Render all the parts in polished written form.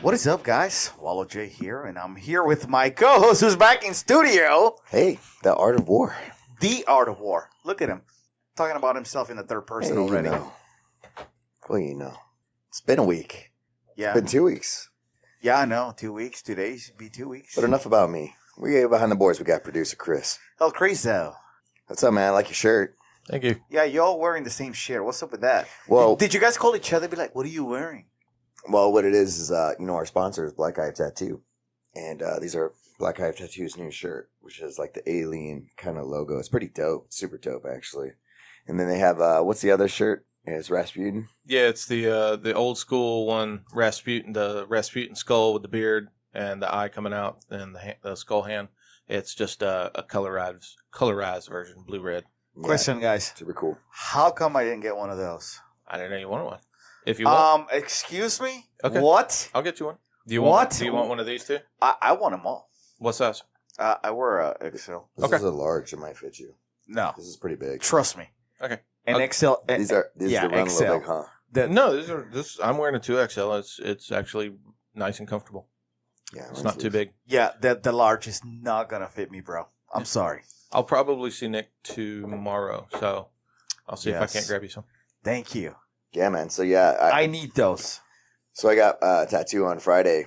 What is up, guys? Wallow J here, and I'm here with my co-host who's back in studio. Hey, the art of war. The Art of War. Look at him. Talking about himself in the third person already. Well, it's been a week. Yeah. It's been 2 weeks. Yeah, I know. 2 weeks. 2 days. Be 2 weeks. But enough about me. We get behind the boards. We got producer Chris. El Criso. What's up, man? I like your shirt. Thank you. Yeah, y'all wearing the same shirt. What's up with that? Well, Did you guys call each other and be like, what are you wearing? Well, what it is our sponsor is Black Hive Tattoo. And these are Black Hive Tattoo's new shirt, which is like the alien kind of logo. It's pretty dope. Super dope, actually. And then they have, what's the other shirt? It's Rasputin. Yeah, it's the old school one, Rasputin, the Rasputin skull with the beard and the eye coming out and the skull hand. It's just a colorized version, blue-red. Yeah, Question, guys. super cool. How come I didn't get one of those? I didn't know you wanted one. If you want, Excuse me? Okay. What? I'll get you one. Do you What? want one of these too? I want them all. What size? I wear a XL. This Okay. is a large. It might fit you. No. This is pretty big. Trust me. Okay. An Okay. XL. These are yeah, run a XL. little big, huh? No, I'm wearing a 2XL. It's actually nice and comfortable. Yeah, It's not too big. Yeah, the large is not going to fit me, bro. I'm sorry. I'll probably see Nick tomorrow, so I'll see if I Yes. can't grab you some. Thank you. Yeah, man. So yeah, I need those. so I got a tattoo on Friday.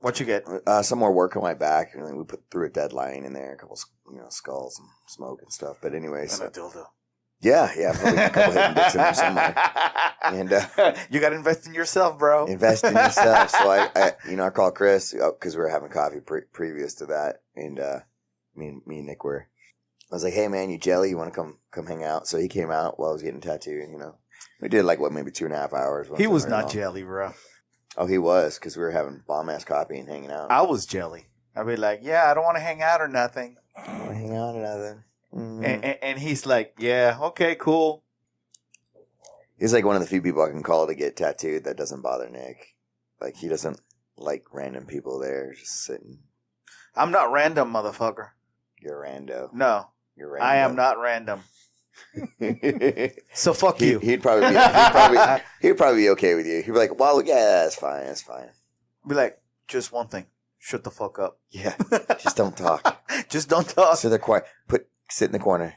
What you get? Some more work on my back. And then we put through a deadline in there, a couple, skulls and smoke and stuff. But anyways, And a dildo. yeah, probably a couple hidden dicks in there somewhere. And You got to invest in yourself, bro. invest in yourself. So I called Chris because we were having coffee previous to that, and me and Nick were. I was like, "Hey, man, you jelly? You want to come hang out?" So he came out while I was getting tattooed. We did maybe 2.5 hours. He was Something not long. jelly, bro. Oh, he was because we were having bomb ass coffee and hanging out. I was jelly. I'd be like, yeah, I don't want to hang out or nothing. I don't wanna hang out or nothing. Mhm. And he's like, yeah, okay, cool. He's like one of the few people I can call to get tattooed that doesn't bother Nick. Like, he doesn't like random people there just sitting. I'm not random, motherfucker. You're a rando. No, You're random. I am not random. So fuck you. He'd probably be okay with you. He'd be like, well, yeah, that's fine. That's fine. Be like, just one thing. Shut the fuck up. Yeah. Just don't talk. Just don't talk. Sit there quiet. Sit in the corner.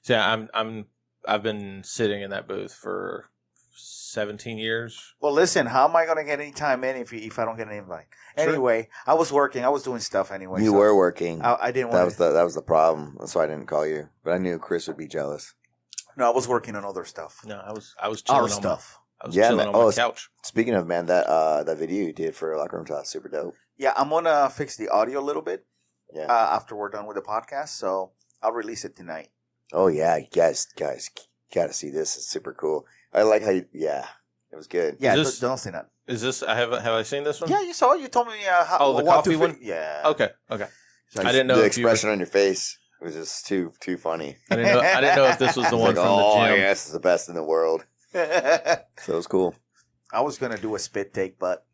So yeah, I've been sitting in that booth for 17 years. Well, listen, how am I going to get any time in if I don't get an invite? Sure. Anyway, I was working. I was doing stuff anyway. You were working. I didn't That want was the problem. That's why I didn't call you. But I knew Chris would be jealous. No, I was working on other stuff. No, I was chilling Our on stuff. I was Yeah, chilling man. on my Oh, couch. Speaking of, man, that video you did for Locker Room Talk, super dope. Yeah, I'm going to fix the audio a little bit Yeah. after we're done with the podcast. So I'll release it tonight. Oh yeah, guys, gotta see this. It's super cool. I like how it was good. Yeah, Is this- don't say that. Is this? Have I seen this one? Yeah, you saw it. You told me how. Oh, the what coffee to one? Yeah. Okay. So I didn't know the if you were- expression on your face was just too funny. I didn't know if this was the It's one like, from the gym. yeah, this is the best in the world. So it was cool. I was gonna do a spit take, but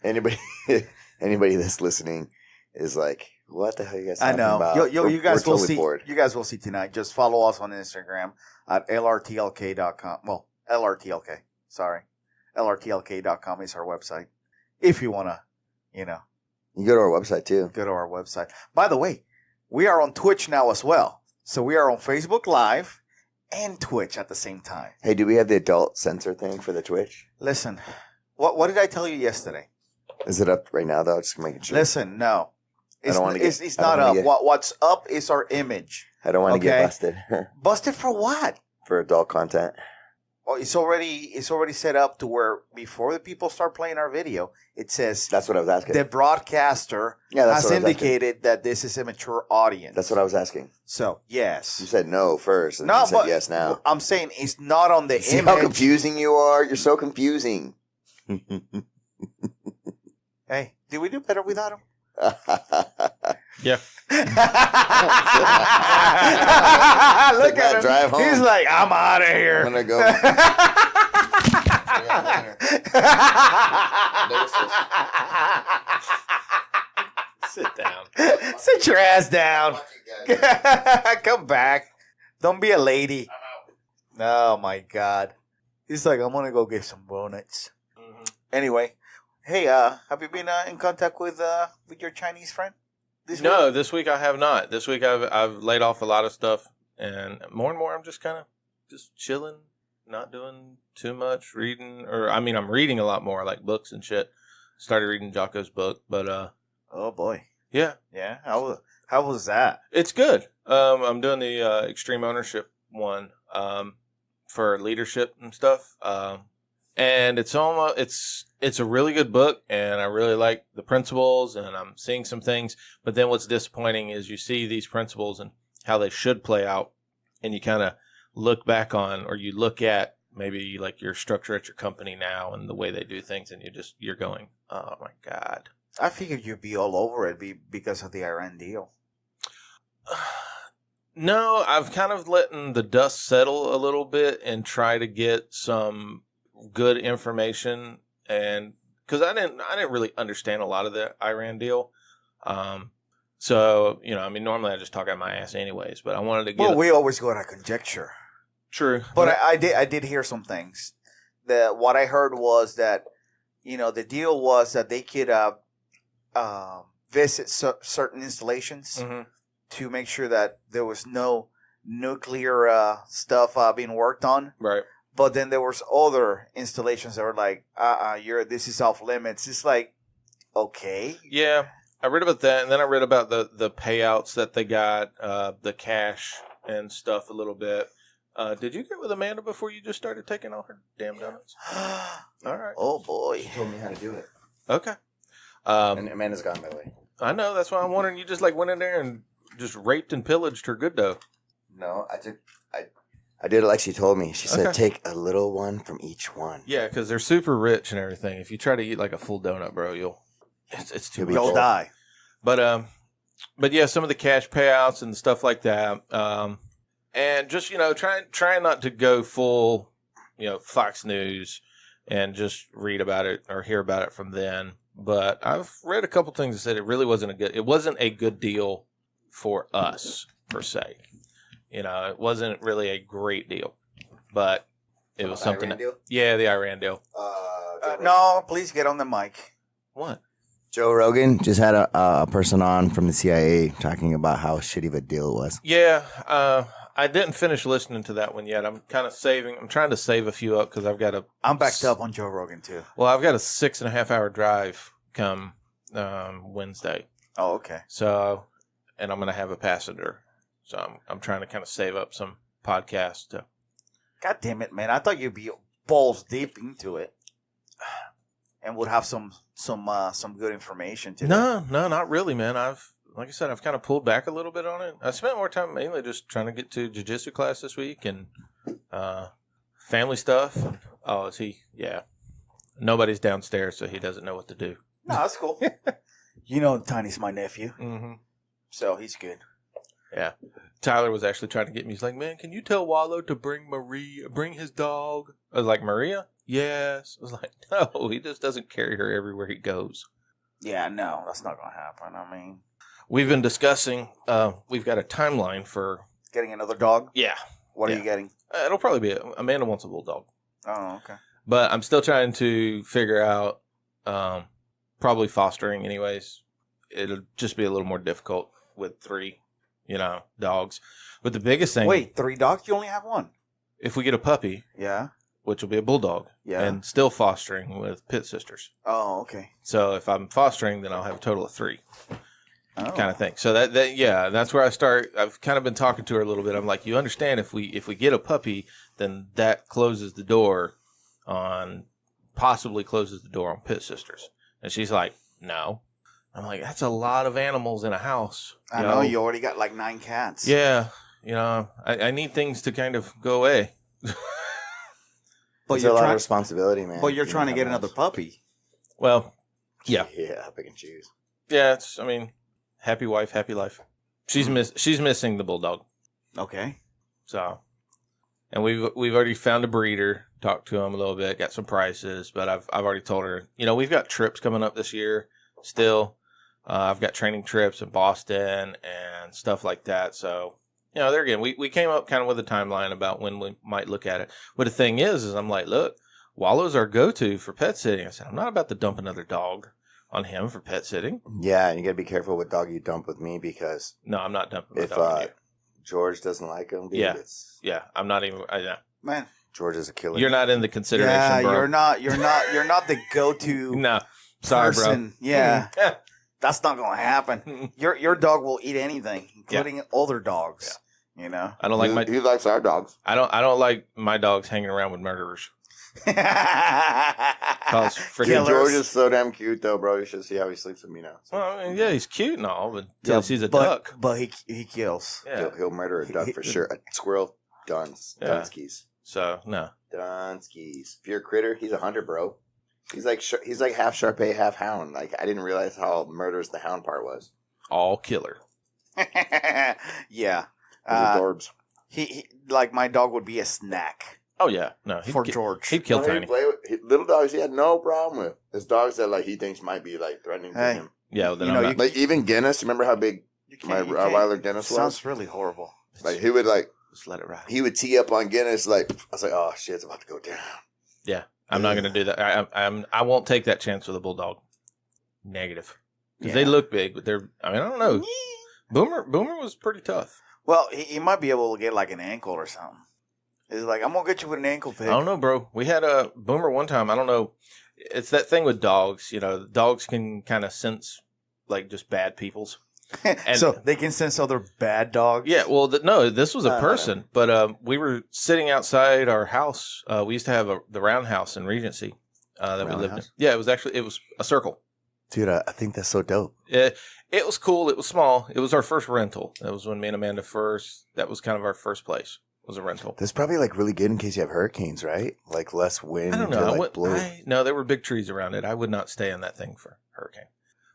Anybody that's listening is like, what the hell are you guys I talking know. about? You guys We're will totally see. bored. You guys will see tonight. Just follow us on Instagram at lrtlk.com. Well, lrtlk. Sorry, lrtlk.com is our website. If you wanna, You go to our website too. go to our website. By the way, we are on Twitch now as well. So we are on Facebook Live and Twitch at the same time. Hey, do we have the adult censor thing for the Twitch? Listen, what did I tell you yesterday? Is it up right now though? Just making sure. Listen, no. It's, don't wanna get- it's I don't not wanna up. get- What's up is our image. I don't want to Okay. get busted Busted for what? for adult content. Well, it's already set up to where before the people start playing our video, it says That's what I was asking. the broadcaster Yeah, that's has what I was indicated that this is a mature audience. That's what I was asking. So yes. You said no first, and No, you said but yes now. I'm saying it's not on the See image. how confusing you are? You're so confusing. Hey, did we do better without him? Yeah. Look that at him. drive home. He's like, I'm out of here. I'm gonna go. Sit down. Sit your ass down. Come back. Don't be a lady. Oh my God. He's like, I'm gonna go get some donuts. Anyway, Hey, have you been in contact with your Chinese friend? This No, week? this week I have not. This week I've laid off a lot of stuff, and more I'm just kind of just chilling, not doing too much reading. Or I mean, I'm reading a lot more, like books and shit. Started reading Jocko's book, but Oh boy. yeah, Yeah. How was that? it's good. I'm doing the extreme ownership one for leadership and stuff. And it's a really good book, and I really like the principles, and I'm seeing some things. But then what's disappointing is you see these principles and how they should play out, and you kind of look back on, or you look at maybe like your structure at your company now and the way they do things, and you're going, oh my god. I figured you'd be all over it because of the Iran deal. No, I've kind of letting the dust settle a little bit and try to get some good information, and because I didn't really understand a lot of the Iran deal. So I mean, normally I just talk out my ass anyways, but I wanted to get. Well, we always go on conjecture. True, But I did hear some things. What I heard was that the deal was that they could visit certain installations Mhm. to make sure that there was no nuclear stuff being worked on. Right. But then there was other installations that were like, this is off limits. It's like, okay. Yeah, I read about that, and then I read about the payouts that they got, the cash and stuff a little bit. Did you get with Amanda before you just started taking all her damn donuts? All right. Oh boy. She told me how to do it. Okay. And Amanda's gone, by the way. I know, that's why I'm wondering. You just like went in there and just raped and pillaged her good dough. No, I did it like she told me. She said, Okay. take a little one from each one. Yeah, because they're super rich and everything. If you try to eat like a full donut, bro, it's too You'll be much. You'll die. But yeah, some of the cash payouts and stuff like that. And just trying not to go full, Fox News and just read about it or hear about it from then. But I've read a couple things that said it really wasn't a good deal for us per se. It wasn't really a great deal, but it was something. Iran deal? Yeah, the Iran deal. No, please get on the mic. What? Joe Rogan just had a person on from the CIA talking about how shitty of a deal it was. Yeah, I didn't finish listening to that one yet. I'm kind of saving. I'm trying to save a few up because I've got I'm backed up on Joe Rogan too. Well, I've got a 6.5 hour drive come Wednesday. Oh, okay. So, and I'm going to have a passenger. So I'm trying to kind of save up some podcasts. God damn it, man! I thought you'd be balls deep into it, and would have some good information today. No, not really, man. Like I said, I've kind of pulled back a little bit on it. I spent more time mainly just trying to get to jiu-jitsu class this week and family stuff. Oh, is he? Yeah. Nobody's downstairs, so he doesn't know what to do. No, that's cool. Tiny's my nephew, Mm-hmm. so he's good. Yeah. Tyler was actually trying to get me. He's like, man, can you tell Wallow to bring his dog? I was like, Maria? Yes. I was like, no, he just doesn't carry her everywhere he goes. Yeah, no, that's not gonna happen. I mean, We've been discussing, we've got a timeline for, getting another dog. yeah. What are Yeah. you getting? It'll probably be, Amanda wants a bulldog. Oh, okay. But I'm still trying to figure out, probably fostering anyways. It'll just be a little more difficult with 3, dogs. But the biggest thing, Wait, 3 dogs? You only have 1? if we get a puppy, Yeah. which will be a bulldog, Yeah. and still fostering with pit sisters. Oh, okay. So if I'm fostering, then I'll have a total of 3 Oh. kind of thing. So that's where I start. I've kind of been talking to her a little bit. I'm like, you understand if we get a puppy, then that closes the door on pit sisters. And she's like, no. I'm like, that's a lot of animals in a house. I know you already got like 9 cats. Yeah. I need things to kind of go away. but It's you're a lot of trying. responsibility, man. But you're You trying to know get how another much- puppy. Well, yeah. Yeah, pick and choose. Yeah, happy wife, happy life. She's missing the bulldog. Okay. So, and we've already found a breeder, talked to him a little bit, got some prices, but I've already told her, we've got trips coming up this year still. I've got training trips in Boston and stuff like that. So, there again, we came up kind of with a timeline about when we might look at it. But the thing is I'm like, look, Wallow's our go-to for pet sitting. I said, I'm not about to dump another dog on him for pet sitting. Yeah, and you gotta be careful what dog you dump with me because No, I'm not dumping my if dog on you. George doesn't like him, dude, Yeah. it's Yeah, I'm not even. Man, George is a killer. You're not in the consideration, yeah, bro. you're not the go-to No, sorry, person. Yeah, that's not gonna happen. bro. Your dog will eat anything, including older dogs. You know. I don't like my. He likes our dogs. I don't like my dogs hanging around with murderers. Cause freaking Killers. George is so damn cute, though, bro. You should see how he sleeps with me now. So Well, I mean, yeah, he's cute and all, but until Yeah, he sees a but, duck. but he kills. Yeah. he'll murder a duck for sure. A squirrel, Yeah. Dunskies. So no. Dunskies. If you're a critter, he's a hunter, bro. He's like half Shar-Pei, half hound. Like I didn't realize how murderous the hound part was. All killer. Yeah. Those are Dorbs. He like my dog would be a snack Oh yeah. No. for George. He'd kill No, he'd Tiny. play with little dogs. He had no problem with. There's dogs that like he thinks might be like threatening to Hey. him. Yeah. Well, then You I'm know, not. Like even Guinness. Remember how big You my can't- you can't- Rottweiler Guinness was? sounds really horrible. Like he would like Just let it ride. he would tee up on Guinness. Like I was like, oh shit, it's about to go down. Yeah. I'm not gonna do that. I won't take that chance with a bulldog. Negative. Because they look big, but they're. I mean, I don't know. Boomer was pretty tough. Well, he might be able to get like an ankle or something. He's like, I'm gonna get you with an ankle pick. I don't know, bro. We had a Boomer one time. I don't know. It's that thing with dogs. You know, dogs can kind of sense like just bad people's. And- so they can sense other bad dogs. Yeah, well, no, this was a No. person, but we were sitting outside our house. We used to have the roundhouse in Regency that we lived in. Roundhouse? Yeah, it was a circle. Dude, I think that's so dope. It was cool. It was small. It was our first rental. That was when me and Amanda first. That was kind of our first place. Was a rental. That's probably like really good in case you have hurricanes, right? Like less wind. I don't to, know. like, blow. No, there were big trees around it. I would not stay in that thing for hurricane.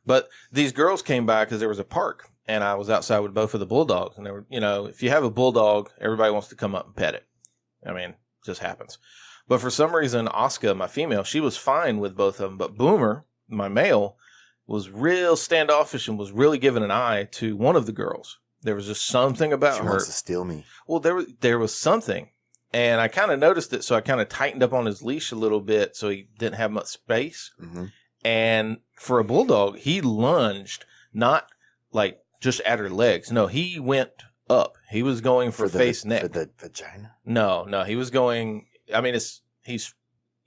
But these girls came by because there was a park, and I was outside with both of the bulldogs. And they were, you know, if you have a bulldog, everybody wants to come up and pet it. I mean, it just happens. But for some reason, Oscar, my female, she was fine with both of them. But Boomer, my male, was real standoffish and was really giving an eye to one of the girls. There was just something about She her. wants to steal me. Well, there was something, and I kind of noticed it, so I kind of tightened up on his leash a little bit so he didn't have much space. Mm-hmm. And for a bulldog, he lunged, not like just at her legs. No, he went up. He was going for face neck. For the vagina? No, he was going. I mean, he's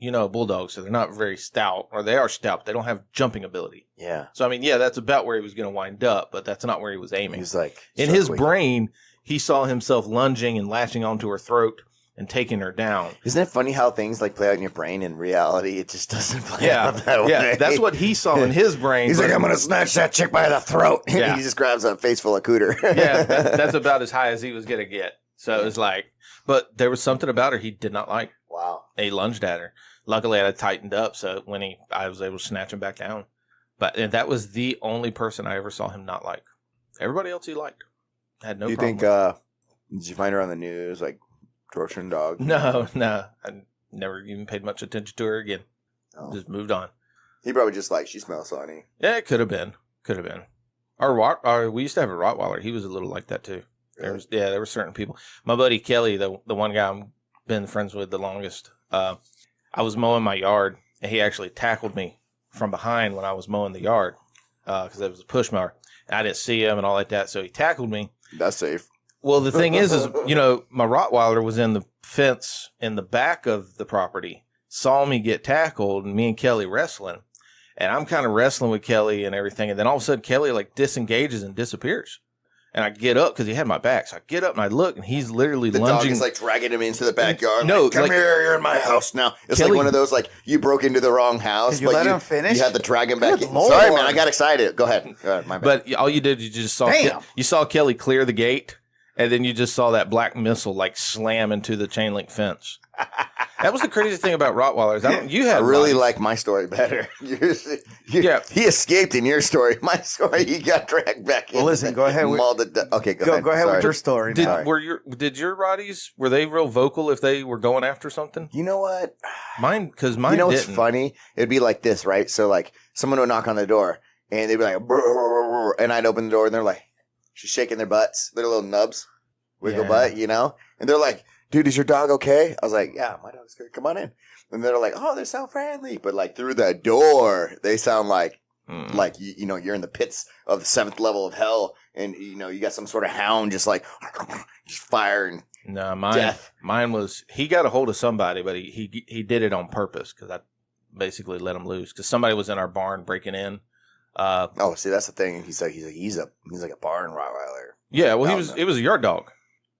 bulldogs, so they're not very stout, or they are stout, but they don't have jumping ability. Yeah. So I mean, yeah, that's about where he was going to wind up, but that's not where he was aiming. He's like... In his Shark Week. brain, he saw himself lunging and latching onto her throat and taking her down. Isn't it funny how things like play out in your brain? In reality, it just doesn't play out that way. Yeah, that's what he saw in his brain. He's but- like, I'm going to snatch that chick by the throat. And Yeah. he just grabs a face full of cooter. Yeah, that's about as high as he was going to get. So it was like, but there was something about her he did not like. Wow. And he lunged at her. Luckily, I had tightened up, so when I was able to snatch him back down. And that was the only person I ever saw him not like. Everybody else he liked. Had no Do you problem. think, did you find her on the news, like, torturing dogs? No. I never even paid much attention to her again. Oh. Just moved on. He probably just like, she smells funny. Yeah, it could have been. We used to have a Rottweiler. He was a little like that too. Really? There were certain people. My buddy Kelly, the one guy I've been friends with the longest. I was mowing my yard, and he actually tackled me from behind when I was mowing the yard because it was a push mower. And I didn't see him and all like that, so he tackled me. That's safe. Well, the thing is my Rottweiler was in the fence in the back of the property, saw me get tackled, and me and Kelly wrestling. And I'm kind of wrestling with Kelly and everything. And then all of a sudden, Kelly like disengages and disappears. And I get up because he had my back. So I get up and I look, and he's literally The lunging. dog is like dragging him into the backyard. No, like, come like- here, you're in my house now. It's Kelly- like one of those, like, you broke into the wrong house. Did you but let him finish? You had to drag him back Good in. Lord. Sorry, man, I got excited. Go ahead. My bad. But all you did, you just saw Damn. you saw Kelly clear the gate, and then you just saw that black missile like slam into the chain link fence. That was the craziest thing about Rottweilers. You I had really mine. like my story better. Yeah. He escaped in your story. My story, he got dragged back in. Well, listen, go ahead with- Okay, go ahead. Go ahead with Sorry. your story. Did now. your Rotties, were they real vocal if they were going after something? You know what? Mine You know what's didn't. funny? It'd be like this, right? So, like, someone would knock on the door, and they'd be like, "Brr, brr, brr, brr," and I'd open the door, and they're like, she's shaking their butts, their little nubs, wiggle Yeah. butt, you know? And they're like, dude, is your dog okay? I was like, yeah, my dog's good. Come on in. And they're like, oh, they're so friendly. But like through the door, they sound like you know, you're in the pits of the 7th level of hell, and you know, you got some sort of hound just like just firing. No, Death. mine was, he got a hold of somebody, but he did it on purpose because I basically let him loose because somebody was in our barn breaking in. Oh, see, that's the thing. He's like a barn Rottweiler. Yeah, well, it was a yard dog,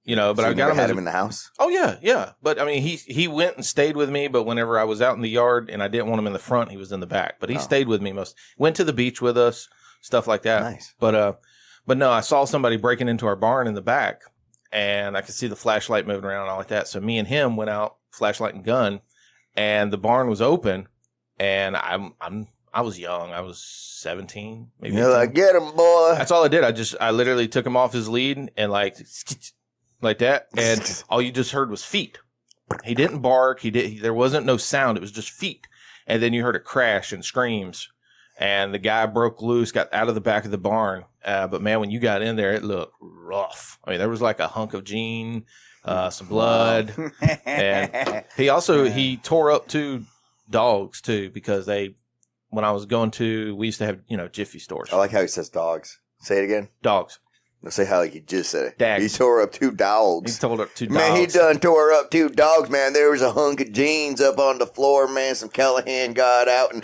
you know. But So I you got never him had him in the house. Oh yeah. But I mean, he went and stayed with me. But whenever I was out in the yard and I didn't want him in the front, he was in the back. But he stayed with me most. Went to the beach with us, stuff like that. Nice. But no, I saw somebody breaking into our barn in the back, and I could see the flashlight moving around and all like that. So me and him went out, flashlight and gun, and the barn was open, and I was young. I was 17, maybe. You're like, get him, boy. That's all I did. I literally took him off his lead and like that, and all you just heard was feet. He didn't bark. There wasn't no sound. It was just feet, and then you heard a crash and screams, and the guy broke loose, got out of the back of the barn. But man, when you got in there, it looked rough. I mean, there was like a hunk of jean, some blood, and he tore up 2 dogs too because when I was going we used to have, you know, Jiffy stores. I like how he says dogs. Say it again. Dogs. Let's say how like you just said it. Dags. He tore up 2 dogs. He tore up 2 dogs. Man, he done tore up 2 dogs, man. There was a hunk of jeans up on the floor, man. Some Callahan got out and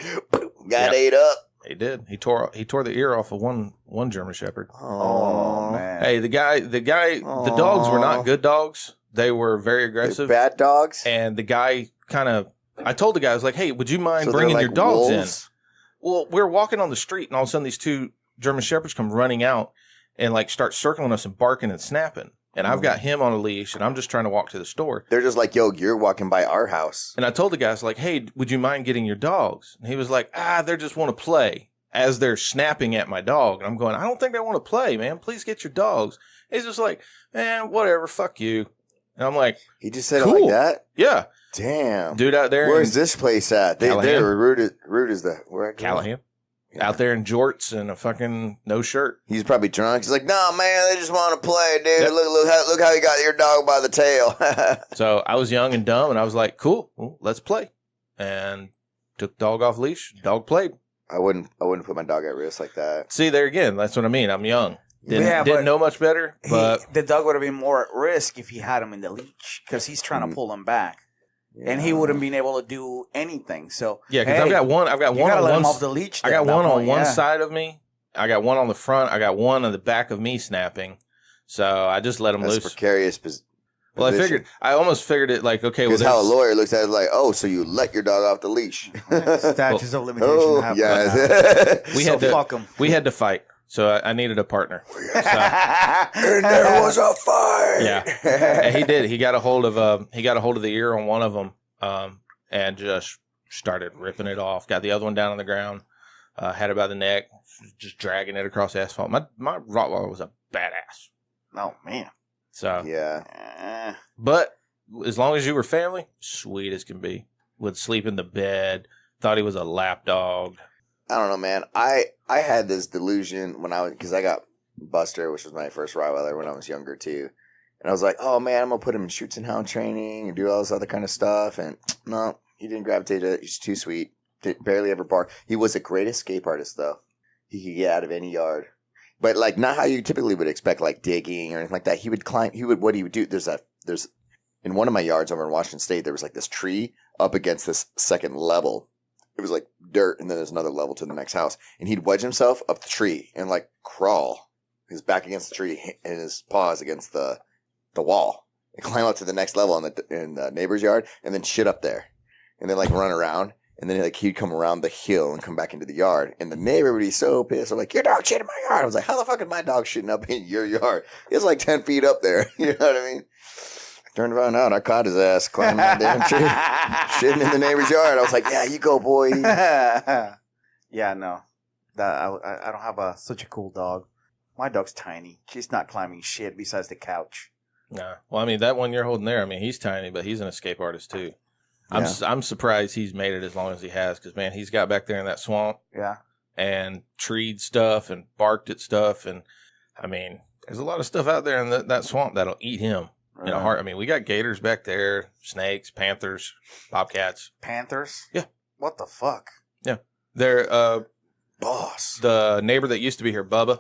got ate up. He did. He tore the ear off of one German Shepherd. Oh, man. Hey, the dogs were not good dogs. They were very aggressive. They're bad dogs? And the guy I told the guy, I was like, hey, would you mind So bringing they're your like dogs wolves? in? Well, we were walking on the street, and all of a sudden these 2 German Shepherds come running out and like start circling us and barking and snapping. And I've got him on a leash, and I'm just trying to walk to the store. They're just like, yo, you're walking by our house. And I told the guys, like, hey, would you mind getting your dogs? And he was like, they just want to play, as they're snapping at my dog. And I'm going, I don't think they want to play, man. Please get your dogs. He's just like, man, whatever, fuck you. And I'm like, He just said cool. it like that? Yeah. Damn. Dude out there. Where's this place at? They're Callahan. rude as the... Where I grew up. Callahan. Yeah. Out there in jorts and a fucking no shirt. He's probably drunk. He's like, no, man, they just want to play, dude. Yep. Look how you got your dog by the tail. So I was young and dumb, and I was like, cool, well, let's play. And took dog off leash. Dog played. I wouldn't put my dog at risk like that. See, there again, that's what I mean. I'm young. Yeah, but Didn't know much better, but the dog would have been more at risk if he had him in the leash because he's trying to pull him back. And he wouldn't been able to do anything. So yeah, because I've got one on him off the leash. I got one on one side of me. I got one on the front. I got one on the back of me snapping. So I just let him loose. Precarious Well, I almost figured it like, okay, because how a lawyer looks at it like, oh, so you let your dog off the leash? Statutes of limitation. Oh, yeah. Fuck him. We had to fight. So I needed a partner. So, and there was a fight. Yeah, and he did. He got a hold of the ear on one of them, and just started ripping it off. Got the other one down on the ground. Had it by the neck, just dragging it across the asphalt. My Rottweiler was a badass. Oh man. So yeah, but as long as you were family, sweet as can be. Would sleep in the bed. Thought he was a lap dog. I don't know, man. I had this delusion because I got Buster, which was my first Rottweiler when I was younger too. And I was like, oh man, I'm going to put him in shoots and hound training and do all this other kind of stuff. And no, he didn't gravitate to it. He's too sweet. Barely ever bark. He was a great escape artist though. He could get out of any yard. But like not how you typically would expect, like digging or anything like that. He would climb, what he would do, there's in one of my yards over in Washington State, there was like this tree up against this second level. It was like dirt, and then there's another level to the next house. And he'd wedge himself up the tree and like crawl, his back against the tree and his paws against the wall, and climb up to the next level in the neighbor's yard, and then shit up there, and then like run around, and then like he'd come around the hill and come back into the yard, and the neighbor would be so pissed. I'm like, your dog shit in my yard. I was like, how the fuck is my dog shitting up in your yard? It's like 10 feet up there. You know what I mean? Turned around out, I caught his ass climbing that damn tree, shitting in the neighbor's yard. I was like, yeah, you go, boy. Yeah, no. I don't have such a cool dog. My dog's tiny. She's not climbing shit besides the couch. Nah. Well, I mean, that one you're holding there, I mean, he's tiny, but he's an escape artist too. I'm surprised he's made it as long as he has, because, man, he's got back there in that swamp. Yeah. And treed stuff and barked at stuff. And, I mean, there's a lot of stuff out there in that swamp that'll eat him. In a heart. I mean, we got gators back there, snakes, panthers, bobcats. Panthers? Yeah. What the fuck? Yeah. They're Boss. the neighbor that used to be here, Bubba,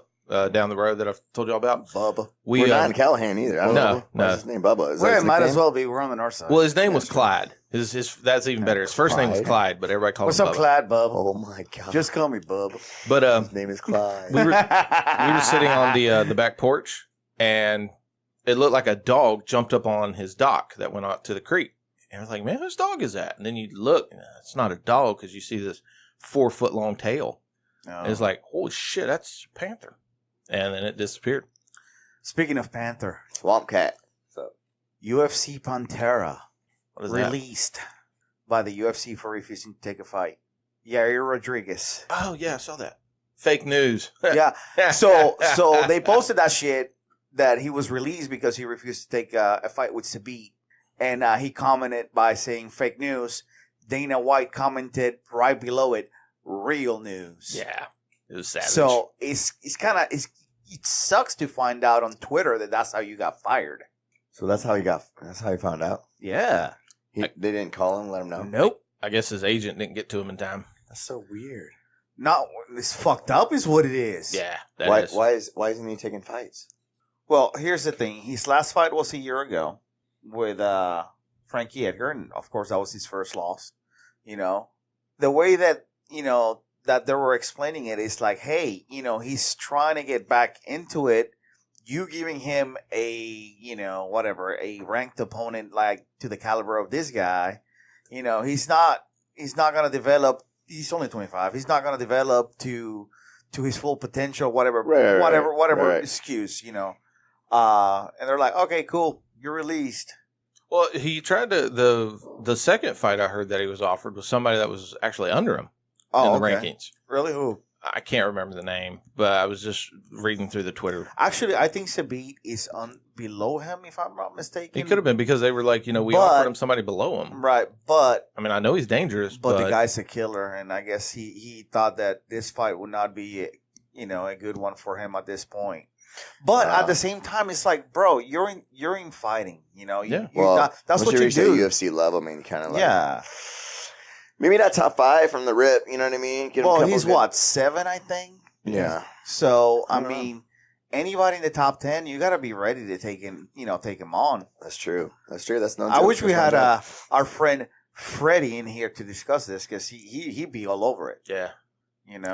down the road that I've told y'all about. Bubba. We're not in Callahan either. I don't know. No. What's his name? Bubba. Is that Well, his it might nickname? as well be. We're on the north side. Well, his name was Clyde. His that's even better. His first name was Clyde. Clyde, but everybody called What's him up, Bubba. Clyde, Bubba? Oh my god. Just call me Bubba. But his name is Clyde. we were sitting on the back porch, and it looked like a dog jumped up on his dock that went out to the creek. And I was like, man, whose dog is that? And then you look, it's not a dog because you see this 4-foot long tail. Oh. And it's like, holy shit, that's a panther. And then it disappeared. Speaking of Panther, Swamp Cat. So UFC Pantera What is that? released by the UFC for refusing to take a fight. Yair Rodriguez. Oh, yeah, I saw that. Fake news. Yeah. So they posted that shit that he was released because he refused to take a fight with Sabit. And he commented by saying fake news. Dana White commented right below it, real news. Yeah. It was savage. So it's kind of it sucks to find out on Twitter that that's how you got fired. that's how he found out. Yeah. They didn't call him, let him know. Nope. I guess his agent didn't get to him in time. That's so weird. Not it's fucked up is what it is. Yeah. That is. Why isn't he taking fights? Well, here's the thing. His last fight was a year ago with Frankie Edgar, and of course that was his first loss. You know, the way that that they were explaining it is like, hey, he's trying to get back into it. You giving him a a ranked opponent like to the caliber of this guy, he's not gonna develop. He's only 25. He's not gonna develop to his full potential. Whatever Right. excuse. And they're like, okay, cool, you're released. Well, he tried to the second fight I heard that he was offered was somebody that was actually under him in the rankings. Really? Who? I can't remember the name, but I was just reading through the Twitter. Actually, I think Sabit is below him, if I'm not mistaken. He could have been because they were like, we offered him somebody below him. Right, but I mean, I know he's dangerous, but the guy's a killer, and I guess he thought that this fight would not be a good one for him at this point. But at the same time, it's like, bro, you're in fighting. That's what you reach do. that UFC level, I mean, kind of like Yeah. maybe not top 5 from the rip. You know what I mean? Get him a Well, couple he's good- what, 7, I think. Yeah. So I Yeah. mean, anybody in the top 10, you got to be ready to take him on. That's true. That's no. I joke. wish we That's had no joke. our friend Freddie in here to discuss this because he'd be all over it. yeah.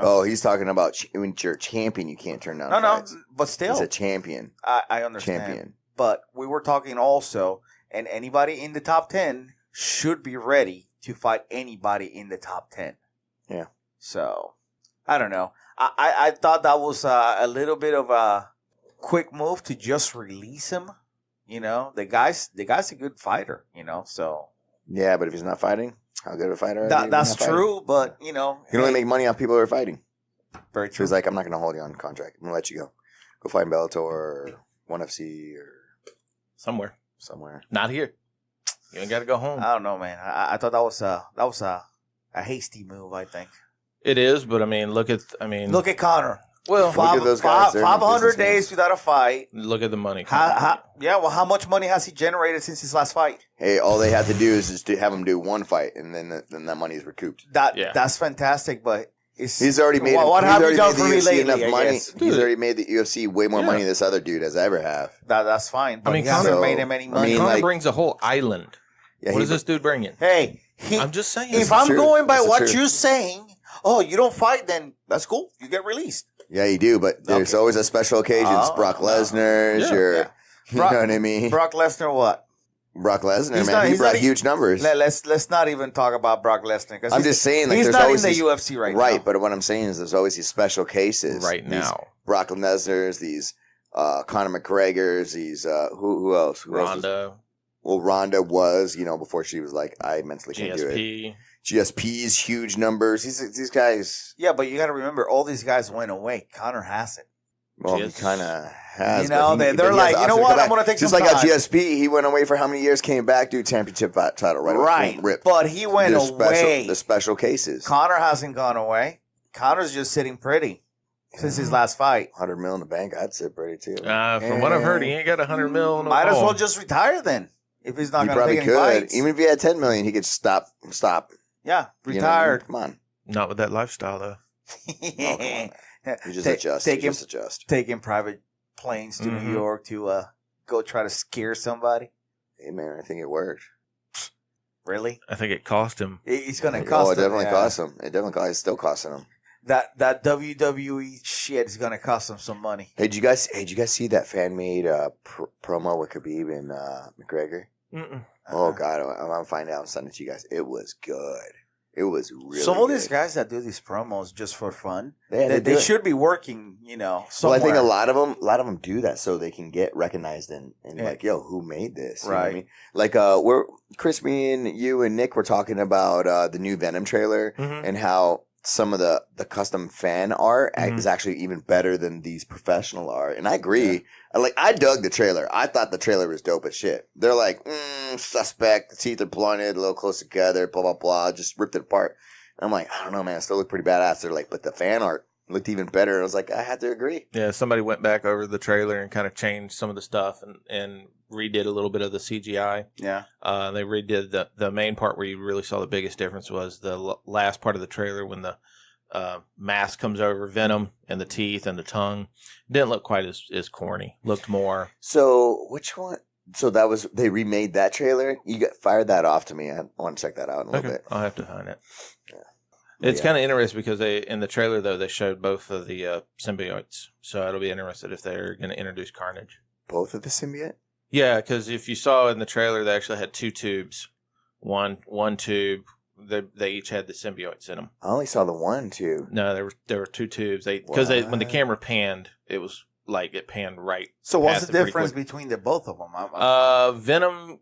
Oh, he's talking about when you're a champion, you can't turn down. No, fights. but still, He's a champion. I understand. Champion. But we were talking also, and anybody in the top 10 should be ready to fight anybody in the top 10. Yeah. So, I don't know. I thought that was a little bit of a quick move to just release him. The guy's a good fighter, so. Yeah, but if he's not fighting, how good of a fighter? That's true, but, You can only make money off people who are fighting. Very So true. he's like, I'm not going to hold you on contract. I'm going to let you go. Go fight in Bellator or 1FC or Somewhere. somewhere. Not here. You ain't got to go home. I don't know, man. I thought that was a hasty move, I think. It is, but I mean, look at Connor. well, Look at those guys. They're in 500 business, days without a fight. look at the money. How much money has he generated since his last fight? Hey, all they have to do is just have him do one fight, and then that money is recouped. That's fantastic, but He's already made. What he's have already you done made for the me UFC lately? enough I money. guess. He's already made the UFC way more money than this other dude has ever have. That's fine. But I mean, he hasn't Connor- made him any money. Connor like- brings a whole island. Yeah, What is this dude bringing? Hey, I'm just saying. if I'm true. going by That's the what truth. you're saying, you don't fight, then that's cool. You get released. Yeah, you do, but there's Okay. always a special occasions. Oh, Brock no. Lesnar's, Yeah. you know what I mean? Brock Lesnar, what? Brock Lesnar, He's man, not- he he's brought not- huge numbers. Let's not even talk about Brock Lesnar. I'm just saying, like, he's there's not in always the these- UFC right now. Right, but what I'm saying is there's always these special cases. right These now. Brock Lesnar's, these Conor McGregor's, these who else? Who else was- Ronda, well, Ronda was, before she was like, I mentally can't do it. GSP. GSP's huge numbers. These guys. Yeah, but you got to remember, all these guys went away. Connor hasn't. Well, GS he kind of has. They're but he like, has you know option what? come I'm going to back. take Just some like time. at GSP, he went away for how many years? Came back, dude, championship title right. Rip. But he went away. The special cases. Connor hasn't gone away. Connor's just sitting pretty. since his last fight. 100 mil in the bank, I'd sit pretty too. From what I've heard, he ain't got 100 mil. In the Might as well vault. just retire then. If he's not He going to probably take any could. fights. Even if he had 10 million, he could stop. Yeah, You know what I mean? retired. Come on. Not with that lifestyle though. You just Ta- adjust. take You him- just adjust. Taking private planes to Mhm. New York to go try to scare somebody. Hey, man, I think it worked. Really? I think it cost him. It's going to cost Oh, it him. definitely yeah. cost him. It definitely cost. It's still costing him. That WWE shit is going to cost him some money. Hey, did you guys see that fan made promo with Khabib and McGregor? Mm-mm. Oh God, I'm gonna find out and send it to you guys. It was good. It was really. Some of good. these guys that do these promos just for fun, they they do it. should be working, Well, somewhere. I think a lot of them do that so they can get recognized and Yeah. like, yo, who made this? You know what I Right. mean? Like, Chris, me and you and Nick were talking about the new Venom trailer Mhm. and how some of the custom fan art Mhm. is actually even better than these professional art. And I agree. I dug the trailer. I thought the trailer was dope as shit. They're like, suspect, the teeth are blunted, a little close together, blah, blah, blah. Just ripped it apart. And I'm like, I don't know, man. It still looked pretty badass. They're like, but the fan art looked even better. And I was like, I had to agree. Yeah, somebody went back over the trailer and kind of changed some of the stuff and redid a little bit of the CGI. Yeah. They redid the main part where you really saw the biggest difference was the last part of the trailer when the mask comes over Venom and the teeth and the tongue. Didn't look quite as corny. Looked more. So which one? So that was, they remade that trailer. Fired that off to me. I want to check that out in a little bit. I'll have to find it. Yeah. It's kind of interesting because in the trailer though they showed both of the symbiotes, so it'll be interesting if they're going to introduce Carnage. Both of the symbiote? Yeah, because if you saw in the trailer, they actually had two tubes. One tube, they each had the symbiotes in them. I only saw the one, too. No, there were two tubes. When the camera panned, it was like it panned right. So what's past the it pretty difference quick. between the both of them?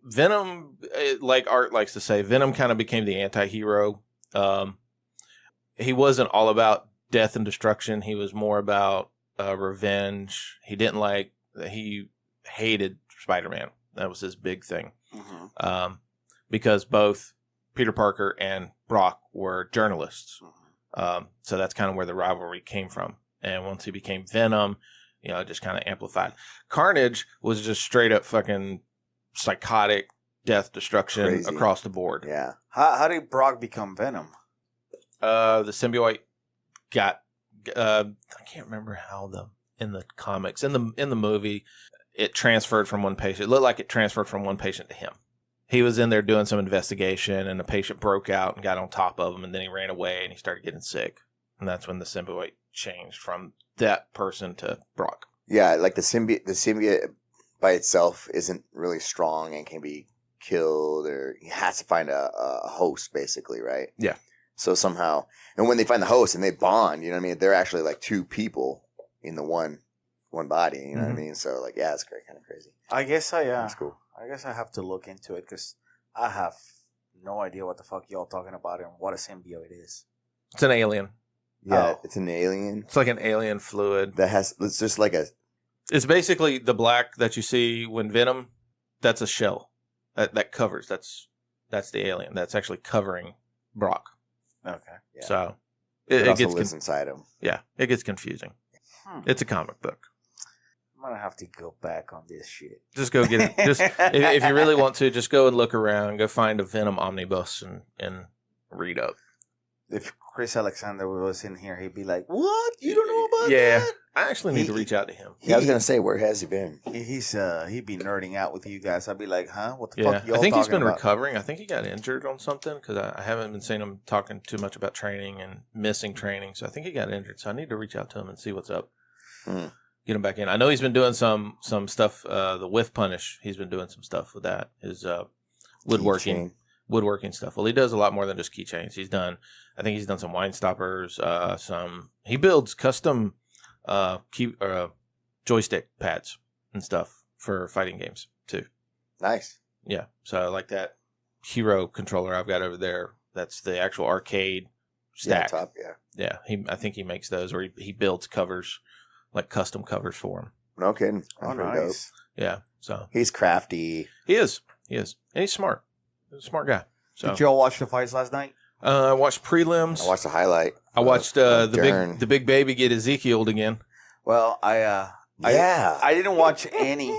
Venom, like Art likes to say, Venom kind of became the anti-hero. He wasn't all about death and destruction. He was more about revenge. He hated Spider-Man. That was his big thing. Mm-hmm. Because both Peter Parker and Brock were journalists. So that's kind of where the rivalry came from. And once he became Venom, it just kind of amplified. Carnage was just straight up fucking psychotic death, destruction Crazy. across the board. Yeah. How did Brock become Venom? The symbiote got, I can't remember how in the comics, in the movie, it transferred from one patient. It looked like it transferred from one patient to him. He was in there doing some investigation and the patient broke out and got on top of him and then he ran away and he started getting sick. And that's when the symbiote changed from that person to Brock. Yeah, like the symbiote by itself isn't really strong and can be killed, or he has to find a host, basically, right? Yeah. So somehow, and when they find the host and they bond, they're actually like two people in the one body, you know what I mean? So like, yeah, it's great, kind of crazy. I guess That's cool. I guess I have to look into it because I have no idea what the fuck y'all talking about and what a symbiote is. It's an alien. Yeah, Oh. it's an alien It's like an alien fluid. it's just like It's basically the black that you see when Venom, that's a shell. That covers, that's the alien. That's actually covering Brock. Okay. Yeah. So it it also gets lives inside him. it gets confusing. It's a comic book. I'm gonna have to go back on this shit. Just go get it. Just if you really want to, just go and look around. Go find a Venom omnibus and read up. If Chris Alexander was in here, he'd be like, "What? You don't know about Yeah, that?" I actually need to reach out to him. Yeah, I was gonna say, where has he been? He'd be nerding out with you guys. I'd be like, "Huh? What the Yeah, fuck y'all I think he's talking been about?" recovering. I think he got injured on something because I haven't been seeing him talking too much about training and missing training. So I think he got injured. So I need to reach out to him and see what's up. Get him back in. I know he's been doing some stuff. The whiff punish. He's been doing some stuff with that. His woodworking stuff. Well, he does a lot more than just keychains. I think he's done some wine stoppers. He builds custom joystick pads and stuff for fighting games too. Nice. Yeah. So like that Hero controller I've got over there. That's the actual arcade stack. Yeah, top, yeah. Yeah. I think he makes those, or he builds covers, like custom covers for him. No kidding. Oh, That's pretty dope. nice. Yeah. So He's crafty. he is, and he's smart. He's a smart guy. So Did y'all watch the fights last night? I watched prelims. I watched the highlight. I watched Dern. the big baby get Ezekiel'd again. Well, Yeah. I didn't watch any.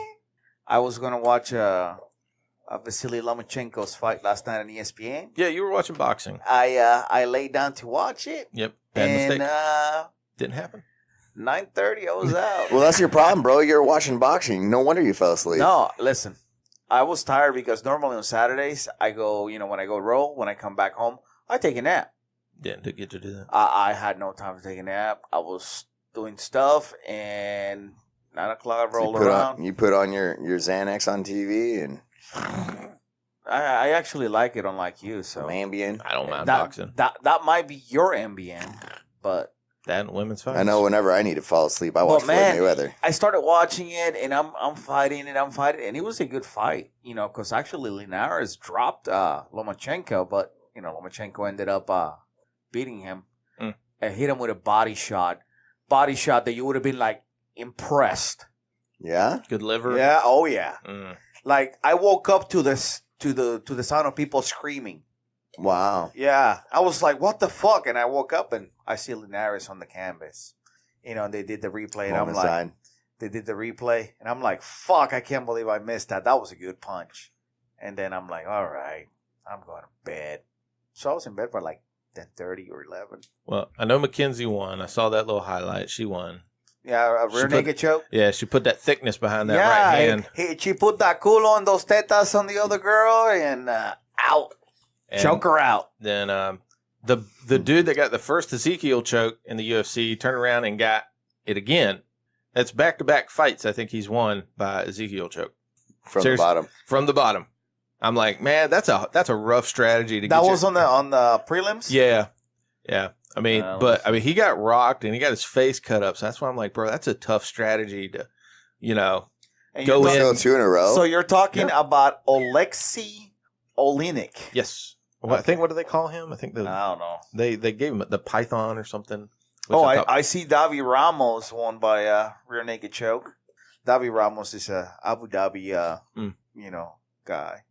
I was gonna watch Vasily Lomachenko's fight last night on ESPN. Yeah, you were watching boxing. I laid down to watch it. Yep. Bad And mistake. Didn't happen. 9:30, I was out. Well, that's your problem, bro. You're watching boxing. No wonder you fell asleep. No, listen. I was tired because normally on Saturdays I go, when I go roll, when I come back home, I take a nap. Didn't get to do that. I had no time to take a nap. I was doing stuff, and 9 o'clock So rolled around. you put on your Xanax on TV and I actually like it, unlike you. So some Ambien. I don't mind that, boxing. that might be your Ambien, but That and women's fights. I know whenever I need to fall asleep, I watch Floyd man, Mayweather. I started watching it, and I'm fighting, and it was a good fight, because actually Linares dropped Lomachenko, but Lomachenko ended up beating him and hit him with a body shot that you would have been like impressed. Yeah? Good liver. Yeah, oh yeah. Mm. Like I woke up to this to the sound of people screaming. Wow. Yeah, I was like, "What the fuck?" And I woke up and I see Linares on the canvas. And they did the replay, and I'm like, they did the replay, and I'm like, "Fuck! I can't believe I missed that. That was a good punch." And then I'm like, "All right, I'm going to bed." So I was in bed by like 10:30 or 11. Well, I know Mackenzie won. I saw that little highlight. She won. Yeah, a rear naked choke. Yeah, she put that thickness behind that right hand. She put that culo and those tetas on the other girl, and out. And Choke her out. Then the dude that got the first Ezekiel choke in the UFC turned around and got it again. That's back-to-back fights. I think he's won by Ezekiel choke From the bottom. From the bottom. I'm like, man, that's a rough strategy to get. That was on the prelims. Yeah. I mean, he got rocked and he got his face cut up. So that's why I'm like, bro, that's a tough strategy to, And go in. Still 2 in a row. So you're talking about Oleksiy Oleinik. Yes. Well, I think, what do they call him? I think I don't know. they gave him the Python or something. Oh, I see Davi Ramos won by rear naked choke. Davi Ramos is a Abu Dhabi, guy.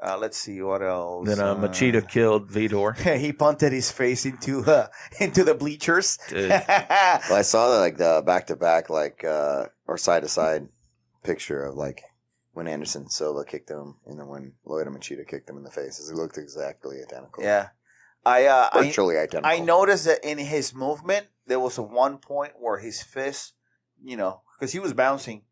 Let's see what else. Then Machida killed Vidor. He punted his face into the bleachers. Dude. Well, I saw the back-to-back, or side-to-side picture of, when Anderson Silva kicked him and then when Lloyd Machida kicked him in the faces. It looked exactly identical. Yeah. Virtually identical. I noticed that in his movement, there was a one point where his fist, because he was bouncing,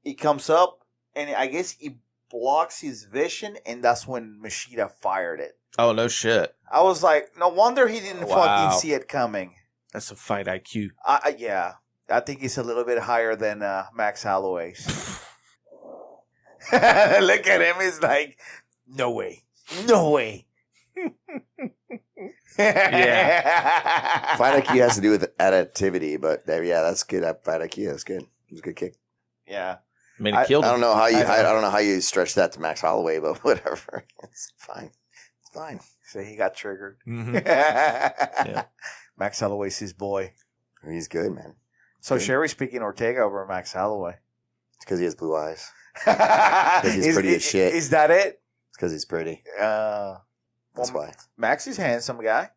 he comes up, and I guess he blocks his vision, and that's when Machida fired it. Oh, no shit. I was like, no wonder he didn't Wow. fucking see it coming. That's a fight IQ. Yeah. I think he's a little bit higher than Max Holloway's. Look at him. He's like, no way. No way. Yeah. Fight IQ has to do with adaptivity, but that's good. Fight IQ, that's good. It was a good kick. Yeah. I mean, he killed I him. don't know how I don't know how you stretch that to Max Holloway, but whatever. It's fine. It's fine. So he got triggered. Mhm. Yeah. Max Holloway's his boy. He's good, man. So Good. Sherry's picking Ortega over Max Holloway. It's because he has blue eyes. He's pretty as shit. Is that it? It's because he's pretty. That's why. Max is a handsome guy.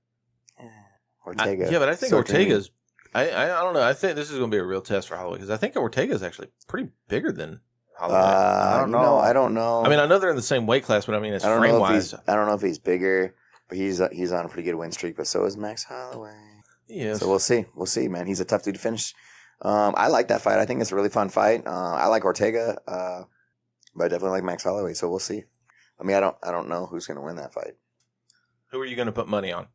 Ortega. Yeah, but I think So dreamy. Ortega's. I don't know. I think this is going to be a real test for Holloway because I think Ortega's actually pretty bigger than Holloway. I don't know. I don't know. I mean, I know they're in the same weight class, but I mean, it's I don't frame know if wise. I don't know if he's bigger, but he's on a pretty good win streak. But so is Max Holloway. Yes. So we'll see. We'll see, man. He's a tough dude to finish. I like that fight. I think it's a really fun fight. I like Ortega, but I definitely like Max Holloway. So we'll see. I mean, I don't know who's going to win that fight. Who are you going to put money on?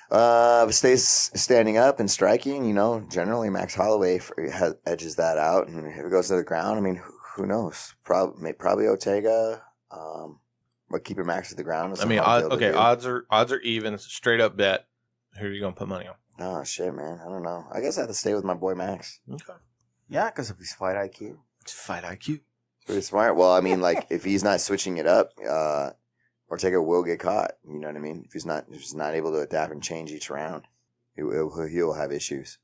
If it stays standing up and striking, generally Max Holloway edges that out, and if it goes to the ground, I mean, who knows? Probably Ortega, but keeping Max to the ground. Is I mean, hard deal to do. odds are even. It's a straight up bet. Who are you going to put money on? Oh shit, man, I don't know. I guess I have to stay with my boy Max. Okay. Yeah, because of his fight IQ. It's fight IQ. Pretty smart. Well, I mean, if he's not switching it up, Ortega will get caught. You know what I mean? If he's not able to adapt and change each round, he will have issues.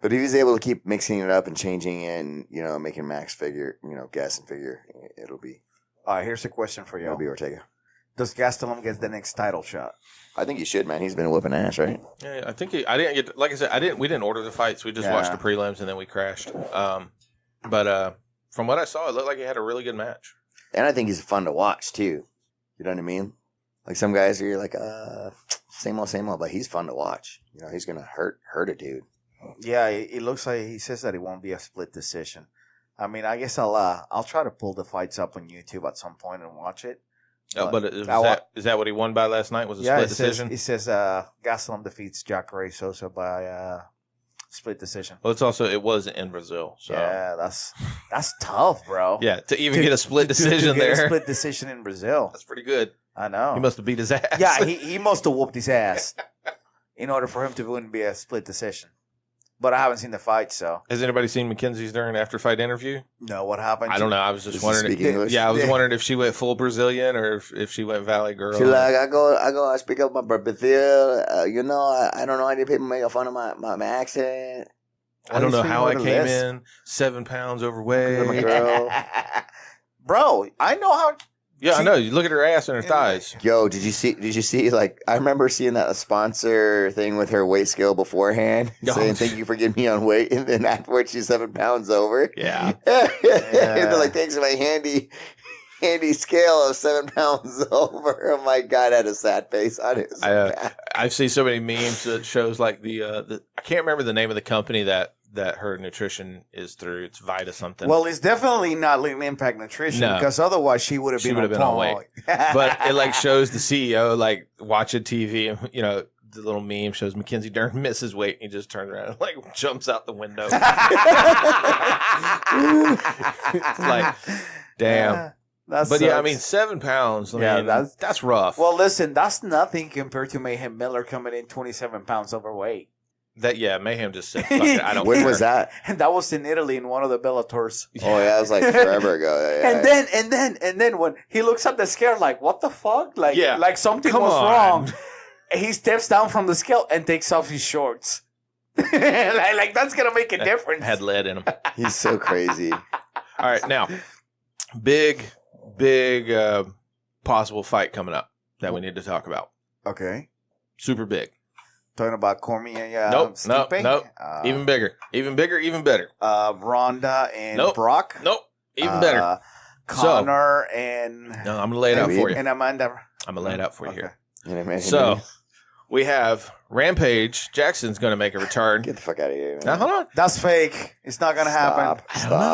But if he's able to keep mixing it up and changing it and, making Max figure, guess and figure, it'll be All right, here's a question for you. Ortega. does Gastelum get the next title shot? I think he should, man. He's been whooping ass, right? Yeah, I think I didn't get. Like I said, we didn't order the fights. We just watched the prelims and then we crashed. But from what I saw, it looked like he had a really good match. And I think he's fun to watch too. You know what I mean? Like some guys, you're like, same old, but he's fun to watch. You know, he's gonna hurt a dude. Yeah, it looks like he says that it won't be a split decision. I mean, I guess I'll try to pull the fights up on YouTube at some point and watch it. But is that what he won by last night? Was a split decision? It says Gastelum defeats Jacare Souza by split decision. Well, it was in Brazil. So. Yeah, that's tough, bro. Yeah, to get a split decision to there. Get a split decision in Brazil. That's pretty good. I know. He must have beat his ass. Yeah, he must have whooped his ass in order for him to win be a split decision. But I haven't seen the fight, so. Has anybody seen Mackenzie's during after fight interview? No, what happened? I don't know. I was just wondering. I was wondering if she went full Brazilian or if she went Valley Girl. She's like, I speak up my Brazil. I don't know how people make fun of my accent. I don't know how I came in 7 pounds overweight. Girl. Bro, I know how. Yeah, I know. You look at her ass and her thighs. Yo, did you see? Like, I remember seeing that sponsor thing with her weight scale beforehand, saying "Thank you for getting me on weight," and then afterwards she's 7 pounds over. Yeah. They're like, "Thanks for my handy scale of 7 pounds over." Oh my god, I had a sad face on it. I've seen so many memes that shows like the I can't remember the name of the company that her nutrition is through. It's Vita something. Well, it's definitely not Lean Impact Nutrition because otherwise she would have been on weight. But it like shows the CEO like watching TV and the little meme shows Mackenzie Dern misses weight and he just turns around and like jumps out the window. It's like, damn. I mean, 7 pounds. I mean, that's rough. Well, listen, that's nothing compared to Mayhem Miller coming in 27 pounds overweight. Mayhem just said, fuck it, I don't When care. was that? And that was in Italy in one of the Bellators. Oh yeah, it was like forever ago. Yeah. And then when he looks at the scale, like, what the fuck? Like something was wrong. He steps down from the scale and takes off his shorts. like that's gonna make a difference. Had lead in him. He's so crazy. All right, now big possible fight coming up that we need to talk about. Okay. Super big. Talking about Cormier and Nope. Stipe? Even bigger, even better. Ronda and Brock? Nope. Even better. Connor and... No, I'm going to lay it out for you. And Amanda. I'm going to lay it out for you here. So, we have Rampage. Jackson's going to make a return. Get the fuck out of here, man. Now, hold on. That's fake. It's not going to happen.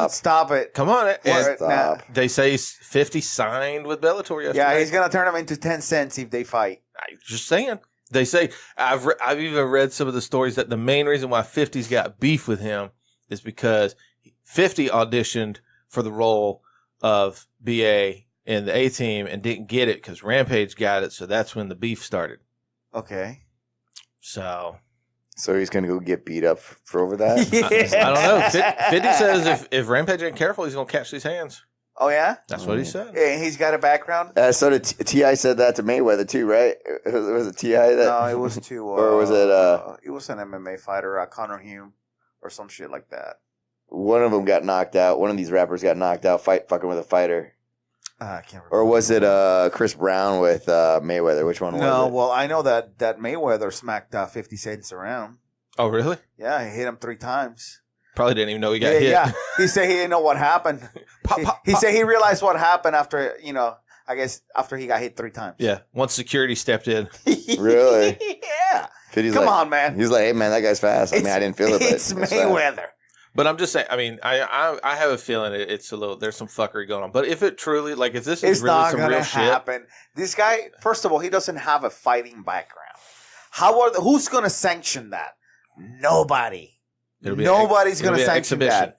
Stop it. Come on. Stop. They say 50 signed with Bellator yesterday. Yeah, he's going to turn them into 10 cents if they fight. I'm just saying. They say, I've even read some of the stories that the main reason why 50's got beef with him is because 50 auditioned for the role of BA in the A-Team and didn't get it because Rampage got it, so that's when the beef started. Okay. So he's going to go get beat up for over that? Yeah. I don't know. 50 says if Rampage ain't careful, he's going to catch these hands. Oh, yeah? That's what he said. Yeah, he's got a background? So did T.I. said that to Mayweather too, right? Was it T.I. that? No, it was to... or was it... it was an MMA fighter, Connor Hume, or some shit like that. One of them got knocked out. One of these rappers got knocked out fucking with a fighter. I can't remember. Or was it Chris Brown with Mayweather? Which one was it? No, well, I know that Mayweather smacked 50 Cents around. Oh, really? Yeah, he hit him 3 times. Probably didn't even know he got hit. Yeah, he said he didn't know what happened. He said he realized what happened after, I guess after he got hit 3 times. Yeah, once security stepped in. Really? Yeah. 50's Come on, man. He's like, hey, man, that guy's fast. I didn't feel it, but it's Mayweather. Fast. But I'm just saying, I mean, I have a feeling it's a little, there's some fuckery going on. But if it truly, like, if this is really some real shit. It's not going to happen. This guy, first of all, he doesn't have a fighting background. Who's going to sanction that? Nobody. Nobody's going to sanction that.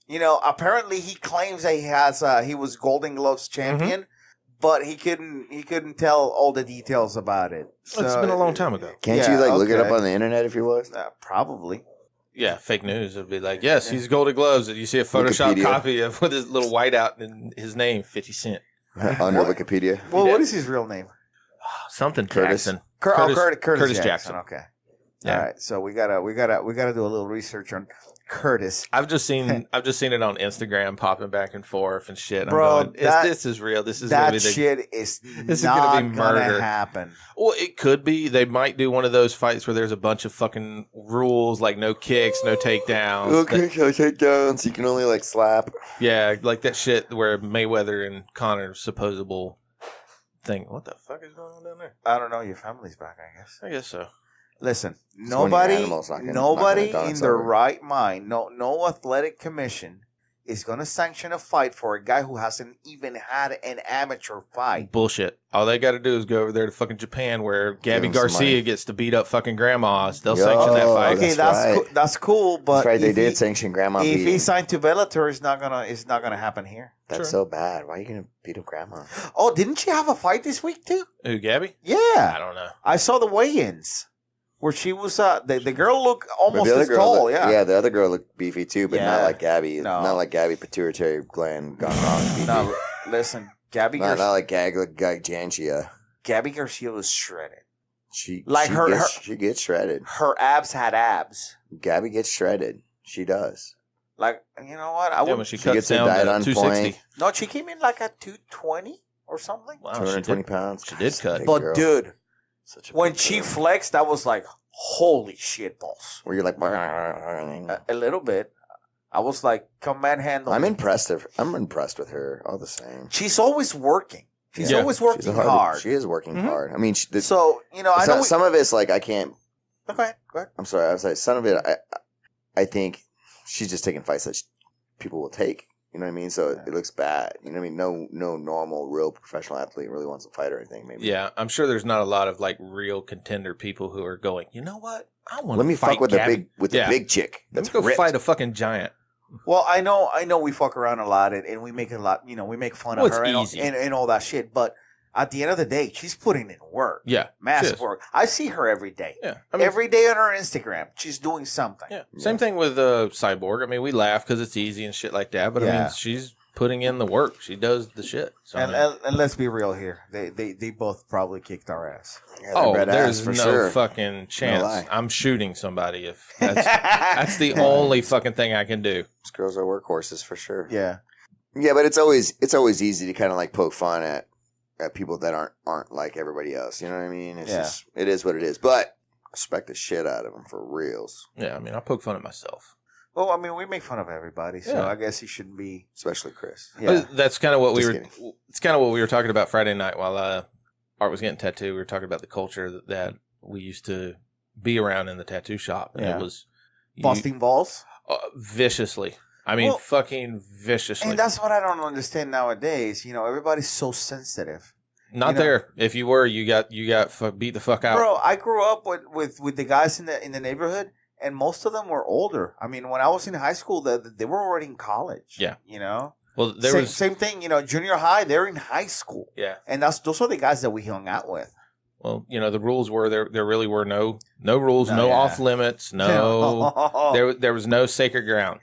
Apparently he claims that he was Golden Gloves champion, but he couldn't tell all the details about it. So, it's been a long time ago. Can't you look it up on the internet if he was? Probably. Yeah, fake news. It'd be like, yes, he's Golden Gloves. And you see a Photoshop copy of with his little whiteout and his name, 50 Cent. Under Wikipedia. Well, what is his real name? Something Jackson. Curtis Jackson. Okay. Yeah. All right, so we gotta do a little research on Curtis. I've just seen it on Instagram popping back and forth and shit. Bro, I'm going, this is real. This is that gonna be shit is this not is gonna be gonna murder. happen. Well, it could be. They might do one of those fights where there's a bunch of fucking rules, like no kicks, no takedowns. Okay, takedowns. You can only like slap. Yeah, like that shit where Mayweather and Connor's supposable thing. What the fuck is going on down there? I don't know. Your family's back, I guess. I guess so. Listen, It's one of your nobody animals not gonna dance in their over. right mind, no athletic commission is going to sanction a fight for a guy who hasn't even had an amateur fight. Bullshit. All they got to do is go over there to fucking Japan where Gabby him some Garcia money. gets to beat up fucking grandmas. They'll Yo, sanction that fight. Okay, that's right. that's cool, but That's right. They if did he- sanction Grandma If he beating. signed to Bellator, it's not gonna happen here. That's Sure. so bad. Why are you gonna beat up Grandma? Oh, didn't she have a fight this week too? Who, Gabby? I Yeah, don't know. I saw the weigh-ins where she was. The girl looked But almost the other as girl tall. looked- Yeah. the other girl looked beefy too, but not Yeah. like Gabby. No. Not like Gabby pituitary gland gone wrong. Beefy. No, listen, Gabby not Garcia. like Gigantia. Gabby Garcia was shredded. She Like she her- gets, she gets shredded. Her abs had abs. Gabby gets shredded. She does. Like, you know what? I Yeah, would. when she She cuts gets her down diet to on 260. point. No, she came in like at 220 or something. Wow, she 220 did. pounds. she did cut. Big But girl. dude, Such a when big she girl. flexed, I was like, holy shit balls. where you're like, A little bit. I was like, come manhandle. I'm me. impressed. I'm impressed with her all the same. She's always working. She's Yeah. always working She's a hard. She is working Mhm. hard. I mean, So, you know, I know. some of it's like I can't. Go ahead. Go ahead. I'm sorry. I was like, some of it, I think she's just taking fights that people will take. You know what I mean? So it looks bad. You know what I mean? No normal, real professional athlete really wants to fight or anything. Maybe. Yeah, I'm sure there's not a lot of like real contender people who are going, you know what? I want Let me fight fuck with Gabby. the big chick. Let's That's go ripped. fight a fucking giant. Well, I know we fuck around a lot and we make a lot, you know, we make fun Well, of it's her easy. and all that shit. But at the end of the day, she's putting in work. Yeah, Massive is. work. I see her every day. yeah. I mean, Every day on her Instagram, she's doing something. yeah. Same thing with Cyborg. I mean, we laugh because it's easy and shit like that. But I Yeah. mean, she's putting in the work. She does the shit. So, I mean, And let's be real here. They both probably kicked our ass. Yeah, they're oh, red there's ass for no sure. fucking chance. lie. I'm shooting somebody if that's the only fucking thing I can do. These girls are workhorses for sure. Yeah. Yeah, but it's always easy to kind of like poke fun at people that aren't like everybody else. You know what I mean? It's Yeah. just it is what it is. But respect the shit out of them for reals, Yeah, I mean, I poke fun at myself. Well, I mean, we make fun of everybody, so Yeah. I guess he shouldn't be. especially Chris. Yeah. That's kind of what we Just were. kidding. It's kind of what we were talking about Friday night while Art was getting tattooed. We were talking about the culture that we used to be around in the tattoo shop, and Yeah. it was Busting balls. viciously. I mean, Well, fucking viciously. And that's what I don't understand nowadays. You know, everybody's so sensitive. Not you know- there. If you were, you got beat the fuck out. Bro, I grew up with the guys in the neighborhood, and most of them were older. I mean, when I was in high school, they were already in college. Yeah. You know? Well, there same, was same thing, you know, junior high, they're in high school. yeah. And those are the guys that we hung out with. Well, you know, the rules were there really were no rules, No, no yeah. off limits, no there was no sacred ground.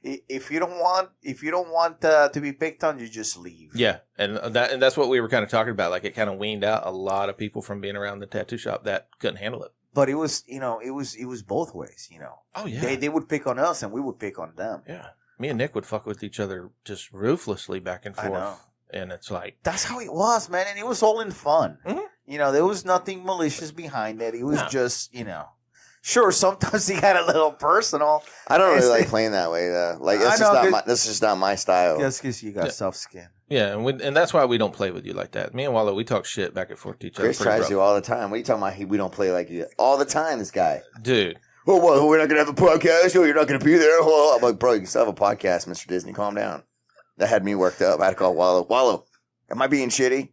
If you don't want to be picked on, you just leave. Yeah, and that's what we were kind of talking about. Like it kind of weaned out a lot of people from being around the tattoo shop that couldn't handle it. But it was, you know, it was both ways. You know, Oh yeah, they would pick on us, and we would pick on them. yeah. Me and Nick would fuck with each other just ruthlessly back and I know. forth, and it's like That's how it was, man, and it was all in fun. Mhm. You know, there was nothing malicious behind it. It was No. just, you know, sure. Sometimes he got a little personal. I don't really It's- like playing that way though. Like I that's know, just not 'cause- this is just not my style. Just because you got Yeah. soft skin. yeah, and that's why we don't play with you like that. Me and Wallow, we talk shit back and forth to each other. Chris pretty tries to rough. all the time. What are you talking about? We don't play like you all the time. This guy. Dude. Oh, well, we're not gonna have a podcast. Oh, you're not gonna be there. Oh, I'm like, bro, you can still have a podcast, Mr. Disney. Calm down. That had me worked up. I had to call Wallow. Wallow, am I being shitty?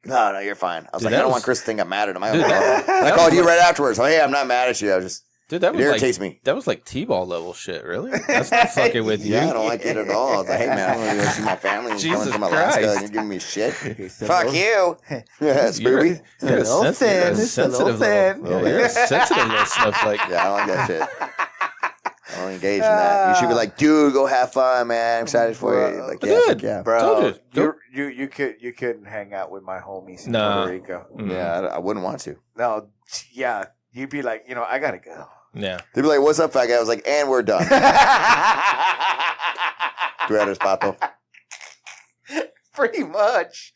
No, you're fine. I was Dude, like, that I don't was- want Chris to think I'm mad at him. I Dude, I called you right afterwards. Oh, hey, I'm not mad at you. I was just Dude, that it was irritates like me. that was like T-ball level shit. Really? That's not fucking with you. Yeah, I don't like it at all. I was like, hey man, I'm gonna go see my family and Jesus coming from Alaska Christ. and you're giving me shit. He said, Fuck "Oh, you. Yeah, Spoopy. You're a little sensitive- thin, you're a it's a sensitive little little- thin. yeah, you're a sensitive little snowflake. Yeah, I don't like that shit. I don't engage in that. You should be like, dude, go have fun, man. I'm excited for you. Like, I yeah, did. fuck yeah. Bro, Told you couldn't hang out with my homies in Nah. Puerto Rico. Mm. Yeah, I wouldn't want to. No, yeah, you'd be like, I gotta go. Yeah. They'd be like, "What's up, fat guy?" I was like, "And we're done." Gratis, pato. Pretty much.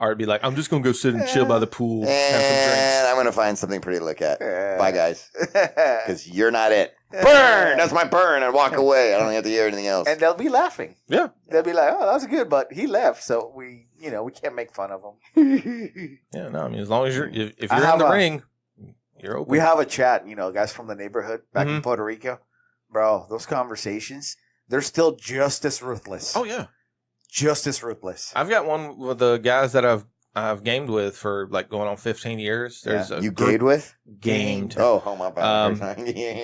Or it'd be like, I'm just gonna go sit and chill by the pool, have some And drinks. I'm gonna find something pretty to look at. Bye, guys. Because you're not it. Burn. That's my burn. And walk away. I don't have to hear anything else. And they'll be laughing. Yeah. They'll be like, "Oh, that was good, but he left, so we can't make fun of him." Yeah, no, I mean, as long as if you're have in the a- ring, you're open. We have a chat, guys from the neighborhood back in Mhm. Puerto Rico. Bro, those conversations, they're still just as ruthless. Oh yeah, Just as ruthless. I've got one with the guys that I've gamed with for like going on 15 years. There's a You group gayed with? gamed. Oh my bad.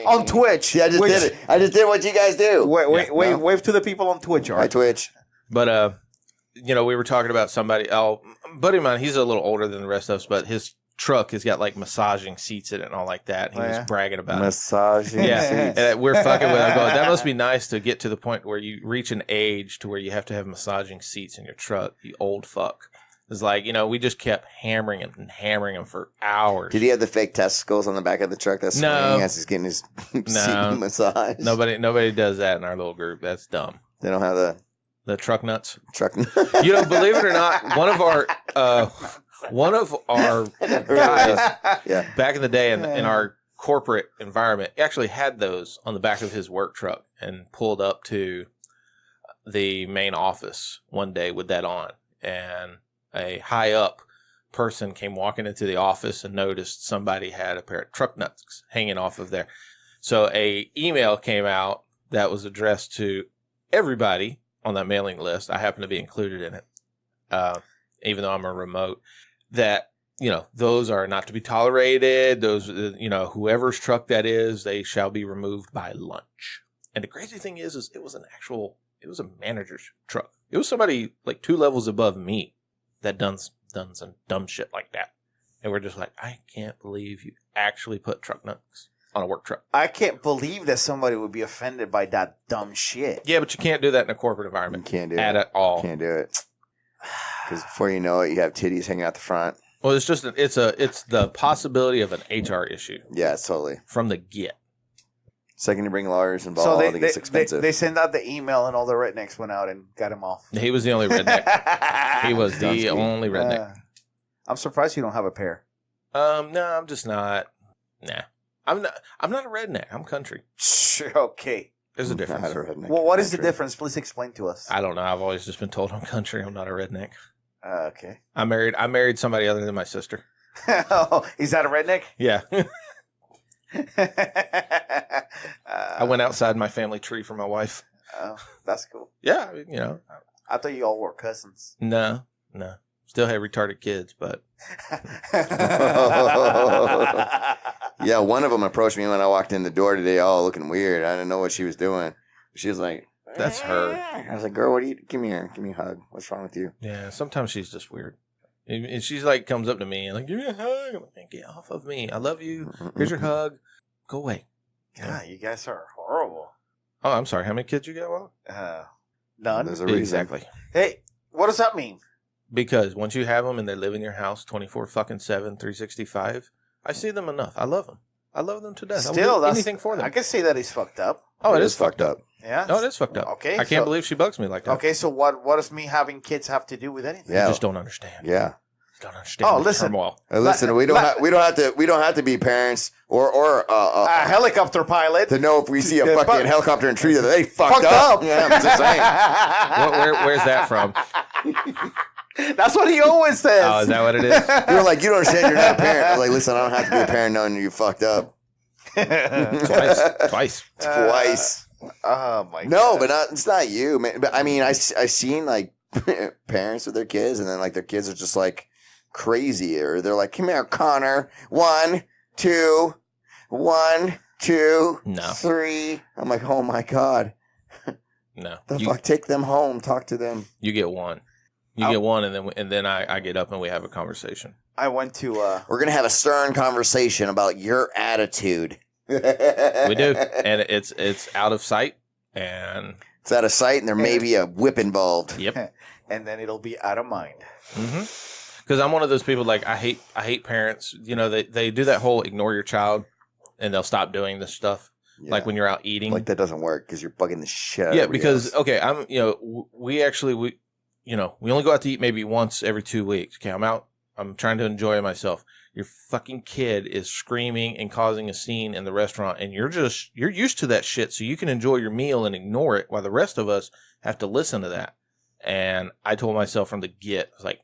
On Twitch. See, I just did it. I just did what you guys do. Wave to the people on Twitch, Hi, Art. Twitch. But we were talking about somebody. Oh, buddy of mine, he's a little older than the rest of us, but his truck has got like massaging seats in it and all like that. He was bragging about it. Massaging Yeah, seats. and we're fucking with. I'm going. That must be nice to get to the point where you reach an age to where you have to have massaging seats in your truck. You old fuck. It's like we just kept hammering him and hammering him for hours. Did he have the fake testicles on the back of the truck? That's No. swinging as he's getting his seat massaged. Nobody does that in our little group. That's dumb. They don't have The truck nuts. truck. Believe it or not, one of our guys Yeah. back in the day in our corporate environment actually had those on the back of his work truck and pulled up to the main office one day with that on, and a high up person came walking into the office and noticed somebody had a pair of truck nuts hanging off of there. So a email came out that was addressed to everybody on that mailing list. I happen to be included in it, even though I'm a remote, that those are not to be tolerated. Those, whoever's truck that is, they shall be removed by lunch. And the crazy thing is it was a manager's truck. It was somebody like 2 levels above me that done some dumb shit like that. And we're just like, I can't believe you actually put truck nuts on a work truck. I can't believe that somebody would be offended by that dumb shit. Yeah, but you can't do that in a corporate environment. You can't do at it. all. Can't do it. Because before you know it, you have titties hanging out the front. Well, it's just it's the possibility of an HR issue Yeah, totally. from the get. Second you bring lawyers So involved, it gets expensive. they sent out the email and all the rednecks went out and got him off. He was the only redneck. He was the Dunsky. only redneck. I'm surprised you don't have a pair. No, I'm just not. Nah, I'm not a redneck. I'm country. Sure, okay. There's a Not difference. a redneck Well, what is the country. difference? Please explain to us. I don't know. I've always just been told I'm country. I'm not a redneck. Okay. I married somebody other than my sister. Is that a redneck? Yeah. I went outside my family tree for my wife. Oh, that's cool. Yeah, I thought you all were cousins. No. Still have retarded kids, but Yeah, one of them approached me when I walked in the door today, all looking weird. I didn't know what she was doing. She was like, that's her. I was like, girl, what are you? Give me here. Give me a hug. What's wrong with you? Yeah, sometimes she's just weird. And she's like, comes up to me and like, give me a hug. I'm like, get off of me. I love you. Here's your hug. Go away. God, you guys are horrible. Oh, I'm sorry. How many kids you got, Will? None. There's a reason. Exactly. Hey, what does that mean? Because once you have them and they live in your house 24/7, 365, I see them enough. I love them. I love them to death. I Still, will do that's anything for them. I can say that he's fucked up. Oh, it is fucked up. Yeah. No, it is fucked up. Okay, I can't so- believe she bugs me like that. Okay, so what does me having kids have to do with anything? You Yeah. just don't understand. Yeah. You don't understand. Oh, the listen. turmoil. Listen, we don't have to be parents or A helicopter pilot. to know if we see a Yeah, fucking but- helicopter and tree that they fucked Fucked up. up. Yeah, I'm just saying. Where's that from? That's what he always says. Oh, is that what it is? You were like, you don't understand. You're not a parent. I was like, listen, I don't have to be a parent knowing you fucked up Twice. twice. Oh my god. No, but it's not you, man. But I mean, I've seen like parents with their kids, and then like their kids are just like crazy, or they're like, "Come here, Connor. 1, 2, 1, 2, No. 3." I'm like, oh my god, No. the fuck! Take them home. Talk to them. You get one. You Oh. get one, and then I get up and we have a conversation. I went to We're gonna have a stern conversation about your attitude. We do, and it's out of sight, and It's out of sight, and there may be a whip involved. yep. and then it'll be out of mind. Because I'm one of those people, like, I hate parents. You know, they do that whole ignore your child and they'll stop doing this stuff. Yeah. Like when you're out eating. Like that doesn't work because you're bugging the shit out of Yeah, everybody because, else. okay, we only go out to eat maybe once every 2 weeks. Okay, I'm out. I'm trying to enjoy myself. Your fucking kid is screaming and causing a scene in the restaurant, and you're used to that shit, so you can enjoy your meal and ignore it while the rest of us have to listen to that. And I told myself from the get, I was like,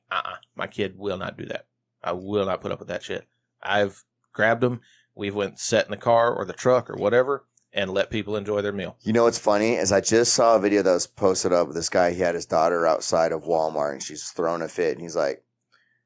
my kid will not do that. I will not put up with that shit. I've grabbed him. We've went sat in the car or the truck or whatever and let people enjoy their meal. You know what's funny is I just saw a video that was posted up with this guy. He had his daughter outside of Walmart and she's throwing a fit. And he's like,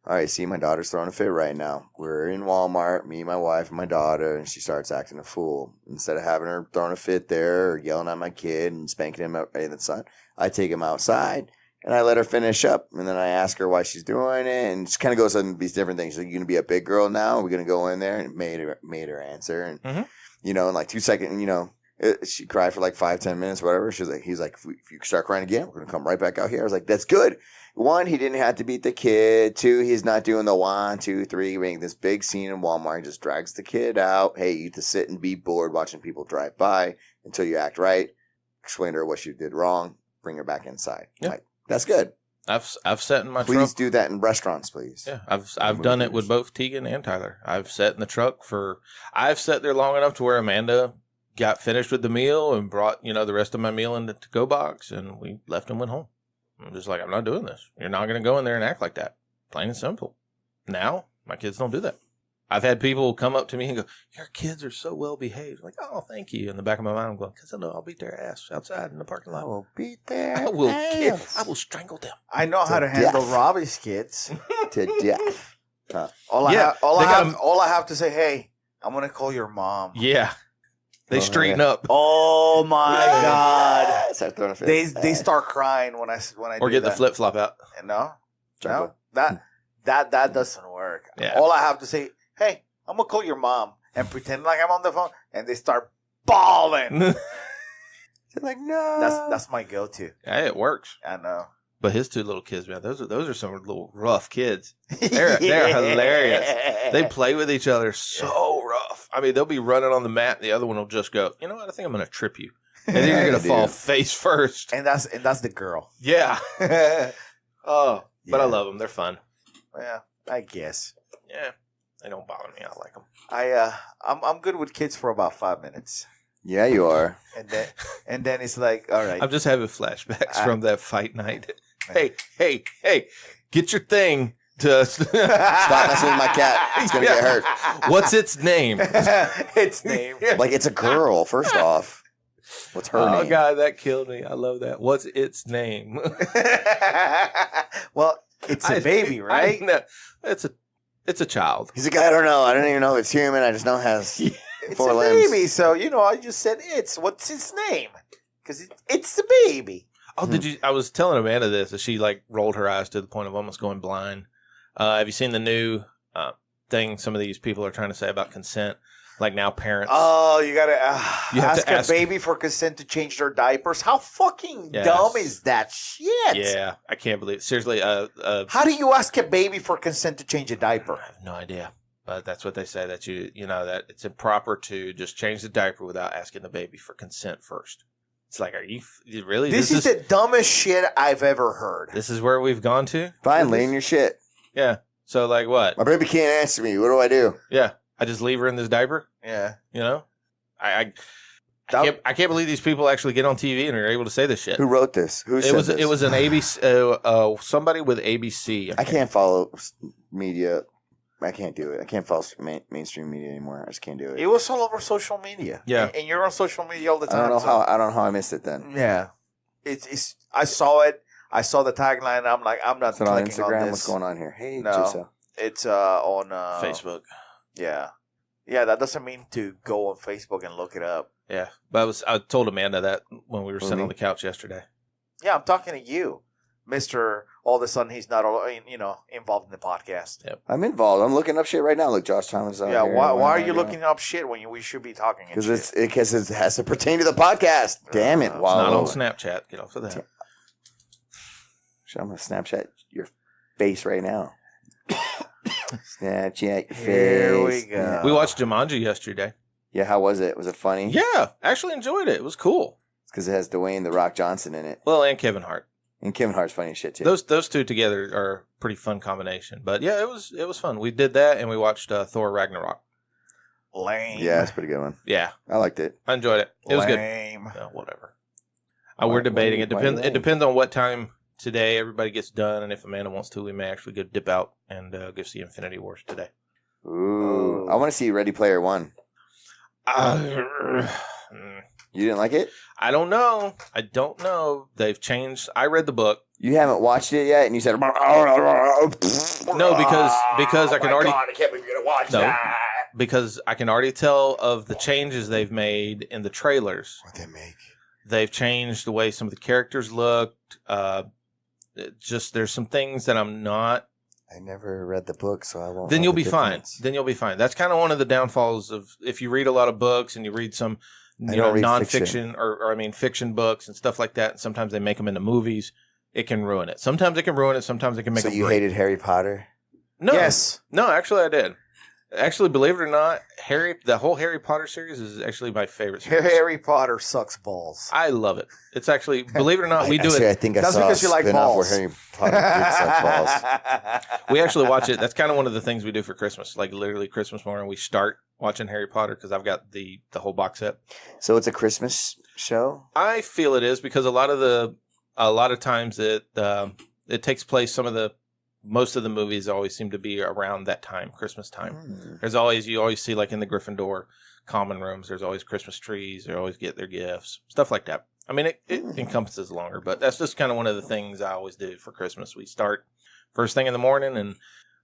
all right, see, my daughter's throwing a fit right now. We're in Walmart, me, my wife, and my daughter, and she starts acting a fool. Instead of having her throwing a fit there or yelling at my kid and spanking him up in the sun, I take him outside. And I let her finish up, and then I ask her why she's doing it, and she kind of goes on these different things. She's like, you going to be a big girl now? We're going to go in there, and made her answer. And, you know, in like 2 seconds, you know, she cried for like 5-10 minutes, whatever. He's like, if you start crying again, we're going to come right back out here. I was like, that's good. 1, he didn't have to beat the kid. 2, he's not doing the 1, 2, 3, making this big scene in Walmart. He just drags the kid out. Hey, you have to sit and be bored watching people drive by until you act right. Explain to her what she did wrong. Bring her back inside. Yeah. Like, that's good. I've sat in my truck. Please do that in restaurants, please. Yeah, I've done it with both Tegan and Tyler. I've sat in the truck I've sat there long enough to where Amanda got finished with the meal and brought, you know, the rest of my meal in the to-go box, and we left and went home. I'm just like, I'm not doing this. You're not going to go in there and act like that. Plain and simple. Now, my kids don't do that. I've had people come up to me and go, your kids are so well behaved. I'm like, oh, thank you. In the back of my mind, I'm going, because I know I'll beat their ass outside in the parking lot. I will beat their I will ass. I will strangle them. I know how to handle Robbie's kids. To death. All I have to say, hey, I'm gonna call your mom. Yeah. They straighten up. Oh my god! Start throwing a fit. They start crying when I Or get the flip flop out. No, Jump that doesn't work. Yeah. All I have to say, hey, I'm gonna call your mom and pretend like I'm on the phone, and they start bawling. They're like, no. That's my go-to. Yeah, it works. I know. But his 2 little kids, man, those are some little rough kids. They're hilarious. They play with each other so rough. I mean, they'll be running on the mat, and the other one will just go, you know what? I think I'm going to trip you, and then you're going to fall face first. And that's the girl. Yeah. Oh, but I love them. They're fun. Yeah, I guess. Yeah, they don't bother me. I like them. I'm good with kids for about 5 minutes. Yeah, you are. And then it's like, all right. I'm just having flashbacks from that fight night. Hey, get your thing to Stop messing with my cat. It's going to get hurt. What's its name? Its name. Like, it's a girl, first off. What's her name? Oh, God, that killed me. I love that. What's its name? Well, it's a baby, right? It's a child. He's like, I don't know. I don't even know if it's human. I just know it has It's 4 a limbs. baby, so, I just said what's its name? Because it's the baby. Oh, did you? I was telling Amanda this, that she like rolled her eyes to the point of almost going blind. Have you seen the new thing some of these people are trying to say about consent? Like now parents. Oh, you gotta You have ask to ask a baby for consent to change their diapers. How fucking Yes. dumb is that shit? Yeah, I can't believe it. Seriously, How do you ask a baby for consent to change a diaper? I have no idea. But that's what they say, that that it's improper to just change the diaper without asking the baby for consent first. It's like, are you really? This is the dumbest shit I've ever heard. This is where we've gone to? Fine, lay in your shit. Yeah. So like what? My baby can't answer me. What do I do? Yeah. I just leave her in this diaper? Yeah. I can't believe these people actually get on TV and are able to say this shit. Who wrote this? Who said this? It was an ABC somebody with ABC. I can't follow media. I can't do it. I can't follow mainstream media anymore. I just can't do it. It was all over social media. Yeah. And you're on social media all the I time. don't know how I missed it then. Yeah. It's I saw it. I saw the tagline. I'm like, I'm not Is it on clicking Instagram? on this. What's going on here? Hey, No. Giselle. It's on Facebook. Yeah. Yeah, that doesn't mean to go on Facebook and look it up. Yeah. But I told Amanda that when we were sitting on the couch yesterday. Yeah, I'm talking to you, Mr. All of a sudden he's not involved in the podcast. Yep. I'm involved. I'm looking up shit right now. Look, Josh Thomas. Yeah, why are you looking up shit when we should be talking? Because it has to pertain to the podcast. Damn it! It's not on Snapchat. Get off of that. I'm gonna Snapchat your face right now. Snapchat your face. Here we go. We watched Jumanji yesterday. Yeah, how was it? Was it funny? Yeah, actually enjoyed it. It was cool. It's because it has Dwayne The Rock Johnson in it. Well, and Kevin Hart. And Kevin Hart's funny as shit, too. Those two together are a pretty fun combination. But yeah, it was fun. We did that, and we watched Thor Ragnarok. Lame. Yeah, it's a pretty good one. Yeah, I liked it. I enjoyed it. It was good. Lame. Whatever. We're debating. It depends. It depends on what time today everybody gets done, and if Amanda wants to, we may actually go dip out and go see Infinity Wars today. Ooh, I want to see Ready Player One. You didn't like it? I don't know. They've changed. I read the book. You haven't watched it yet, and you said, No, because I can already. God, I can't believe you're gonna watch that. Because I can already tell of the changes they've made in the trailers. What they make? They've changed the way some of the characters looked. Just there's some things that I'm not. I never read the book, so I won't. Then know you'll the be fine. difference. Then you'll be fine. That's kind of one of the downfalls of if you read a lot of books and you read some don't read nonfiction or I mean fiction books and stuff like that. And sometimes they make them into movies. It can ruin it. Sometimes it can ruin it. Sometimes it can make. So it you great. hated Harry Potter? No. Yes. No, actually, I did. Actually, believe it or not, the whole Harry Potter series is actually my favorite series. Harry Potter sucks balls. I love it. It's actually, believe it or not, we do Actually, it. I think I That's saw because a you like spin-off balls. where Harry Potter did suck balls. We actually watch it. That's kind of one of the things we do for Christmas. Like literally Christmas morning, we start watching Harry Potter because I've got the whole box set. So it's a Christmas show? I feel it is because a lot of times it takes place. Most of the movies always seem to be around that time, Christmas time. You always see like in the Gryffindor common rooms, there's always Christmas trees. They always get their gifts, stuff like that. I mean, it encompasses longer, but that's just kind of one of the things I always do for Christmas. We start first thing in the morning and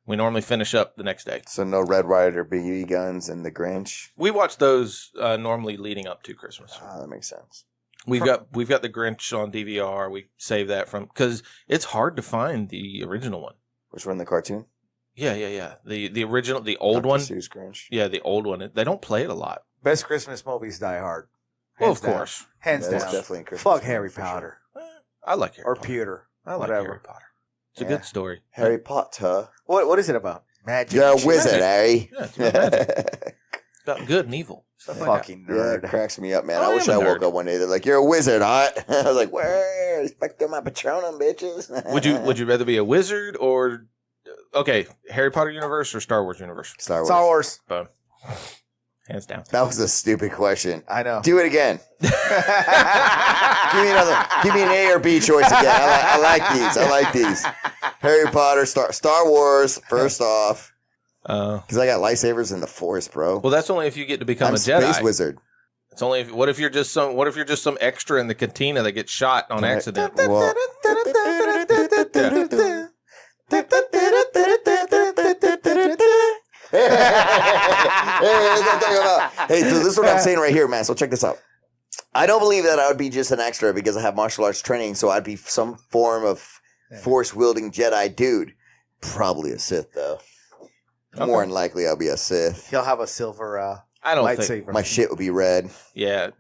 we normally finish up the next day. So no Red Ryder, BB guns, and the Grinch? We watch those normally leading up to Christmas. Oh, that makes sense. We've got the Grinch on DVR. We save that because it's hard to find the original one. Which one, the cartoon? Yeah. The original, the old Dr. one. Seuss Grinch. Yeah, the old one. They don't play it a lot. Best Christmas movies, Die Hard. Well, Hands of down. course. Hands That's down. definitely a Christmas Fuck movie Harry for Potter. I like Harry Or Potter. Pewter. I like whatever. Harry Potter. It's a Yeah. good story. Sure. Harry Potter. What is it about? Magic. You're a shit? wizard, Harry. Yeah, it's about magic. It's about good and evil. Stuff like that. Fucking Yeah, nerd. it cracks me up, man. I I wish am a I woke nerd. up one day. They're like, "You're a wizard, huh?" I was like, "Where? Respect my Patronum, bitches." Would you rather be a wizard or Harry Potter universe or Star Wars universe? Star Wars. Star Wars. Boom. Hands down. That was a stupid question. I know. Do it again. Give me another. Give me an A or B choice again. I like these. Harry Potter, Star Wars. First off, because I got lightsabers in the Force, bro. Well, that's only if you get to become I'm a Jedi. space wizard. It's only what if you're just some extra in the cantina that gets shot on accident? Well, hey, so this is what I'm saying right here, man. So check this out. I don't believe that I would be just an extra because I have martial arts training, so I'd be some form of force-wielding Jedi dude. Probably a Sith, though. Okay. More than likely, I'll be a Sith. He'll have a silver I don't think. lightsaber. My shit would be red. Yeah,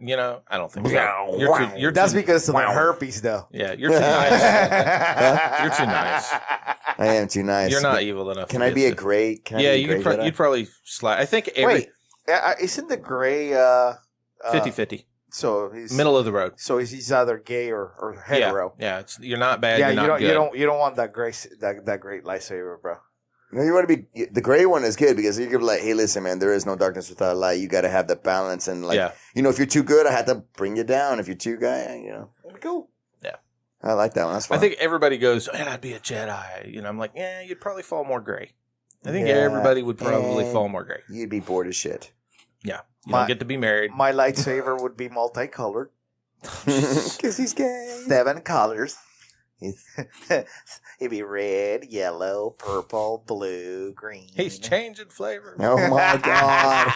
I don't think so. You're That's too, because of the herpes, though. yeah, you're too nice. You're too nice. I am too nice. You're not But evil enough. Can to I be a Sith. gray? Can I Yeah, be a gray you'd Jedi? probably slide. I think every Wait, isn't the gray 50-50. So he's Middle of the road. So he's either gay or hetero. Yeah, you're not bad. Yeah, you're not good. you don't want that great lightsaber, bro. No, you want to be the gray one is good because you can be like, hey, listen, man, there is no darkness without light. You got to have the balance and like, Yeah. if you're too good, I had to bring you down. If you're too guy, it'd be cool. Yeah. I like that one. That's fun. I think everybody goes, man, I'd be a Jedi. I'm like, yeah, you'd probably fall more gray. I think Yeah, everybody would probably and- fall more gray. you'd be bored as shit. Yeah. You My- don't get to be married. My lightsaber would be multicolored. Because he's gay. 7 colors. He's- It'd be red, yellow, purple, blue, green. He's changing flavor. Oh my god.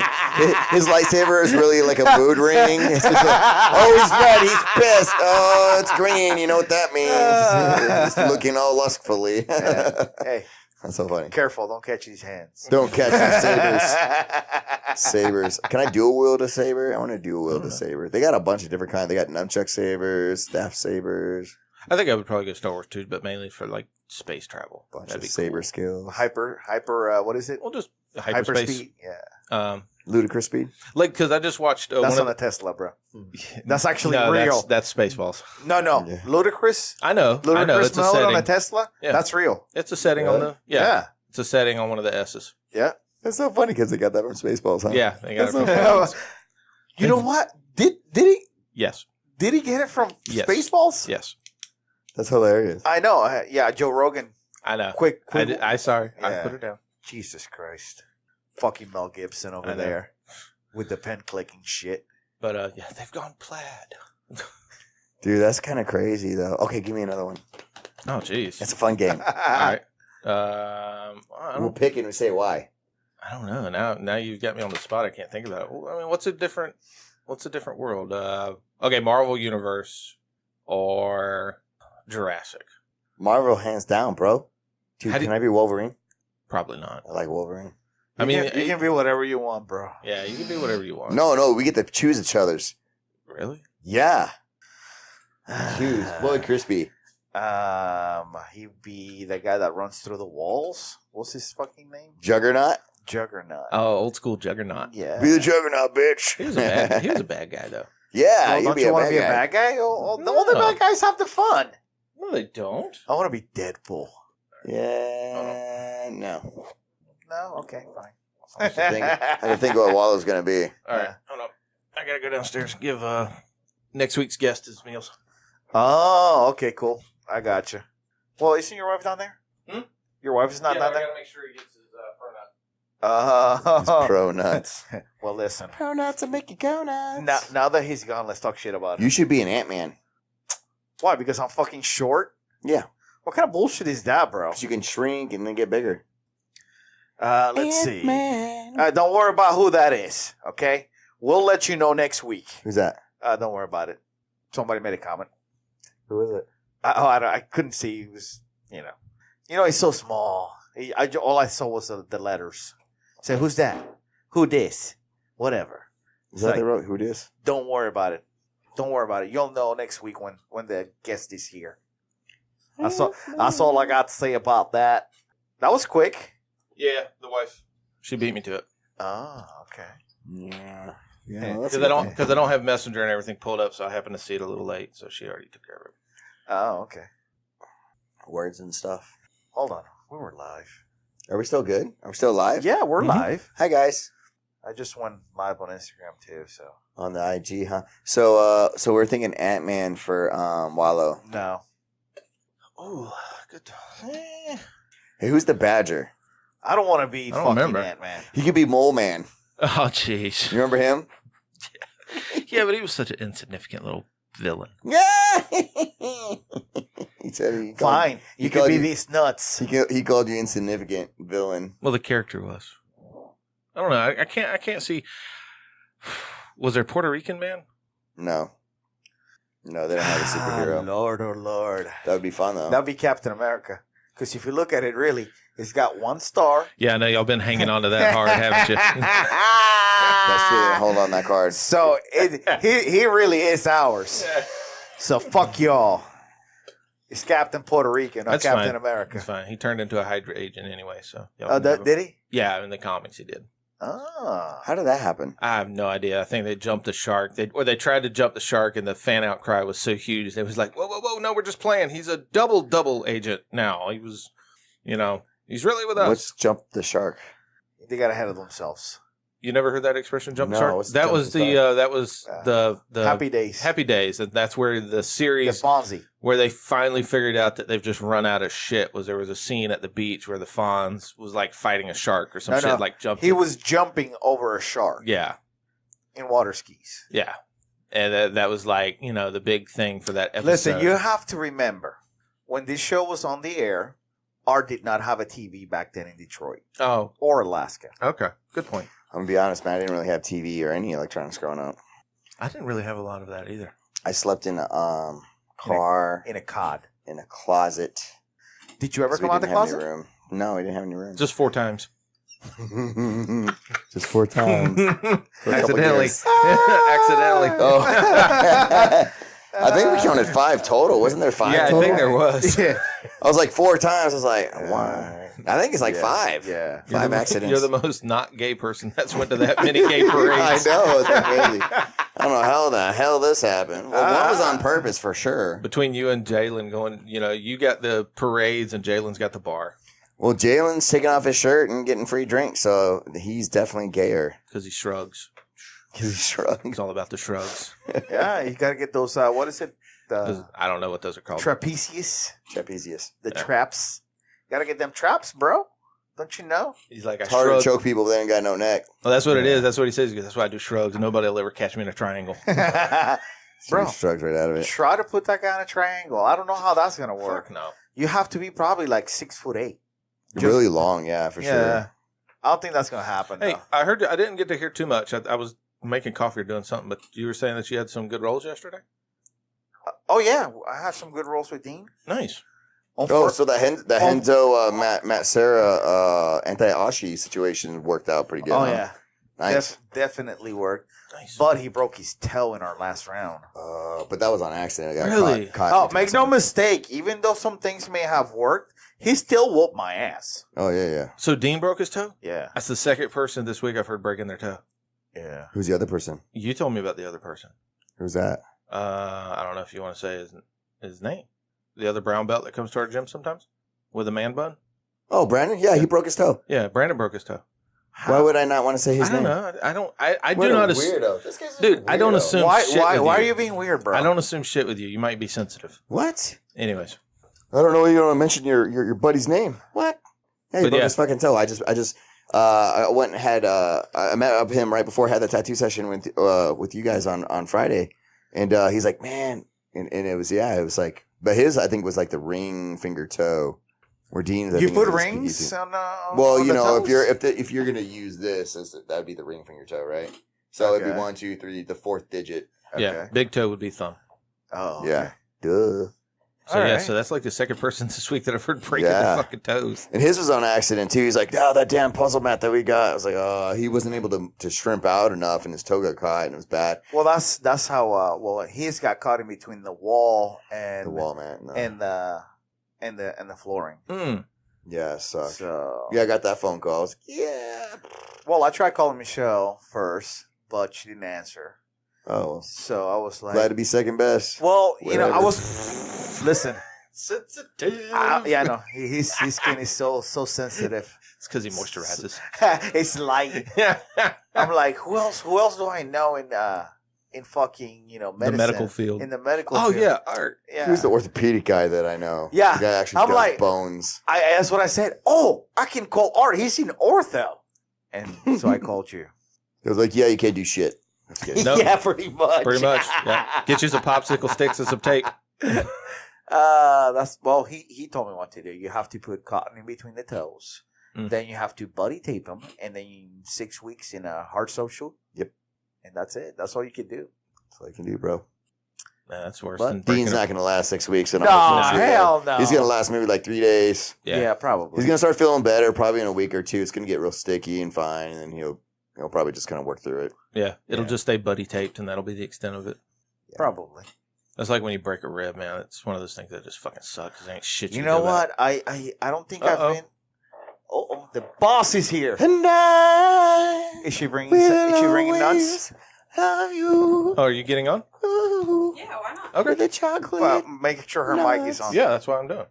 His lightsaber is really like a mood ring. It's just like, oh, he's red, he's pissed. Oh, it's green. You know what that means? He's looking all lustfully. Hey, That's so funny. careful! Don't catch these hands. Don't catch these sabers. Can I dual wield a saber? I want to dual wield a saber. They got a bunch of different kinds. They got nunchuck sabers, staff sabers. I think I would probably go Star Wars too, but mainly for like space travel. Bunch That'd of be saber cool. skills. Hyper. What is it? Well, just hyperspace. Hyperspeed. Yeah. Ludicrous speed. Like because I just watched That's one on of a Tesla, bro. That's actually no, real. That's Spaceballs. No. Yeah. Ludicrous. I know. Ludicrous It's a mode on a setting. Tesla. Yeah. That's real. It's a setting on the It's a setting on one of the S's. Yeah. That's so funny because they got that from Spaceballs, huh? Yeah, they got it That's from so Spaceballs. You know what? Did he? Yes. Did he get it from Yes. Spaceballs? Yes. That's hilarious. I know. Yeah, Joe Rogan. I know. Quick. I sorry. I Yeah. put it down. Jesus Christ. Fucking Mel Gibson over I know. there with the pen clicking shit. But yeah, they've gone plaid. Dude, that's kind of crazy, though. Okay, give me another one. Oh, jeez. It's a fun game. All right. We'll pick it and we say why. I don't know. Now you've got me on the spot. I can't think about it. I mean, what's a different world? Okay, Marvel Universe or Jurassic? Marvel, hands down, bro. Dude, How do can I be Wolverine? Probably not. I like Wolverine. I mean, you can be whatever you want, bro. yeah, you can do whatever you want. No, we get to choose each other's. Really? Yeah. Choose. What would Chris be? He'd be the guy that runs through the walls. What's his fucking name? Juggernaut? Juggernaut. Oh, old school Juggernaut. Yeah. Be the Juggernaut, bitch. He was a bad guy though. Yeah, Well, you'd don't be you a want bad to be guy. a bad guy? All the No. bad guys have the fun. No, they don't. I want to be Deadpool. Yeah, no. No? Okay, fine. I can think what Wallow's going to be. All right, hold on. I gotta go downstairs and give next week's guest his meals. Oh, okay, cool. I got you. Well, isn't your wife down there? Hmm? Your wife is not down there? make sure he gets his peanut. He's pro nuts. Well, listen. Pro nuts will make you go nuts. Now that he's gone, let's talk shit about him. You should be an Ant-Man. Why? Because I'm fucking short? Yeah. What kind of bullshit is that, bro? Because you can shrink and then get bigger. Let's see. Ant-Man. Don't worry about who that is, okay? We'll let you know next week. Who's that? Don't worry about it. Somebody made a comment. Who is it? I couldn't see. He was, he's so small. All I saw was the letters. Say, who's that? Who this? Whatever. Is that the road? Who it is? Don't worry about it. Don't worry about it. You'll know next week when the guest is here. That's all I got to say about that. That was quick. Yeah, the wife. She beat me to it. Oh, okay. Yeah. Because I don't have Messenger and everything pulled up, so I happened to see it a little late. So she already took care of it. Oh, okay. Words and stuff. Hold on. We were live. Are we still good? Are we still live? Yeah, we're Mhm. live. Hi, guys. I just went live on Instagram too, so. On the IG, huh? So we're thinking Ant-Man for Wallow. No. Oh, good. Hey, who's the Badger? I don't want to be I don't fucking remember. Ant-Man. He could be Mole Man. Oh, jeez. You remember him? Yeah, but he was such an insignificant little villain. Yeah. He said he called, Fine. You he could called be you- these nuts. he called you insignificant villain. Well, the character was. I don't know. I can't see. Was there a Puerto Rican man? No, they don't have a superhero. Lord, oh Lord. That would be fun though. That'd be Captain America. Because if you look at it, really, it's got one star. Yeah, I know y'all been hanging on to that hard, haven't you? That's true. Hold on that card. So he really is ours. So fuck y'all. It's Captain Puerto Rican, not That's Captain fine. America. It's fine. He turned into a Hydra agent anyway, so. y'all can have him. Did he? Yeah, in the comics he did. Oh. How did that happen? I have no idea. I think they jumped the shark. They tried to jump the shark, and the fan outcry was so huge. They was like, whoa, no, we're just playing. He's a double agent now. He was, he's really with us. What's jump the shark? They got ahead of themselves. You never heard that expression, jump the No, shark? what's That jump was the the shark? that was the Happy Days. Happy Days, and that's where the The series Fonzie. where they finally figured out that they've just run out of shit. Was there was a scene at the beach where the Fonz was like fighting a shark or some No, shit, no. like jumped. He was jumping over a shark yeah. in water skis. Yeah. And that was like, the big thing for that episode. Listen, you have to remember, when this show was on the air, Art did not have a TV back then in Detroit Oh, or Alaska. okay. Good point. I'm gonna be honest, man. I didn't really have TV or any electronics growing up. I didn't really have a lot of that either. I slept in a car, In a cod. in a closet. Did you ever 'cause we come out the didn't have any closet? room. No, we didn't have any room. Just 4 times. Just 4 times. For a couple Accidentally. years. Accidentally. Oh. I think we counted 5 total. Wasn't there 5 Yeah, total? I think there was. Yeah. I was like 4 times. I was like, wow. I think it's like 5. Yeah. 5 accidents. You're the most not gay person that's went to that many gay I parades. know. It's crazy. I don't know how the hell this happened. Well, one was on purpose for sure. Between you and Jalen going, you got the parades and Jalen's got the bar. Well, Jalen's taking off his shirt and getting free drinks, so he's definitely gayer. Because he shrugs. Because he's shrugging. It's all about the shrugs. Yeah, you got to get those, what is it? I don't know what those are called. Trapezius. The Traps. Got to get them traps, bro. Don't you know? He's like, I It's harder shrug. to choke people that ain't got no neck. Well, that's what it is. That's what he says. He goes, that's why I do shrugs. And nobody will ever catch me in a triangle. Bro, He shrugs right out of it. try to put that guy in a triangle. I don't know how that's going to work. Fuck no. You have to be probably like 6'8". Really long, yeah, for sure. I don't think that's going to happen, Hey, though. I heard. I didn't get to hear too much. I was making coffee or doing something, but you were saying that you had some good rolls yesterday? Oh, yeah. I had some good rolls with Dean. Nice. Oh, so the Henzo Matt Sarah anti-Ashi situation worked out pretty good. Oh, huh? yeah. Nice. Definitely worked. Nice. But he broke his toe in our last round. But that was on accident. I got Really? caught Oh, between make no something. mistake. Even though some things may have worked, he still whooped my ass. Oh, yeah. So Dean broke his toe? Yeah. That's the second person this week I've heard breaking their toe. Yeah. Who's the other person? You told me about the other person. Who's that? I don't know if you want to say his name. The other brown belt that comes to our gym sometimes with a man bun. Oh, Brandon? Yeah, he broke his toe. Yeah, Brandon broke his toe. Why would I not want to say his I don't name? know. I What do a not weirdo. This guy's just Dude, a I don't weirdo. assume Why shit with are you. you being weird, bro? I don't assume shit with you. You might be sensitive. What? Anyways. I don't know why you don't want to mention your buddy's name. What? Hey, he But broke yeah. his fucking toe. I went and had I met up with him right before I had the tattoo session with you guys on Friday, and he's like, man, and it was like, but his I think was like the ring finger toe, where Dean's. I You think, put was his rings pinky toe. on Well, on you the know, toes? if you're gonna use this, that'd be the ring finger toe, right? So it'd be Okay. 1, 2, 3, the 4th digit. Yeah, Okay. big toe would be thumb. Oh, Yeah, duh. So All yeah, right. so that's like the second person this week that I've heard breaking Yeah. their fucking toes. And his was on accident too. He's like, "Oh, that damn puzzle mat that we got." I was like, "Oh, he wasn't able to shrimp out enough, and his toe got caught, and it was bad." Well, that's how. He's got caught in between the wall and The wall mat, no. and the flooring. Mm. yeah, it sucked. So Yeah, I got that phone call. I was like, "Yeah." well, I tried calling Michelle first, but she didn't answer. Oh, So I was like, glad to be second best. well, I Whatever. was listen. Sensitive. Yeah, I know. His skin is so sensitive. It's because he moisturizes. It's light. Yeah. I'm like, who else do I know in fucking medicine, The medical field. in the medical Oh field? yeah, Art. Yeah. Who's the orthopedic guy that I know? Yeah, the guy actually I'm does like- bones. That's what I said. Oh, I can call Art. He's in ortho. And so I called you. He was like, "Yeah, you can't do shit." That's good. Nope. Yeah, pretty much. Pretty much. Yeah. Get you some popsicle sticks and some tape. He told me what to do. You have to put cotton in between the toes. Mm. Then you have to buddy tape them, and then 6 weeks in a hard social. Yep. And that's it. That's all you can do. That's all I can do, bro. Nah, that's worse But than breaking Dean's a- not gonna last 6 weeks. And No, all. hell no. He's gonna last maybe like 3 days. Yeah, probably. He's gonna start feeling better probably in a week or two. It's gonna get real sticky and fine, and then he'll probably just kind of work through it. Yeah, it'll Yeah. just stay buddy taped, and that'll be the extent of it. Probably. That's like when you break a rib, man. It's one of those things that just fucking suck because ain't shit you You know do about what? I don't think Uh-oh. I've been. Oh, the boss is here. And I Is she bringing nuts? love you. it. Oh, are you getting on? Ooh, Yeah, why not? Okay. with the chocolate. Well, making sure her mic is on. Yeah, that's what I'm doing.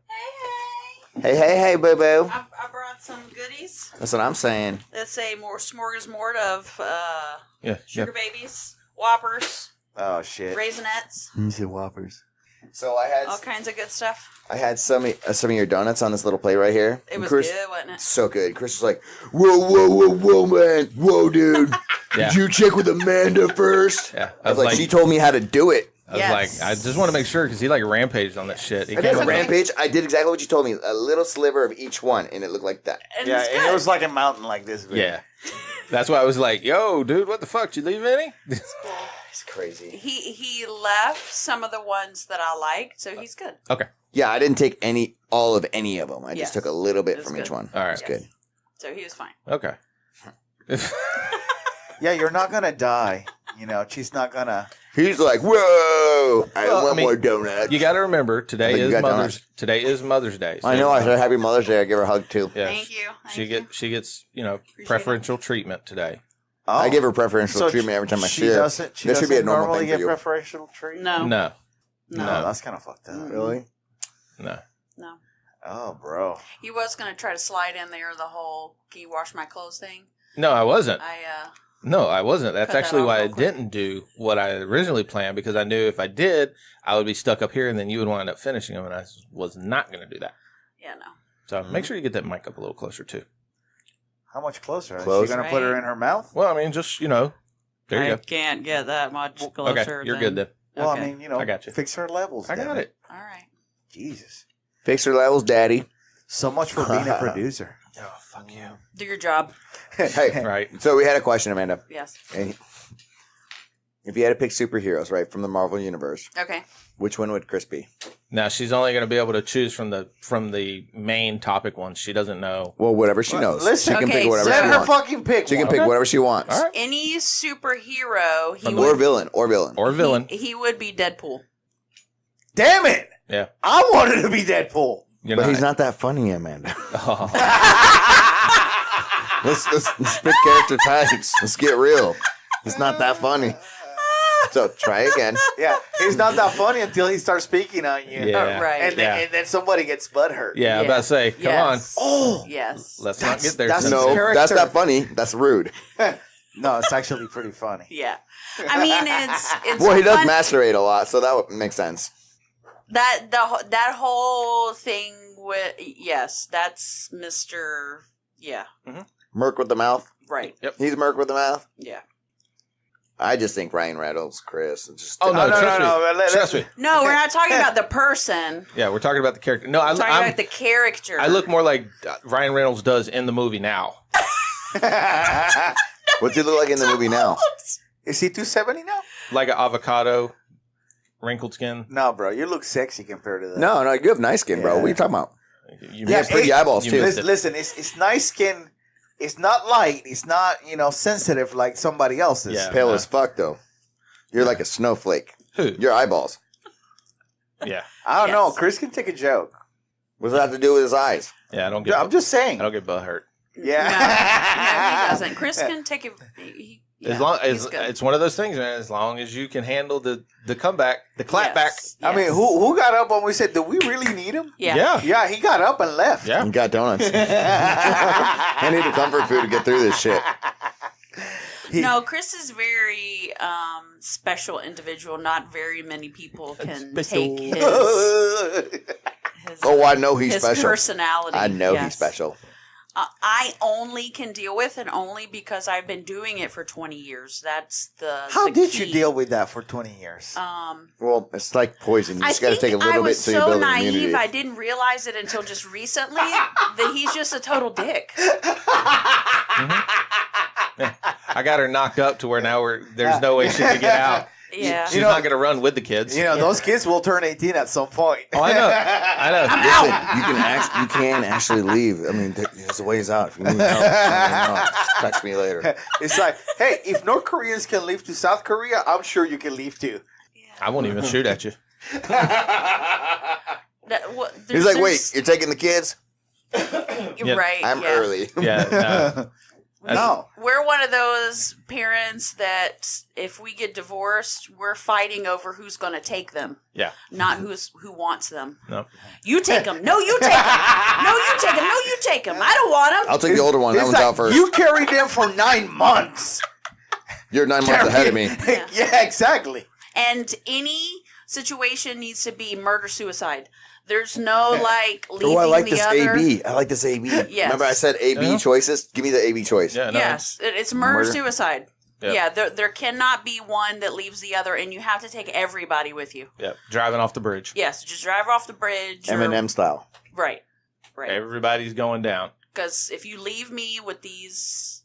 Hey, Hey, boo boo. I brought some goodies. That's what I'm saying. That's a more smorgasbord of Yeah. sugar babies, Whoppers, Oh shit. Raisinets, You said Whoppers. So I all kinds of good stuff. had some of your donuts on this little plate right here. It And was Chris, good, wasn't it? So good. Chris was like, whoa, man. Whoa, dude. Yeah. Did you check with Amanda first? Yeah. I was like, she told me how to do it. I was Yes. like, I just want to make sure because he like rampaged on that shit. He I came did a up with- rampage. I did exactly what you told me. A little sliver of each one, and it looked like that. And Yeah, it's and good. it was like a mountain like this. Big. Yeah. That's why I was like, yo, dude, what the fuck? Did you leave any? It's crazy. He left some of the ones that I liked, so he's good. Yeah, I didn't take all of any of them. I Yes. just took a little bit It was from each good. one. All right. It's good. So he was fine. Okay. Yeah, you're not gonna die. She's not gonna. He's like, whoa. Oh, I Well, want I mean, more donuts. You got to remember today But you is got Mother's Day. So, I know. I said Happy Mother's Day. I give her a hug too. Yeah, Thank you. she gets Appreciate preferential treatment today. Oh. I give her preferential So treatment every time I she see her. doesn't. She This should be a doesn't normal normally thing for get you. preferential treatment. No. No, No, no. that's kind of fucked up. Really? no. No. Oh, bro. He was going to try to slide in there the whole "can you wash my clothes" thing. No, I wasn't. I I wasn't. That's Cut that actually off why I real quick. didn't do what I originally planned, because I knew if I did, I would be stuck up here, and then you would wind up finishing them, and I was not going to do that. no. So make sure you get that mic up a little closer too. How much closer? Is Close. she going to put her in her mouth? Well, I mean, just there you I go. can't get that much closer. Okay, you're good then. Well, Okay. I mean, I got you. fix her levels. I damn got it. All right. Jesus. Fix her levels, daddy. So much for being a producer. Oh, fuck you. Do your job. Hey, Right. so we had a question, Amanda. Yes. And if you had to pick superheroes, right, from the Marvel Universe, Okay. which one would Chris be? Now she's only going to be able to choose from the main topic ones. She doesn't know. Well, whatever she knows. listen. She can Okay, pick whatever Let she her wants. fucking pick. She can one. pick whatever she wants. All right. Any superhero, he Or would villain. Or villain. Or villain. He would be Deadpool. Damn it! Yeah. I wanted to be Deadpool. You're But he's not that funny, Amanda. Oh. let's pick character types. Let's get real. It's not that funny. So try again. Yeah, he's not that funny until he starts speaking on you. Yeah. Right. And then somebody gets butthurt. Yeah, I'm about to say, come Yes. Oh, Yes. on. Let's not get there. that's Sis. his No, character. that's not funny. That's rude. No, it's actually pretty funny. Yeah. I mean, it's Well, he does fun- masturbate a lot, so that would make sense. that whole thing with yes, that's Mr. Yeah. Merc with the mouth. Right. He's Merc with the mouth. Yeah. I just think Ryan Reynolds, Chris. It's just Oh, no, No, trust me. no. Trust me. No, we're not talking about the person. Yeah, we're talking about the character. No, We're talking I'm, about the character. I look more like Ryan Reynolds does in the movie now. What's he look like in the movie now? Is he 270 now? Like an avocado, wrinkled skin. No, bro. You look sexy compared to that. No, you have nice skin, bro. What are you talking about? You You Yeah, have pretty eyeballs, you too. missed Listen, it's nice skin. It's not light. It's not, sensitive like somebody else's. Yeah. Pale as fuck, though. You're like a snowflake. Who? Your eyeballs. Yeah. I don't know. Yes. Chris can take a joke. What does that have to do with his eyes? Yeah, I don't get. I'm just saying. I don't get butt hurt. Yeah. No, he doesn't. Chris can take it. As long he's as good. it's one of those things, man. As long as you can handle the comeback, the clapback. Yes, I mean, yes. who got up when we said, "Do we really need him?" Yeah. Yeah, he got up and left. Yeah. You got donuts. I need a comfort food to get through this shit. No, Chris is very special individual. Not very many people can Special. take his Oh, I know he's his special. personality. I know Yes. he's special. I only can deal with it only because I've been doing it for 20 years. That's the How the did key. you deal with that for 20 years? Well, it's like poison. You I just got to think take a little I bit was till you so build an naive. immunity. I didn't realize it until just recently that he's just a total dick. I got her knocked up to where now there's no way she can get out. Yeah. She's not going to run with the kids. Those kids will turn 18 at some point. Oh, I know. I know. Listen, you can actually leave. I mean, there's ways out. If you need help, text me later. It's like, hey, if North Koreans can leave to South Korea, I'm sure you can leave too. I won't even shoot at you. He's like, wait, you're taking the kids? Yeah. Right. I'm yeah. early. Yeah. No. We're one of those parents that if we get divorced, we're fighting over who's going to take them, Yeah. not who wants them. No. You take them. No, you take them. No, you take them. No, you take them. I don't want them. I'll take the older one. That It's one's like, out first. you carried them for 9 months. You're 9 months ahead of me. Yeah, exactly. And any situation needs to be murder-suicide. There's no, leaving Oh, I like the this other. AB. I like this AB. Yes. Remember I said AB Yeah. choices? Give me the AB choice. Yeah. No. Yes, it's Murder. murder-suicide. Yep. Yeah, there cannot be one that leaves the other, and you have to take everybody with you. Yeah. Driving off the bridge. Yes, just drive off the bridge. or- Eminem style. Right. Everybody's going down. Because if you leave me with these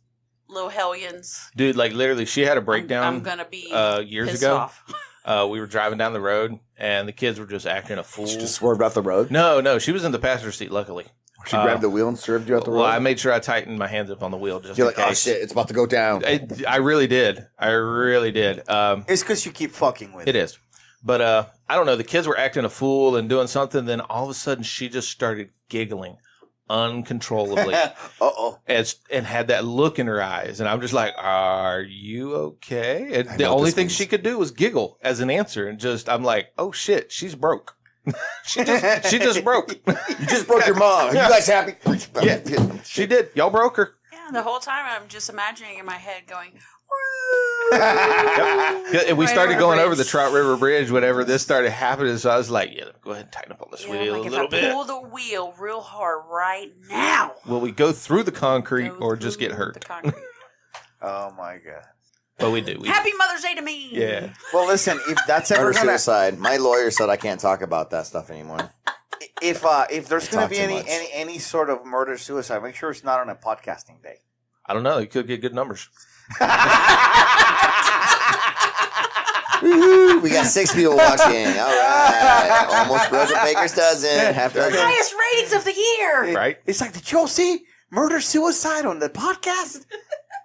little hellions, Dude, like literally, she had a breakdown I'm gonna be years pissed ago. off. We were driving down the road, and the kids were just acting a fool. She just swerved off the road. No, she was in the passenger seat, luckily. She grabbed the wheel and swerved you out the road. Well, I made sure I tightened my hands up on the wheel just You're in like, oh case. shit, it's about to go down. I really did. It's because you keep fucking with It is. But I don't know. The kids were acting a fool and doing something. Then all of a sudden, she just started giggling uncontrollably. And had that look in her eyes. And I'm just like, are you okay? And the only thing she could do was giggle as an answer. And I'm like, oh shit, she's broke. she just broke. You just broke your mom. Are you guys happy? Yeah, she did. Y'all broke her. Yeah, the whole time I'm just imagining in my head going, Yep. And we started going over the Trout River Bridge whenever this started happening. So I was like, yeah, go ahead and tighten up on this wheel a little bit. Pull the wheel real hard right now. Will we go through the concrete or just get hurt? Oh, my God. But we do. Happy Mother's Day to me. Yeah. Well, listen, if that's ever suicide, my lawyer said I can't talk about that stuff anymore. If there's going to be any sort of murder-suicide, make sure it's not on a podcasting day. I don't know. You could get good numbers. We got 6 people watching. All right. Almost broke a baker's dozen. Highest ratings of the year. Right? It's like, did y'all see murder-suicide on the podcast?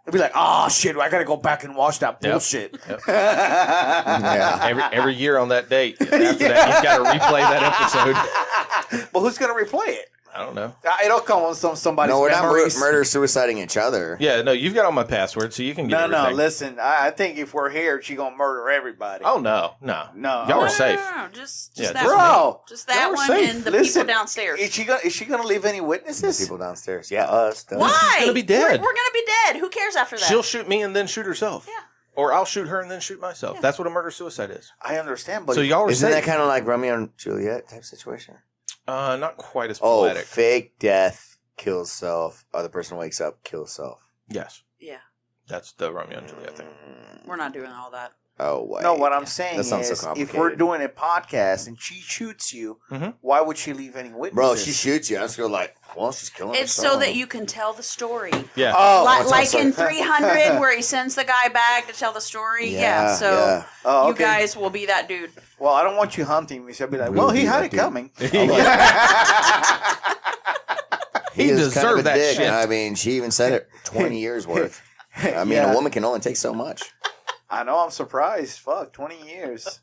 They'll be like, oh, shit, I got to go back and watch that bullshit. Yep. Yeah. Every year on that date. After that, you've got to replay that episode. But who's going to replay it? I don't know. It'll come on somebody's No, we're memories. not murder-suiciding each other. Yeah, no, you've got all my passwords, so you can get everything. No, listen, I think if we're here, she's going to murder everybody. Oh, no. Y'all are safe. No, just Yeah, that bro. one. Just that Y'all are one safe. and the Listen, people downstairs. Is she gonna leave any witnesses? People downstairs. Yeah, us. Why? She's gonna be dead. We're going to be dead. Who cares after that? She'll shoot me and then shoot herself. Yeah. Or I'll shoot her and then shoot myself. Yeah. That's what a murder-suicide is. I understand, but So y'all are Isn't safe. that kind of like Romeo and Juliet type situation? Not quite as Oh, poetic. fake death kills self. Other person wakes up, kills self. Yes. Yeah. That's the Romeo and Juliet thing. We're not doing all that. Oh, wait. no. What I'm saying That sounds so is, if complicated. we're doing a podcast and she shoots you, why would she leave any witnesses? Bro, she shoots you. I just go like, well, she's killing It's herself. so that you can tell the story. Yeah. Oh, Like in 300 where he sends the guy back to tell the story. Yeah, so Oh, you okay. guys will be that dude. Well, I don't want you hunting me. So I'll be like, We'll well, he be had that it dude. coming. He is deserved kind of a that dick. shit. I mean, she even said it 20 years worth. I mean, Yeah. a woman can only take so much. I know. I'm surprised. Fuck, 20 years.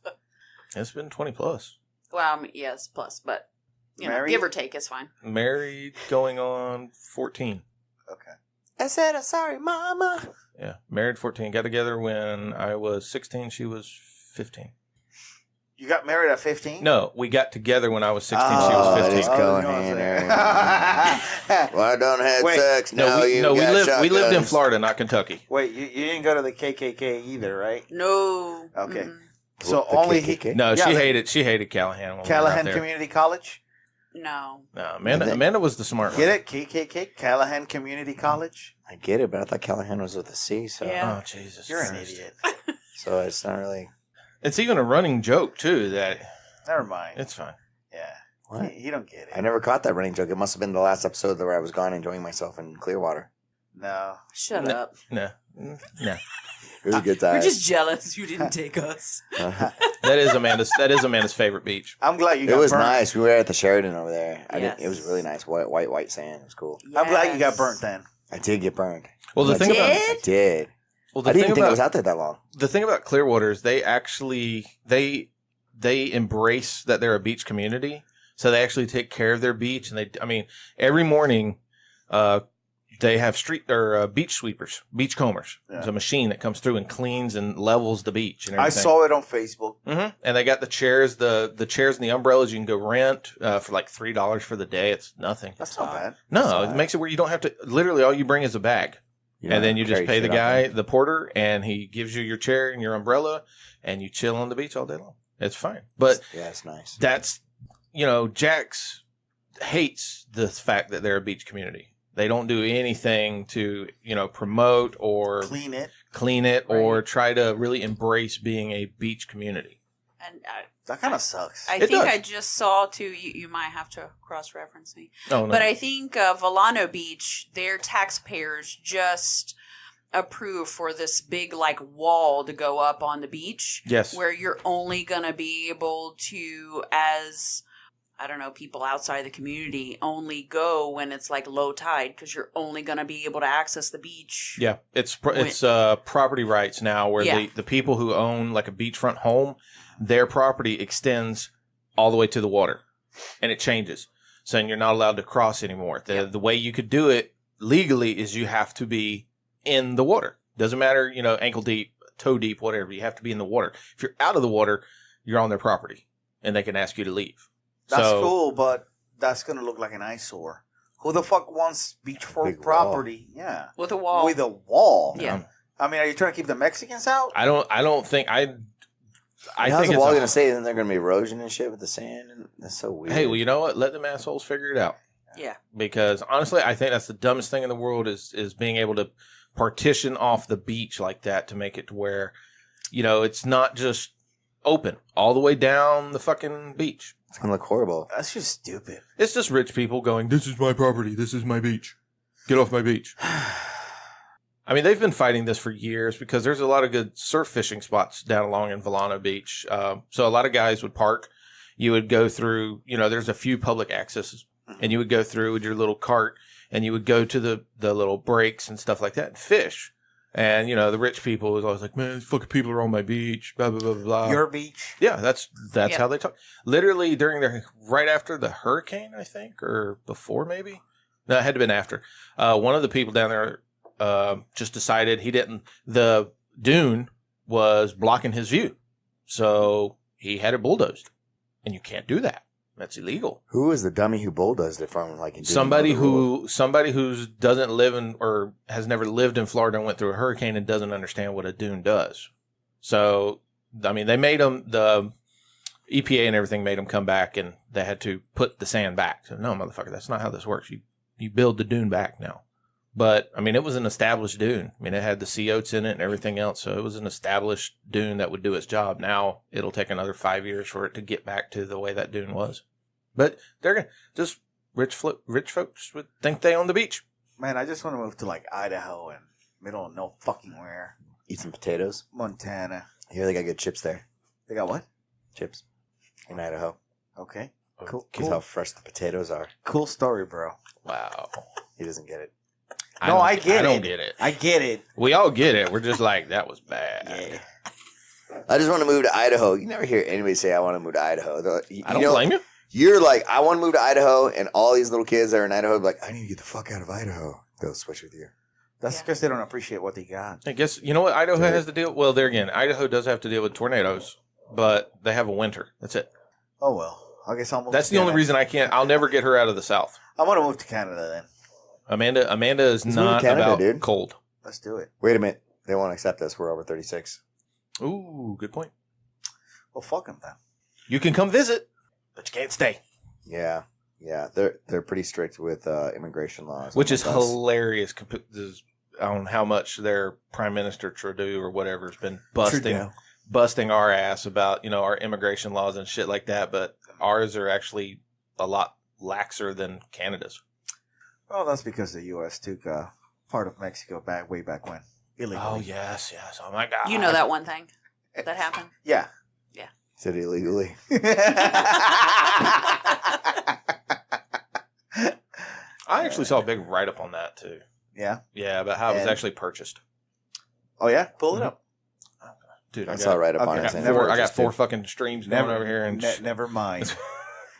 It's been 20 plus. Well, I mean, yes, plus, but you know, Married? give or take is fine. Married going on 14. Okay. I said, I'm sorry, mama. Yeah. Married 14. Got together when I was 16. She was 15. You got married at 15? No, we got together when I was 16. She Oh, was that 15. is Callahan. Well, I done had Wait. sex. Now we got lived in shotguns. Florida, not Kentucky. Wait, you didn't go to the KKK either, right? No. Okay. Mm-mm. So The only KKK? No, Yeah, she hated Callahan. When we were Callahan out there. Community College? No. No, Amanda was the smart one. Get it? KKK? Callahan Community College? I get it, but I thought Callahan was with a C, so Yeah. Oh, Jesus. You're an Christ. idiot. so it's not really. It's even a running joke, too, that Never mind. it's fine. Yeah. What? He don't get it. I never caught that running joke. It must have been the last episode where I was gone enjoying myself in Clearwater. No. Shut No. up. No. No. It was a good time. We're just jealous you didn't take us. That is Amanda's favorite beach. I'm glad you It got was burnt. nice. We were at the Sheridan over there. Yes. It was really nice. White sand. It was cool. I'm glad you got burnt then. I did get burned. Well, the I thing about I did. well, I the didn't thing even think I about was out there that long. the thing about Clearwater is they actually they embrace that they're a beach community, so they actually take care of their beach. And every morning, they have beach sweepers, beach combers. Yeah. There's a machine that comes through and cleans and levels the beach. And I everything. saw it on Facebook. Mm-hmm. And they got the chairs, the chairs and the umbrellas you can go rent for like $3 for the day. It's nothing. That's not bad. No, it makes it where you don't have to. Literally, all you bring is a bag. And then you just pay the guy, the porter, and he gives you your chair and your umbrella, and you chill on the beach all day long. It's fine. But Yeah, it's nice. that's, Jax hates the fact that they're a beach community. They don't do anything to, promote or Clean it. or try to really embrace being a beach community. And That kind of sucks. I It think does. I just saw too. You might have to cross-reference me, Oh, no. but I think Volano Beach, their taxpayers just approved for this big wall to go up on the beach. Yes. Where you're only gonna be able to, as I don't know, people outside the community only go when it's like low tide because you're only going to be able to access the beach. Yeah, it's property rights now where the people who own like a beachfront home, their property extends all the way to the water, and it changes. So you're not allowed to cross anymore. The way you could do it legally is you have to be in the water. Doesn't matter, ankle deep, toe deep, whatever. You have to be in the water. If you're out of the water, you're on their property, and they can ask you to leave. That's cool, but that's going to look like an eyesore. Who the fuck wants beachfront property? Wall. Yeah. With a wall. With a wall. Yeah. I mean, are you trying to keep the Mexicans out? I don't think how's the wall going to say? Then they're going to be erosion and shit with the sand? And that's so weird. Hey, well, you know what? Let them assholes figure it out. Yeah. Because honestly, I think that's the dumbest thing in the world is being able to partition off the beach like that to make it to where, it's not just open all the way down the fucking beach. It's going to look horrible. That's just stupid. It's just rich people going, this is my property. This is my beach. Get off my beach. I mean, they've been fighting this for years because there's a lot of good surf fishing spots down along in Volano Beach. So a lot of guys would park. You would go through, there's a few public accesses, and you would go through with your little cart, and you would go to the little breaks and stuff like that and fish. And, the rich people was always like, man, these fucking people are on my beach, blah, blah, blah, blah. Your beach? Yeah, that's how they talk. Literally right after the hurricane, I think, or before maybe. No, it had to have been after. One of the people down there just decided the dune was blocking his view. So he had it bulldozed. And you can't do that. That's illegal. Who is the dummy who bulldozed it from? Somebody who doesn't live in or has never lived in Florida and went through a hurricane and doesn't understand what a dune does. So, I mean, they made them, the EPA and everything made them come back and they had to put the sand back. So, no, motherfucker, that's not how this works. You build the dune back now. But, I mean, it was an established dune. I mean, it had the sea oats in it and everything else. So it was an established dune that would do its job. Now it'll take another 5 years for it to get back to the way that dune was. But they're going to just rich folks would think they own the beach. Man, I just want to move to like Idaho and middle of no fucking where. Eat some potatoes. Montana. I hear they got good chips there. They got what? Chips. In Idaho. Okay. Cool. Because how fresh the potatoes are. Cool story, bro. Wow. He doesn't get it. I don't get it. I get it. We all get it. We're just like, that was bad. Yeah. I just want to move to Idaho. You never hear anybody say, I want to move to Idaho. I don't blame you. You're like, I want to move to Idaho, and all these little kids that are in Idaho are like, I need to get the fuck out of Idaho. They'll switch with you. That's because they don't appreciate what they got. I guess, you know what Idaho has to deal with? Well, there again, Idaho does have to deal with tornadoes, but they have a winter. That's it. Oh, well. I guess I'll move That's to the only Canada. reason I'll never get her out of the South. I want to move to Canada then. Amanda is Let's move to not Canada, about dude. cold. Let's do it. Wait a minute. They won't accept us. We're over 36. Ooh, good point. Well, fuck them then. You can come visit, but you can't stay. Yeah. Yeah. They're pretty strict with immigration laws. Which is unlike us. hilarious on how much their Prime Minister Trudeau or whatever has been busting our ass about, our immigration laws and shit like that. But ours are actually a lot laxer than Canada's. Well, that's because the U.S. took part of Mexico way back when. Illegally. Oh, yes. Oh, my God. You know that one thing that happened? Yeah. Said illegally. I actually saw a big write-up on that, too. Yeah? Yeah, about how it was And- actually purchased. Oh, yeah? Pull it up. Dude, I saw right up okay, on I it. got saying four, they I got just four did- fucking streams going over here. And Never mind.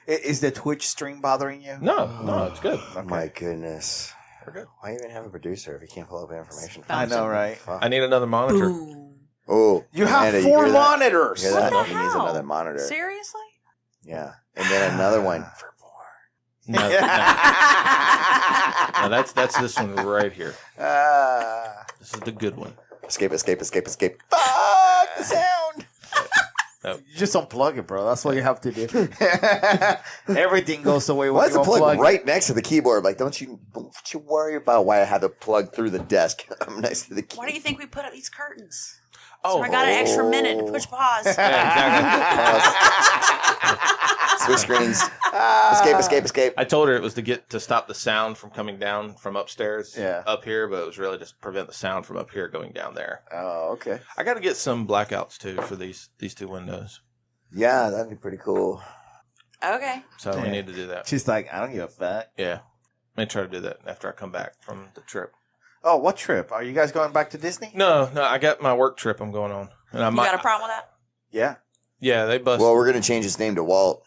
Is the Twitch stream bothering you? No, it's good. Oh, my goodness. We're good. Why even have a producer if you can't pull up information? I know, right? Fuck. I need another monitor. Boom. Oh, You have Amanda, 4 hear that? monitors. You hear that? What the He needs hell? another monitor. Seriously? Yeah. And then another one for more. No, that's this one right here. This is the good one. Escape. Fuck the sound. You just unplug it, bro. That's what you have to do. Everything goes away when Why is you the plug unplug it. right next to the keyboard? Like, don't you worry about why I had the plug through the desk. I'm next to the keyboard. Why do you think we put up these curtains? Oh, So I got an extra minute to push pause. Switch screens. Escape. I told her it was to stop the sound from coming down from upstairs up here, but it was really just to prevent the sound from up here going down there. Oh, okay. I got to get some blackouts too for these 2 windows. Yeah, that'd be pretty cool. Okay. So we need to do that. She's like, I don't give a fuck. Yeah. I may try to do that after I come back from the trip. Oh, what trip? Are you guys going back to Disney? No, I got my work trip I'm going on. And I You got a problem with that? Yeah. Yeah, they busted. Well, we're gonna change his name to Walt.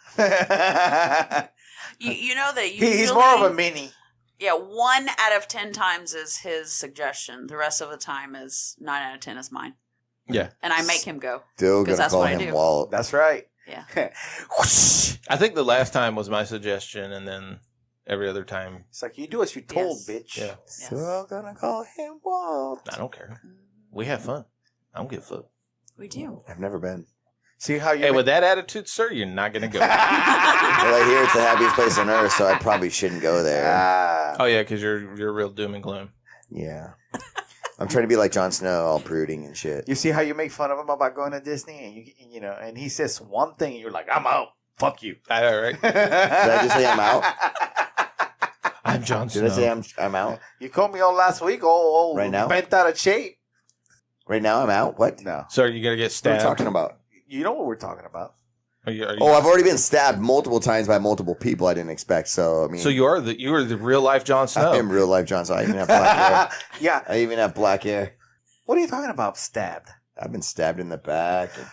You know that usually, He's more of a mini. Yeah, 1 out of 10 times is his suggestion. The rest of the time is 9 out of 10 is mine. Yeah. And I make him go. Still 'Cause gonna that's call what I him do. Walt. That's right. Yeah. Whoosh. I think the last time was my suggestion, and then every other time, It's like, you do as you're told, Yes. bitch. yeah. Still gonna call him Walt. I don't care. We have fun. I don't give a fuck. We do. I've never been. See how you Hey, with that attitude, sir, you're not going to go. Well, I hear it's the happiest place on earth, so I probably shouldn't go there. Oh, yeah, because you're real doom and gloom. Yeah. I'm trying to be like Jon Snow, all brooding and shit. You see how you make fun of him about going to Disney, and you know, and he says one thing, and you're like, I'm out. Fuck you. All right. Did I just say I'm out? I'm Jon Snow. Did I say I'm out? You called me all last week, all Right now? bent out of shape. Right now I'm out? What? No, So are you going to get What are stabbed? you talking about? you know what we're talking about. Are you, Oh, I've already been stabbed multiple times by multiple people I didn't expect. So, I mean, so you are the real life Jon Snow. I am real life Jon Snow. I even have black hair. Yeah. I even have black hair. What are you talking about? Stabbed? I've been stabbed in the back. In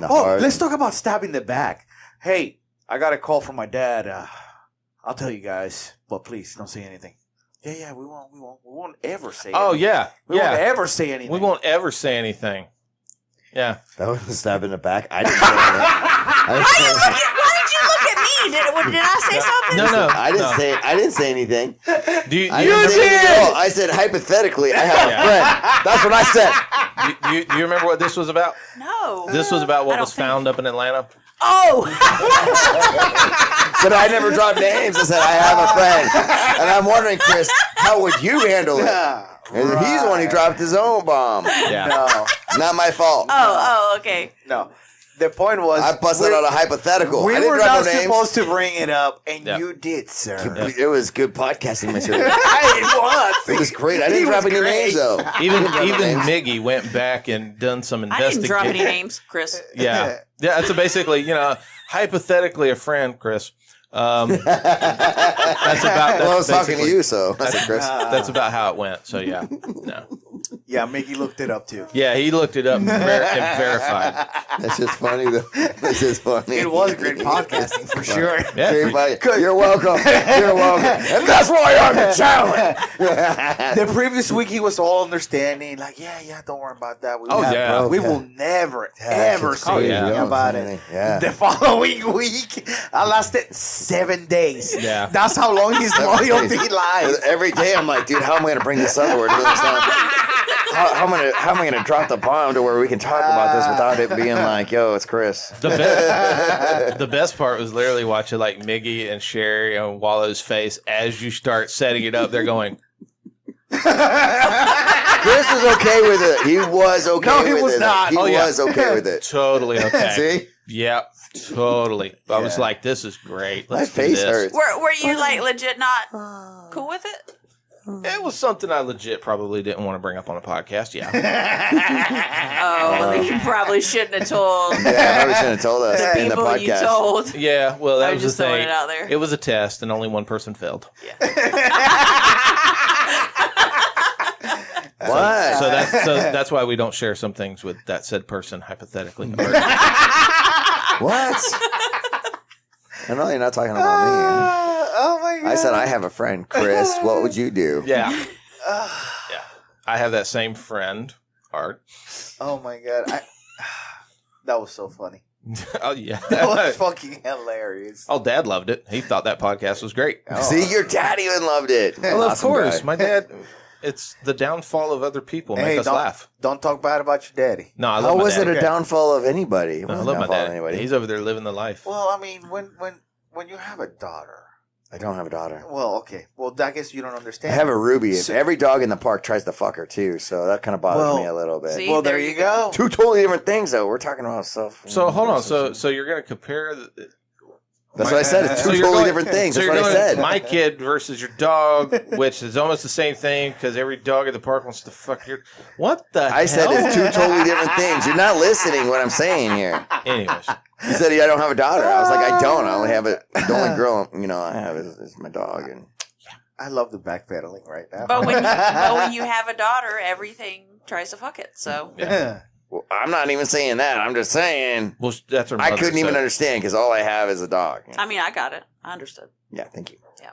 the Oh, heart. let's talk about stabbing the back. Hey, I got a call from my dad. I'll tell you guys, but please don't say anything. Yeah, we won't ever say. Oh, anything. yeah. we won't Yeah. ever say anything. We won't ever say anything. Yeah. That was a stab in the back. I didn't say anything. Why did you look at me? Did I say something? No. I didn't say anything. Do you, I you, didn't say anything at all. I said hypothetically, I have a friend. That's what I said. do you remember what this was about? No. This was about I what don't was found up in Atlanta. Oh! But I never dropped names. I said I have a friend. And I'm wondering, Chris, how would you handle it? And he's the one who dropped his own bomb. Yeah. No, Not my fault. Oh, okay. no. The point was, I busted out a hypothetical. we I didn't were drop not no names. supposed to bring it up, and Yep. you did, sir. It was good podcasting material. It was. It was great. I He didn't was drop any great. names though. Even names. Miggy went back and done some I investigation. didn't drop any names, Chris. Yeah. Yeah, that's basically, hypothetically a friend, Chris. That's about Well, I was talking to basically- you, so I said, Chris. That's about how it went. So yeah. No. Yeah, Mickey looked it up too. Yeah, he looked it up and verified. That's just funny though. That's just funny. It was great podcasting for sure. Yeah. Great fight. You're welcome. You're welcome. And that's why I'm the challenge. The previous week he was all understanding, like, yeah, don't worry about that. Oh, yeah. bro. we will never Yeah, ever shit's say crazy. anything Yeah. about it. Yeah. The following week, I lasted 7 days. Yeah. That's how long his loyalty lies. Every day I'm like, dude, how am I gonna bring this up? Where it doesn't sound- how am I gonna drop the bomb to where we can talk about this without it being like, yo, it's Chris. The best part was literally watching like Miggy and Sherry on Wallow's face as you start setting it up. They're going, Chris was okay with it. He was okay No, with he it. was not. He Oh, yeah. was okay with it. totally okay. See? Yep, totally. I was Yeah. like, this is great. My Let's do face this. hurts. Were you like legit not cool with it? It was something I legit probably didn't want to bring up on a podcast. Yeah. Oh, well, then you probably shouldn't have told Yeah, I probably shouldn't have told us the in the people you podcast. told. Yeah, well, that I was was just the throwing thing. it out there. It was a test, and only one person failed. What? So that's why we don't share some things with that said person, hypothetically. What? I know you're not talking about me. Oh my god! I said I have a friend, Chris. What would you do? Yeah. Yeah. I have that same friend, Art. Oh my god! That was so funny. Oh, yeah. That was fucking hilarious. Oh, Dad loved it. He thought that podcast was great. Oh. See, your dad even loved it. Well, of Awesome course. guy. My dad, it's the downfall of other people make Hey, us laugh. Don't talk bad about your daddy. No, I love How my was dad. it a downfall of anybody? It No, I wasn't love a my downfall of dad. anybody. He's over there living the life. Well, I mean, when you have a daughter. I don't have a daughter. Well, okay. Well, I guess you don't I understand. have a Ruby. So- Every dog in the park tries to fuck her too, so that kind of bothers Well, me a little bit. See? Well, there you go. Two totally different things, though. We're talking about stuff. So hold on. So you're going to compare That's what I said. It's two you're totally going- different things. So That's you're what I going said. my kid versus your dog, which is almost the same thing because every dog at the park wants to fuck your. What the? I said hell? it's two totally different things. You're not listening what I'm saying here. Anyways, He said, I don't have a daughter. I was like, I don't. I only have the only girl, I have is my dog. And I love the backpedaling right now. But when you have a daughter, everything tries to fuck it. So yeah. well, I'm not even saying that. I'm just saying Well, that's her I mother, couldn't even so- understand because all I have is a dog. I mean, I got it. I understood. Yeah, thank you. Yeah.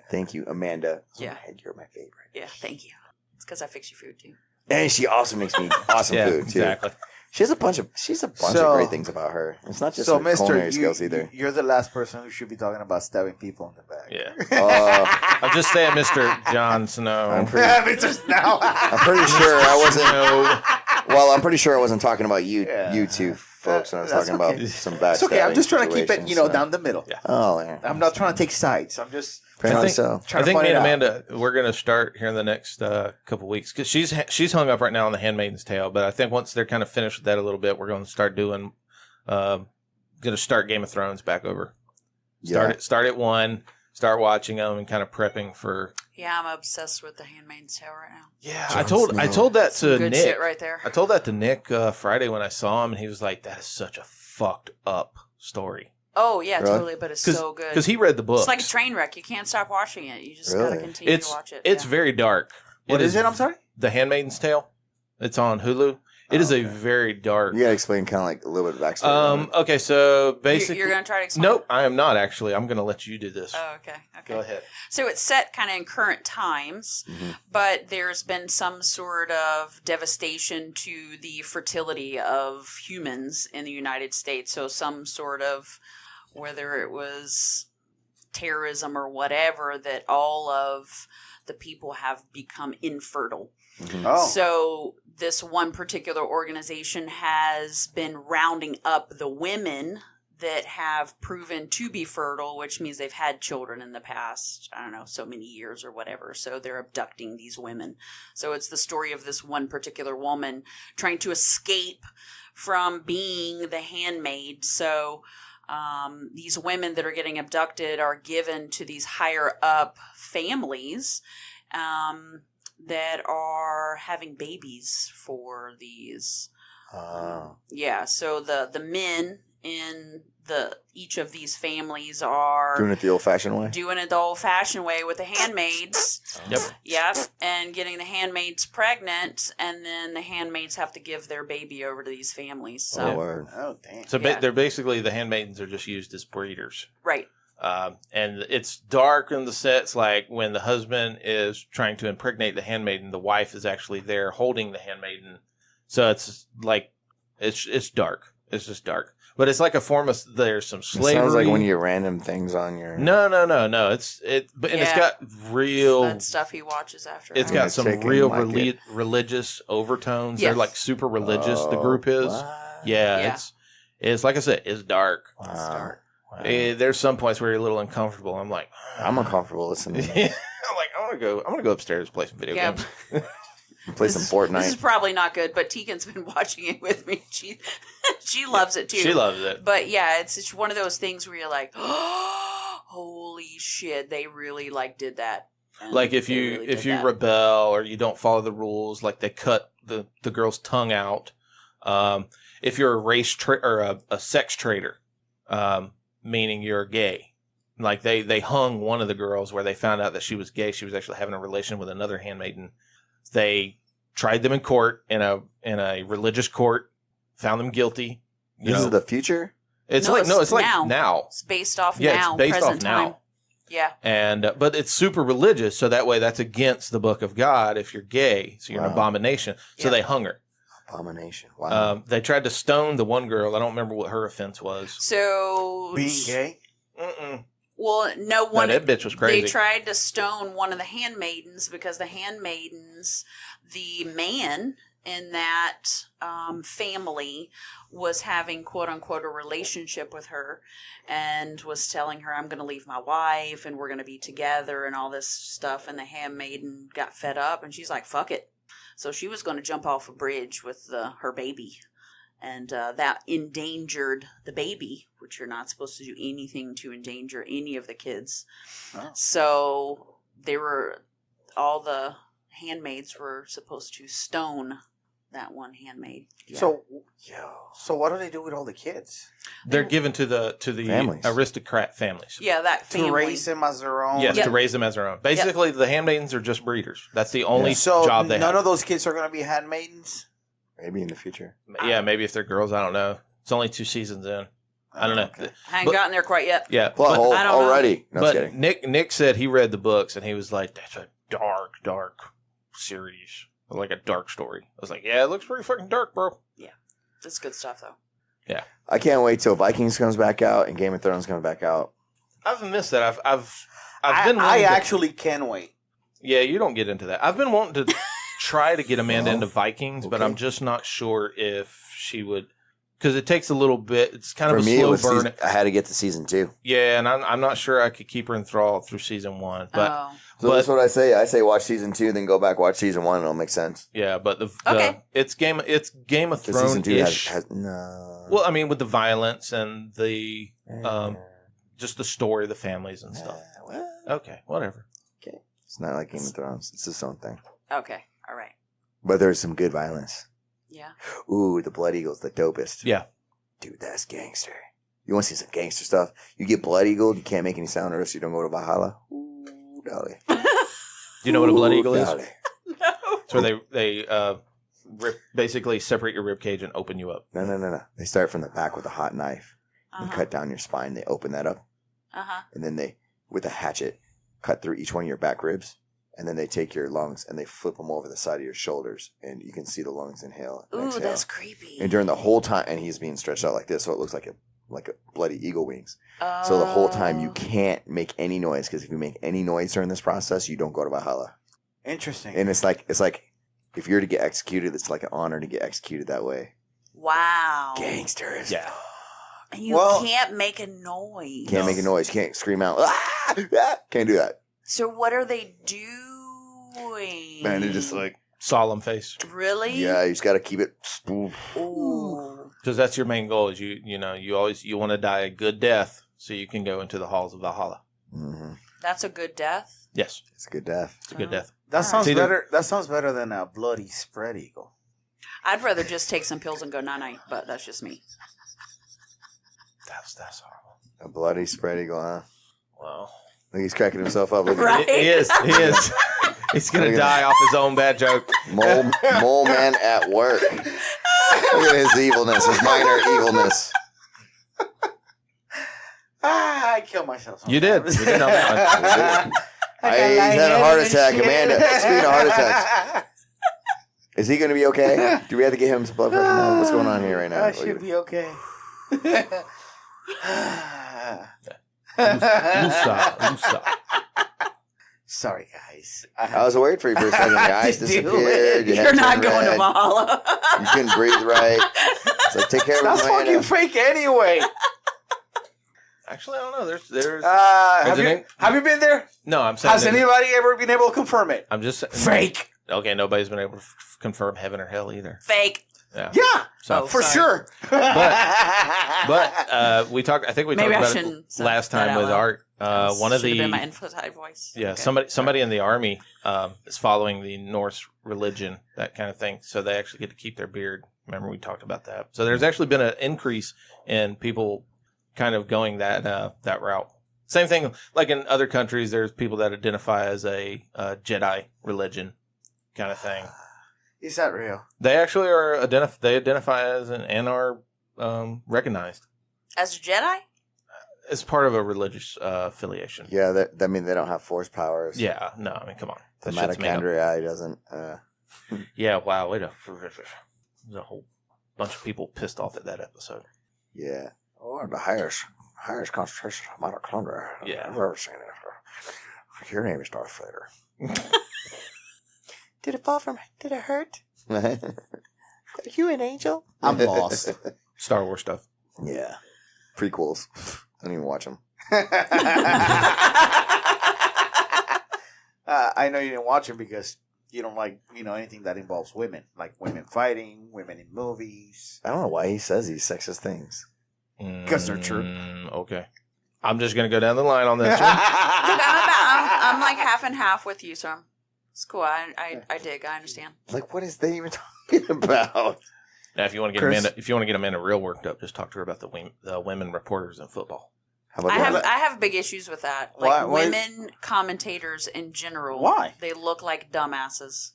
Thank you, Amanda. Yeah. You're my favorite. Yeah, thank you. It's because I fix your food too. And she also makes me awesome Yeah, food too. exactly. She has a bunch of great things about her. It's not just so, her Mister, culinary skills either. you're the last person who should be talking about stabbing people in the back. Yeah. I'm just saying, Mr. Jon Snow. I'm pretty now. I'm pretty sure I wasn't. Well, I'm pretty sure I wasn't talking about you two folks when I was That's talking okay. about some backstabbing. It's okay. I'm just trying to keep it, situations, so. down the middle. Yeah. Oh, yeah. I'm not trying to take sides. I'm just Apparently think- so. trying I think to me find and it out. Amanda, we're going to start here in the next couple weeks because she's hung up right now on The Handmaid's Tale. But I think once they're kind of finished with that a little bit, we're going to start doing, going to start Game of Thrones back over. Start at 1, start watching them and kind of prepping for. Yeah, I'm obsessed with The Handmaid's Tale right now. Yeah, Jon I Snow. told that to Good Nick. shit right there. I told that to Nick Friday when I saw him, and he was like, "That is such a fucked up story." Oh yeah, Really? totally. But it's so good. Because he read the book. It's like a train wreck. You can't stop watching it. You just Really? gotta continue It's to watch it. it's yeah. very dark. What is it? I'm sorry? The Handmaid's Tale. It's on Hulu. It is a very dark. You got to explain kind of like a little bit of backstory. on it. Okay, so basically, You're gonna try to explain. nope, I am not actually. I'm gonna let you do this. Oh, okay. Okay. Go ahead. So it's set kind of in current times, Mhm. but there's been some sort of devastation to the fertility of humans in the United States. So some sort of, whether it was terrorism or whatever, that all of the people have become infertile. Oh. So this one particular organization has been rounding up the women that have proven to be fertile, which means they've had children in the past, I don't know, so many years or whatever. So they're abducting these women. So it's the story of this one particular woman trying to escape from being the handmaid. So these women that are getting abducted are given to these higher up families that are having babies for these. Oh. Yeah, so the men in each of these families are Doing it the old-fashioned way. doing it the old-fashioned way with the handmaids. Yep. Yep, and getting the handmaids pregnant, and then the handmaids have to give their baby over to these families. So Oh, word. Oh, damn. So Yeah. they're basically the handmaidens are just used as breeders. right, And it's dark in the sense like when the husband is trying to impregnate the handmaiden, the wife is actually there holding the handmaiden. So it's like it's dark. It's just dark. But it's like a form of there's some It slavery. sounds like when you random things on your. No. It's Yeah. got real. that stuff he watches after. It's hours. got Yeah, some chicken real like it. religious overtones. Yes. They're like super religious. The Oh, group is. what? Yeah, Yeah. it's like I said, it's dark. Wow. It's dark. Wow. There's some points where you're a little uncomfortable. I'm like, I'm uncomfortable listening. I'm like, I'm gonna go upstairs and play some video Yeah. games. Play some Fortnite. This is probably not good, but Tegan's been watching it with me. She loves it too. She loves it. But yeah, it's just one of those things where you're like, oh, holy shit, they really did that. And Like if they you really if did you that. rebel or you don't follow the rules, like they cut the girl's tongue out. If you're a sex traitor, meaning you're gay, like they hung one of the girls where they found out that she was gay. She was actually having a relation with another handmaiden. They tried them in court in a religious court, found them guilty. This is the future? It's No, like it's now. now. It's based off Yeah, now, it's based present off time. now. Yeah. And but it's super religious, so that way that's against the book of God if you're gay, so you're an Wow. abomination. So Yeah. they hung her. Abomination. Wow. They tried to stone the one girl. I don't remember what her offense was. So Being gay? Well, no No, one. that bitch was crazy. They tried to stone one of the handmaidens because the handmaidens, the man in that family was having quote unquote a relationship with her and was telling her, I'm going to leave my wife and we're going to be together and all this stuff. And the handmaiden got fed up and she's like, fuck it. So she was going to jump off a bridge with her baby. And that endangered the baby, which you're not supposed to do anything to endanger any of the kids. Oh. So all the handmaids were supposed to stone that one handmaid. Yeah. So what do they do with all the kids? They're given to the Families. aristocrat families. Yeah, that family. To raise them as their own? Yes, Yep. to raise them as their own. Basically, the handmaidens are just breeders. That's the only So job they none have. of those kids are going to be handmaidens? Maybe in the future. Yeah, maybe if they're girls, I don't know. It's only 2 seasons in. I don't know. Okay. I haven't gotten there quite yet. Yeah, Plot hole I don't know. already. No, just but kidding. Nick said he read the books and he was like, "That's a dark series, like a dark story." I was like, "Yeah, it looks pretty fucking dark, bro." It's good stuff, though. I can't wait till Vikings comes back out and Game of Thrones comes back out. I've missed that. I've been. I wanting to- actually can wait. Yeah, you don't get into that. I've been wanting to try to get Amanda into Vikings, but okay. I'm just not sure if she would, because it takes a little bit. It's kind For of a me, it slow was burn. I had to get to season 2. Yeah, and I'm not sure I could keep her enthralled through season 1. But So that's what I say. I say watch season 2, then go back watch season 1, and it'll make sense. yeah, but Okay. it's Game of 'Cause Thrones season 2 ish. has no. Well, I mean, with the violence and the just the story of the families and stuff. Well, Okay, whatever. it's not like Game of Thrones. It's its own thing. Okay. All right. But there's some good violence. Yeah. Ooh, the Blood Eagle's the dopest. Yeah. Dude, that's gangster. You want to see some gangster stuff? You get Blood Eagle, you can't make any sound or else you don't go to Valhalla. Ooh, dolly. Do you know what a blood Ooh, eagle is? dolly. No. It's where they basically separate your rib cage and open you up. No. They start from the back with a hot knife and Uh-huh. cut down your spine. They open that up. Uh-huh. And then they, with a hatchet, cut through each one of your back ribs. And then they take your lungs and they flip them over the side of your shoulders. And you can see the lungs inhale and Ooh, exhale. that's creepy. And during the whole time, and he's being stretched out like this, so it looks like a bloody eagle wings. So the whole time you can't make any noise, because if you make any noise during this process, you don't go to Valhalla. Interesting. And it's like if you're to get executed, it's like an honor to get executed that way. Wow. Gangsters. Yeah. And you Well- can't make a noise. Can't make a noise. Can't scream out. Ah! Ah! Can't do that. So what are they doing? Man, they're just like, Solemn face. Really? yeah, you just got to keep it. Ooh. Because that's your main goal is you want to die a good death so you can go into the halls of Valhalla. Mm-hmm. That's a good death. Yes, It's a good death. it's a good Oh. death. That sounds It's either- better. That sounds better than a bloody spread eagle. I'd rather just take some pills and go night-night, but that's just me. That's horrible. A bloody spread eagle, huh? Wow. Look, he's cracking himself up. Look at Right. He is. He's gonna Look at die off his own bad joke. Mole man at work. Look at his evilness, his minor evilness. I killed myself. You did. sometimes. You did on that He's had a heart attack, Amanda. Speaking of heart attacks, is he going to be okay? Do we have to get him some blood pressure now? What's going on here right now? I should be okay. Musa. Sorry, guys. I was worried for you for a second. Your eyes Did you? disappeared. Your You're head not turned going to red. Valhalla. You couldn't breathe right. It's like, take care of That's it, fucking Amanda. fake anyway. Actually, I don't know. There's. Have Isn't you it? have you been there? No, I'm saying. Has anybody ever been able to confirm it? I'm just Fake. Okay, nobody's been able to confirm heaven or hell either. Fake. Yeah. Yeah, So, Oh, for sorry. sure. but we talked. I think we Maybe talked I about shouldn't it say last that time out with loud. Art. One of Should've the been my infantile voice. Yeah, Okay. somebody in the army is following the Norse religion, that kind of thing. So they actually get to keep their beard. Remember we talked about that. So there's actually been an increase in people kind of going that route. Same thing, like in other countries, there's people that identify as a Jedi religion kind of thing. Is that real? They actually are they identify as and are recognized As a Jedi? as part of a religious affiliation. Yeah, that mean they don't have force powers. Yeah, no, I mean, come on. The That shit's made up. mitochondria doesn't. Yeah, wow. There's a whole bunch of people pissed off at that episode. Yeah. Oh, the highest concentration of mitochondria. Yeah. I've ever seen it. Your name is Darth Vader. Did it hurt? Are you an angel? I'm lost. Star Wars stuff. Yeah. Prequels. Don't even watch them. I know you didn't watch it because you don't like, anything that involves women, like women fighting, women in movies. I don't know why he says these sexist things. Because they're true. Okay. I'm just going to go down the line on this one. Look, I'm like half and half with you, so it's cool. I dig. I understand. Like, what is they even talking about? Now, if you want to get Amanda real worked up, just talk to her about the women reporters in football. How about I have big issues with that. Like women commentators in general. Why? They look like dumbasses.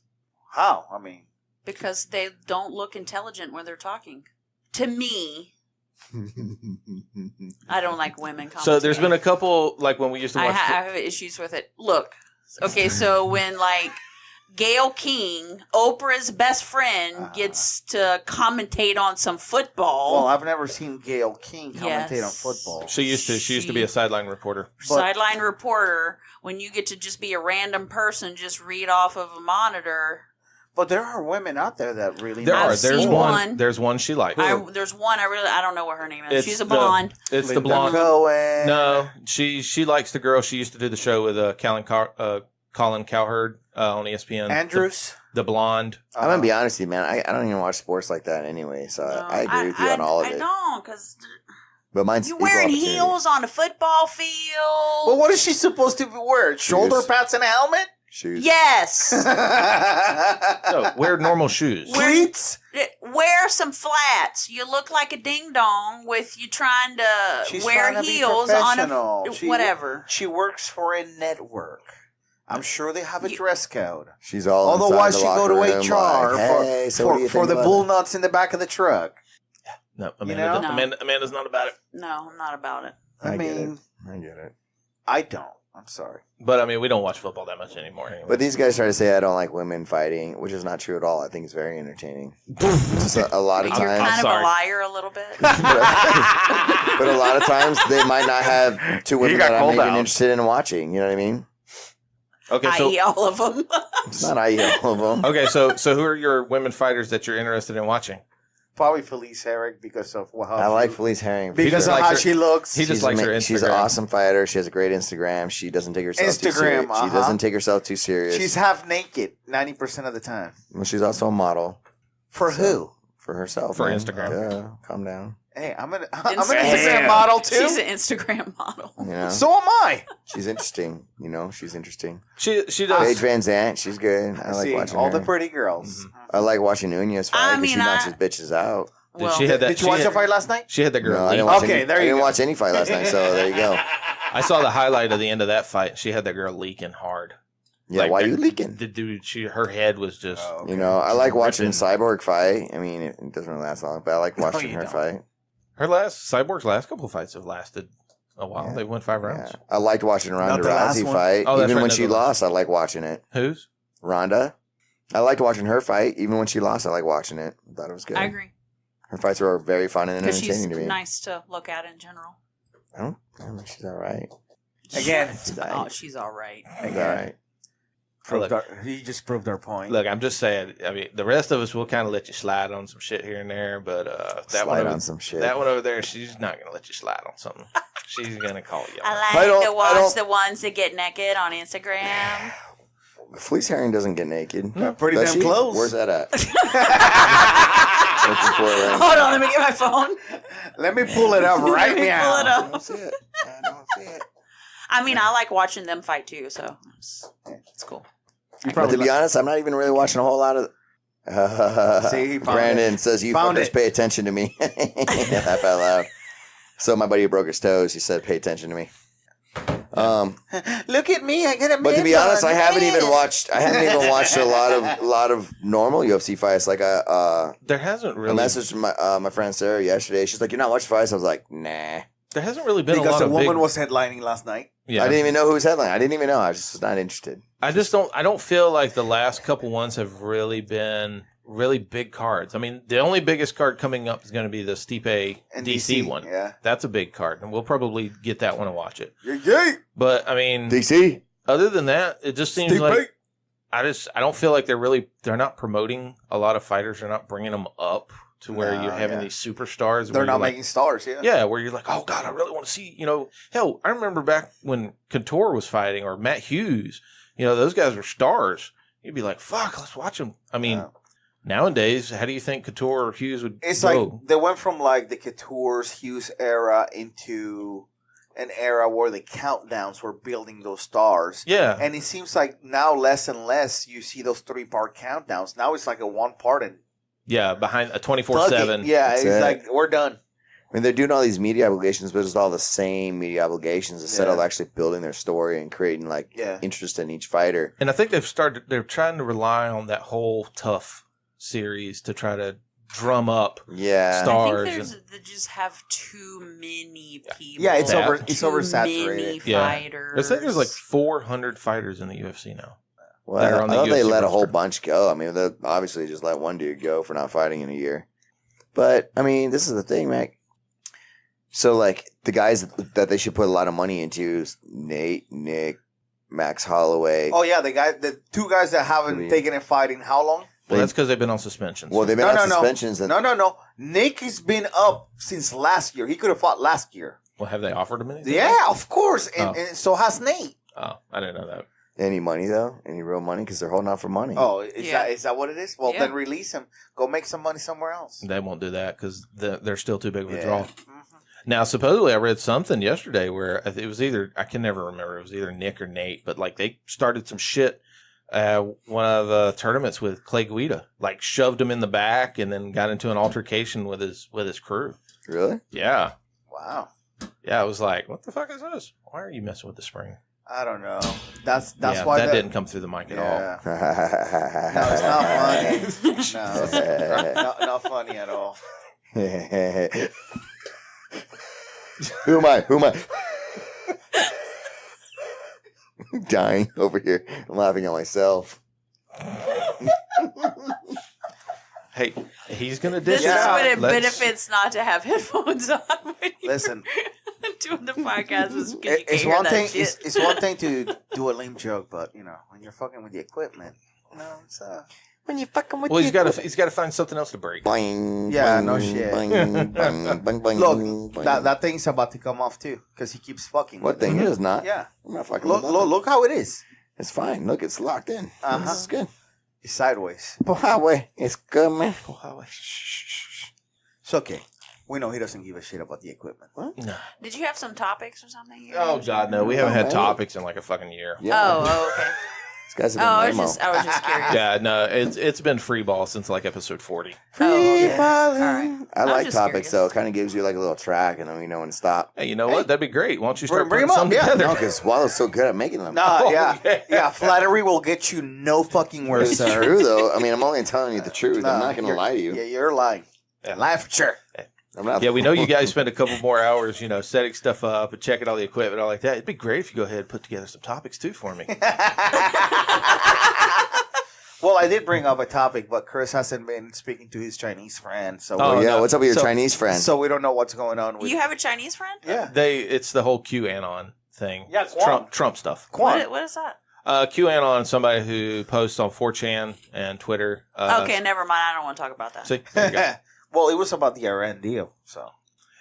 How? I mean, because they don't look intelligent when they're talking. To me, I don't like women commentating. So there's been a couple, like when we used to watch. I have issues with it. Look, okay, so when like Gayle King, Oprah's best friend, gets to commentate on some football. Well, I've never seen Gayle King commentate on football. She used to be a sideline reporter. Sideline reporter. When you get to just be a random person, just read off of a monitor. But there are women out there that really. There's one. There's one she likes. There's one I don't know what her name is. She's a blonde. It's Linda the blonde. Cohen. No, she likes the girl. She used to do the show with Colin Cowherd on ESPN. Andrews. The blonde. I'm gonna be honest with you, man. I don't even watch sports like that anyway, so I agree with you on all of it. I don't, because but mine's you wearing heels on the football field. Well, what is she supposed to be wearing? Shoulder pads and a helmet? Shoes. Yes. No, wear normal shoes. Cleats? Wear some flats. You look like a ding dong with you trying to wear heels on whatever. She works for a network. I'm sure they have a dress code. She's all. Otherwise, she go to HR like, for the bull nuts in the back of the truck. No, Amanda's not about it. No, I'm not about it. I mean, I get it. I don't. I'm sorry. But, I mean, we don't watch football that much anymore. Anyway. But these guys try to say I don't like women fighting, which is not true at all. I think it's very entertaining. Just a lot of times. You're kind of a liar a little bit. But a lot of times, they might not have two women that I'm even interested in watching. You know what I mean? Okay, I.e. all of them. It's not I.e. all of them. Okay, so who are your women fighters that you're interested in watching? Probably Felice Herrig because of how I like Felice Herring. because of how she looks. He just likes her Instagram. She's an awesome fighter. She has a great Instagram. She doesn't take herself too serious. She doesn't take herself too serious. She's half naked 90% of the time. Well, she's also a model. For who? For herself. For man. Instagram. Yeah, calm down. Hey, I'm an Instagram model too. She's an Instagram model. You know? So am I. She's interesting. You know, she's interesting. She does. Paige Van Zandt, she's good. I like watching all her. the pretty girls. I like watching Nunez fight because she knocks his bitches out. Did you watch the fight last night? She had that girl. No, I didn't watch any fight last night, so there you go. I saw the highlight of the end of that fight. She had that girl leaking hard. Yeah, why are you leaking? The dude, her head was just. Oh, okay. You know, I like watching Cyborg fight. I mean, it doesn't really last long, but I like watching her fight. Cyborg's last couple of fights have lasted a while. Yeah. They went 5 rounds. Yeah. I liked watching Ronda Rousey fight. Even when she lost, I like watching it. Who's? Ronda. I liked watching her fight. Even when she lost, I like watching it. I thought it was good. I agree. Her fights were very fun and entertaining to me. She's nice to look at in general. I think she's all right. Again, she's all right. She's all right. He just proved our point. Look, I'm just saying. I mean, the rest of us will kind of let you slide on some shit here and there, but that one over there, she's not going to let you slide on something. She's going to call you. I like to watch the ones that get naked on Instagram. Fleece Herring doesn't get naked. Pretty damn close. Where's that at? Hold on, let me get my phone. Let me pull it up right now. Pull it up. I don't see it. I mean, I like watching them fight too, so it's cool. But to be honest, I'm not even really watching a whole lot of. See, Brandon says, "You fuckers pay attention to me." Laugh out loud. So my buddy broke his toes. He said, "Pay attention to me." Look at me, I get a. But to be honest, I haven't even watched a lot of normal UFC fights. Like there hasn't really. I messaged my friend Sarah yesterday. She's like, "You're not watching fights." I was like, "Nah." There hasn't really been because a lot of woman was headlining last night. Yeah. I didn't even know who was headlining. I didn't even know. I just was not interested. I don't feel like the last couple ones have really been really big cards. I mean, the only biggest card coming up is going to be the Stipe DC one. Yeah. That's a big card, and we'll probably get that one and watch it. Yay! But, I mean... DC? Other than that, it just seems like... I don't feel like they're not promoting a lot of fighters. They're not bringing them up to where you're having these superstars. They're not making stars, yeah. Yeah, where you're like, oh, God, I really want to see, hell, I remember back when Couture was fighting or Matt Hughes, those guys were stars. you'd be like, fuck, let's watch them. I mean, nowadays, how do you think Couture or Hughes would It's go? like they went from like the Couture's Hughes era into an era where the countdowns were building those stars. Yeah. And it seems like now less and less you see those 3-part countdowns. Now it's like a 1-part and Yeah, behind a 24/7. Yeah, That's it's it. like we're done. I mean, they're doing all these media obligations, but it's all the same media obligations instead Yeah. of actually building their story and creating like interest in each fighter. And I think they're trying to rely on that whole Tough series to try to drum up Yeah. stars. I think they just have too many people. Yeah, it's Yeah. it's oversaturated. Many Yeah. fighters. I think there's like 400 fighters in the UFC now. Well, that are on I the know they UFC let a whole roster. bunch go. I mean, they obviously just let one dude go for not fighting in a year. But, I mean, this is the thing, Mac. So, like, the guys that they should put a lot of money into is Nate, Nick, Max Holloway. Oh yeah, the 2 guys that haven't taken a fight in how long? Well, that's because they've been on suspensions. Well, they've been on suspensions. And No. Nick has been up since last year. He could have fought last year. Well, have they offered him anything? Yeah, of course. And so has Nate. Oh, I didn't know that. Any money, though? Any real money? Because they're holding out for money. Oh, is that what it is? Well, Yeah. then release him. Go make some money somewhere else. They won't do that because they're still too big of a Yeah. draw. Now, supposedly, I read something yesterday where it was either, I can never remember, it was either Nick or Nate, but like they started some shit one of the tournaments with Clay Guida, like shoved him in the back and then got into an altercation with his crew. Really? Yeah. Wow. Yeah, I was like, what the fuck is this? Why are you messing with the spring? I don't know. That's Yeah, why that didn't come through the mic at all. No, it's not funny. No, not funny at all. Who am I? I'm dying over here. I'm laughing at myself. Hey, he's gonna dish This it is out. when it Let's- benefits not to have headphones on when you're Listen, doing the podcast. Because you can't it's hear one that thing. shit. It's one thing to do a lame joke, but when you're fucking with the equipment, it's When you fucking with Well, he's got to find something else to break. Boing, Yeah, boing, no shit. boing, boing, boing, boing, Look, boing. that thing's about to come off too because he keeps fucking. What with it. thing? It is not. Yeah. I'm not fucking Look, with nothing. look how it is. It's fine. Look, it's locked in. Uh-huh. This is good. It's sideways. Highway. It's good, man. It's okay. We know he doesn't give a shit about the equipment. What? No. Did you have some topics or something? you Oh had? God, no. We haven't had man. topics in like a fucking year. Yeah. Oh, okay. These guys Oh, have I been was just curious. Yeah, no. It's been free ball since like episode 40. Oh, okay. balling. Alright. I I'm like just topics curious. though. It kind of gives you like a little track, and then we know when to stop. Hey, you know what? That'd be great. Why don't you start Bring putting 'em up, some yeah. together? No, because Wallow's so good at making them. Nah, Oh, yeah. yeah. Yeah, flattery will get you no fucking where, It's sir. true though. I mean, I'm only telling you the truth. Nah, I'm not going to you're- lie to you. Yeah, you're lying. Yeah. Lying for sure. I'm not. Yeah, we know you guys spend a couple more hours, setting stuff up and checking all the equipment, all like that. It'd be great if you go ahead and put together some topics too for me. Well, I did bring up a topic, but Chris hasn't been speaking to his Chinese friend, so Oh, Oh, yeah. no. What's up with your So- Chinese friend? so we don't know what's going on with. You have a Chinese friend? Yeah, It's the whole QAnon thing. Yeah, It's Quan. Trump stuff. Quan. What is that? QAnon is somebody who posts on 4chan and Twitter. Okay, never mind. I don't want to talk about that. See, there you go. Well, it was about the Iran deal, so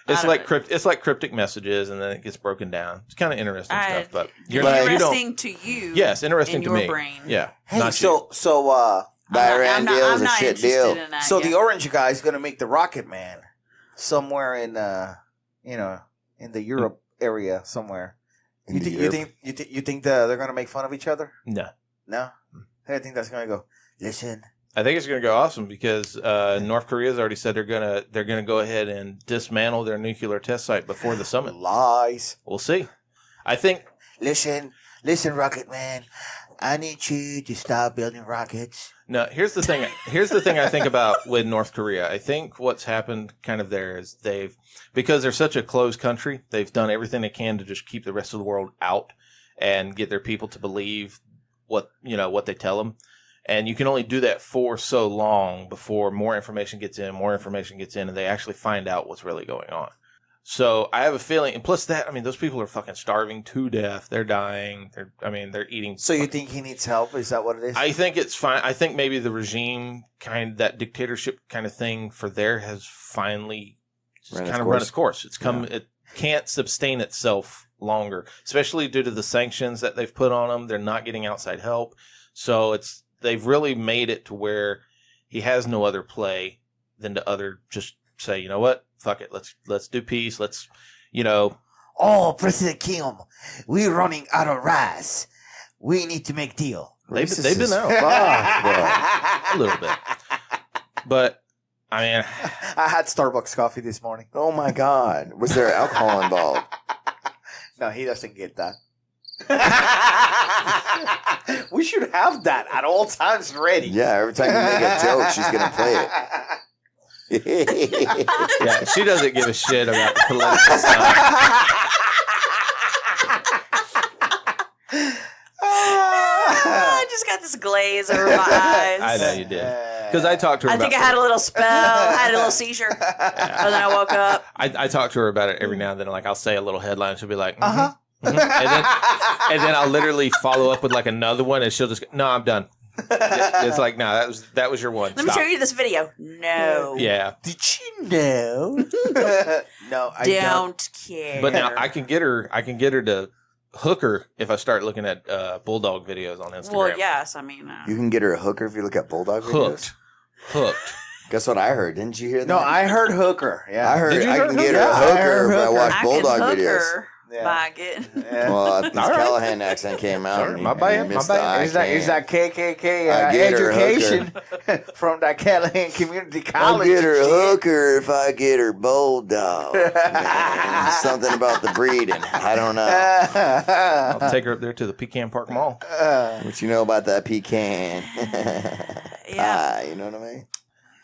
It's I like don't- it's like cryptic messages, and then it gets broken down. It's kind of interesting stuff, but you're Like- you don't. interesting to you. Yes, interesting in to your me. brain. Yeah. hey, not so The Iran deal is a shit interested deal. in that so yet. the orange guy is gonna make the Rocket Man somewhere in in the Europe area somewhere. You think they're gonna make fun of each other? no. No, I think that's gonna go. Listen, I think it's going to go awesome because North Korea's already said they're gonna go ahead and dismantle their nuclear test site before the summit. lies. We'll see. I think Listen, Rocket Man. I need you to stop building rockets. no. Here's the thing. Here's the thing I think about with North Korea. I think what's happened kind of there is because they're such a closed country, they've done everything they can to just keep the rest of the world out and get their people to believe what they tell them. And you can only do that for so long before more information gets in, and they actually find out what's really going on. So I have a feeling, and plus that, those people are fucking starving to death. They're dying. They're eating. So you think he needs help? Is that what it is? I think it's fine. I think maybe the regime that dictatorship kind of thing for there has finally Run its kind of course. run its course. It's come. It can't sustain itself longer, especially due to the sanctions that they've put on them. They're not getting outside help. So they've really made it to where he has no other play than to just say, you know what, fuck it, let's do peace, let's, Oh, President Kim, we're running out of rice. We need to make deal. They've been out a little bit, but I mean, I had Starbucks coffee this morning. Oh my God. Was there alcohol involved? No, he doesn't get that. We should have that at all times ready. Yeah, every time you make a joke, she's going to play it. yeah, she doesn't give a shit about the political stuff. I just got this glaze over my eyes. I know you did. Because I talked to her I think I had a little spell. I had a little seizure. Yeah. And then I woke up. I talk to her about it every now and then. Like, I'll say a little headline. She'll be like, Uh-huh. and then I'll literally follow up with like another one, and she'll just go, no, I'm done. It's like, no, that was your one. Let me show you this video. No. Yeah. Did you know? No, I Don't care. But now I can get her to hook her if I start looking at bulldog videos on Instagram. Well, yes. I mean, You can get her a hooker if you look at Bulldog videos. Hooked. Guess what I heard? Didn't you hear that? No, I heard hooker. Yeah, I heard Did you I hear can hooker? get her a Yeah, I hooker heard if I hooker. watch I Bulldog can hook videos. her Yeah. by getting. Yeah. Well, this All right. Callahan accent came out. Sorry, and my you- bad, and you my missed bad. the Is that KKK I get her a education from that Callahan Community College? I'll get her a shit? hooker if I get her Bulldog. Man, something about the breeding. I don't know. I'll take her up there to the Pecan Park Mall. What you know about that pecan? Yeah. Pie, you know what I mean?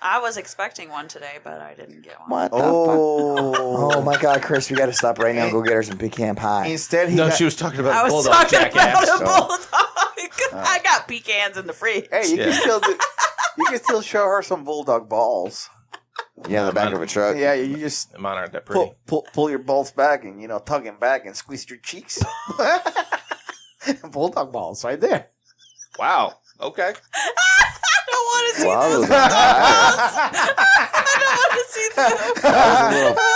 I was expecting one today, but I didn't get one. What the fuck? Oh my God, Chris, we got to stop right now and go get her some pecan pie. Instead, he No, got, she was talking I about was bulldog talking jackass. about a Oh. bulldog. I got pecans in the fridge. Hey, you Yeah. can still you can still show her some bulldog balls. Yeah, in the back of a truck. Yeah, you just Mine aren't that pretty. pull your balls back and tug them back and squeeze your cheeks. Bulldog balls right there. Wow. Okay. I don't want to see Wow, those. those are nice. I don't want to see those.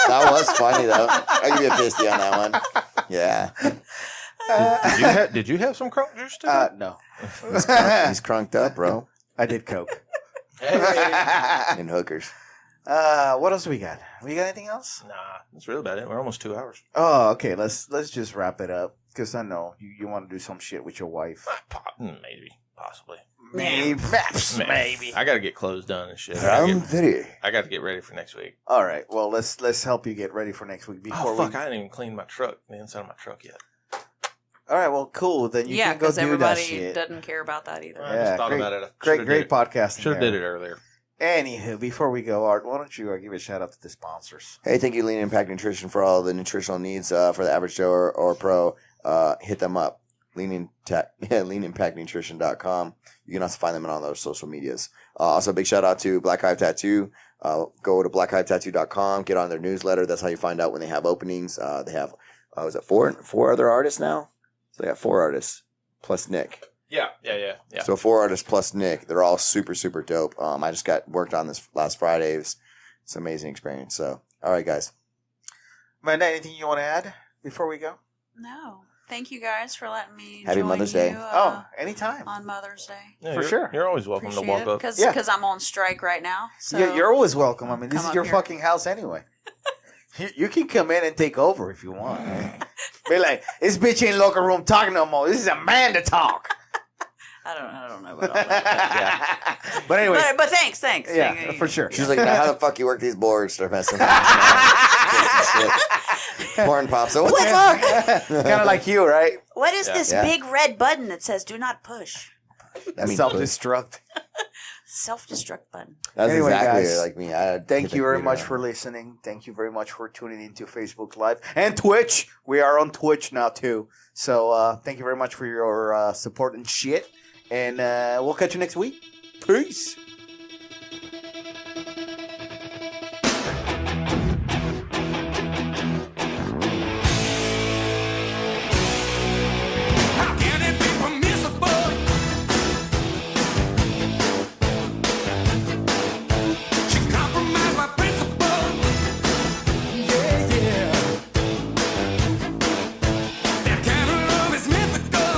That was funny though. I'll give you a fisty on that one. Yeah, Did you have some crunk juice today? No. he's crunked up, bro. I did coke. And hookers. What else we got? We got anything else? Nah, that's really about it. We're almost 2 hours. Oh, okay. Let's just wrap it up because I know you want to do some shit with your wife. Maybe, possibly. Maybe. I got to get clothes done and shit. Video. I got to get ready for next week. All right. Well, let's help you get ready for next week. Before Oh fuck! we... I didn't even clean my truck, the inside of my truck yet. All right. Well, cool. Then you Yeah, can go because do that everybody shit. doesn't care about that either. I Yeah, just thought great- about it. Great podcast. Should have did it earlier. Anywho, before we go, Art, why don't you give a shout out to the sponsors? Hey, thank you, Lean Impact Nutrition, for all the nutritional needs for the average Joe or pro. Hit them up. leanimpactnutrition.com. You can also find them on all those social medias. Also, big shout out to Black Hive Tattoo. Go to blackhivetattoo.com. Get on their newsletter. That's how you find out when they have openings. They have, was it four other artists now? So they got 4 artists plus Nick. Yeah. So 4 artists plus Nick. They're all super, super dope. I just got worked on this last Friday. It's an amazing experience. So, all right, guys. Amanda, anything you want to add before we go? No. Thank you guys for letting me Happy join Mother's you, Day. Anytime. on Mother's Day. Yeah, For you're- sure. You're always welcome Appreciate to walk it. up. Because Yeah. I'm on strike right now. So You're always welcome. I mean, this Come is up your here. fucking house anyway. You can come in and take over if you want. Man. Be like, this bitch ain't locker room talking no more. This is a man to talk. I don't know about all that. Yeah. But anyway, But thanks. yeah, Thank you. for sure. She's like, now how the fuck you work these boards? Start messing with shit. Porn pops. So what the fuck? Kind of like you, right? What is Yeah. this Yeah. big red button that says "Do not push"? I mean, Self-destruct. Self-destruct button. That's Anyway, exactly guys, like me. Thank you very much for listening. Thank you very much for tuning into Facebook Live and Twitch. We are on Twitch now too. So thank you very much for your support and shit. And we'll catch you next week. Peace. How can it be permissible? She compromised my principle. Yeah, yeah. That kind of love is mythical.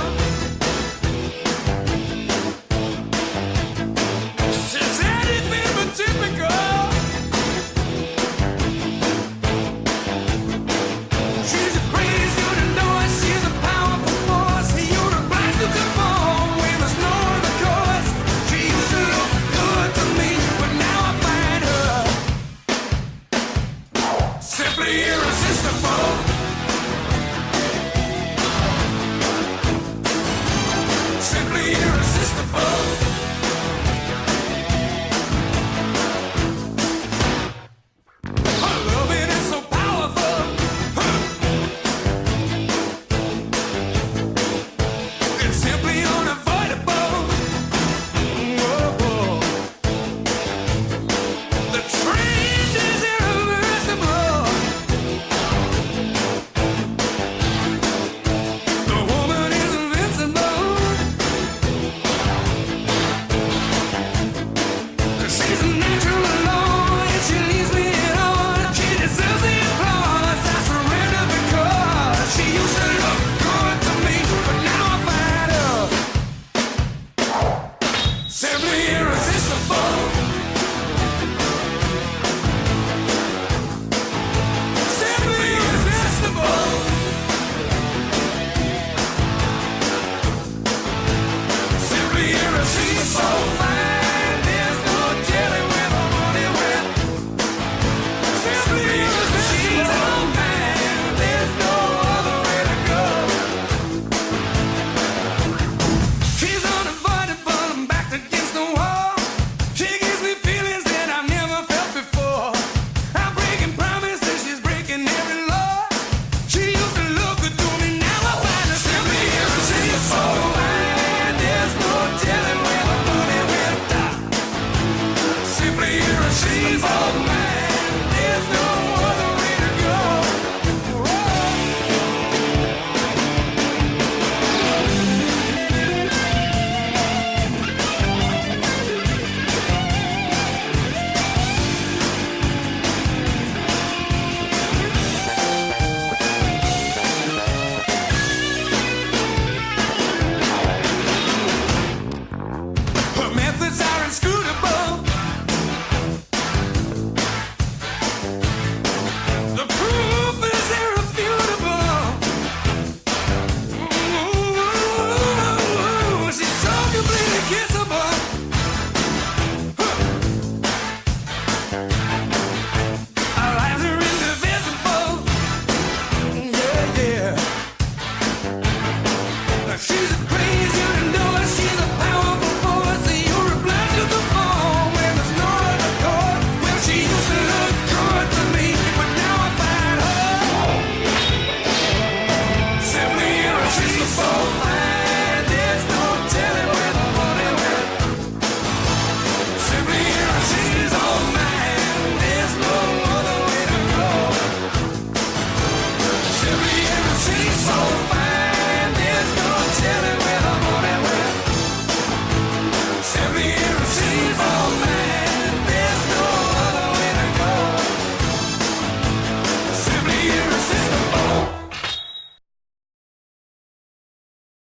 She's a man.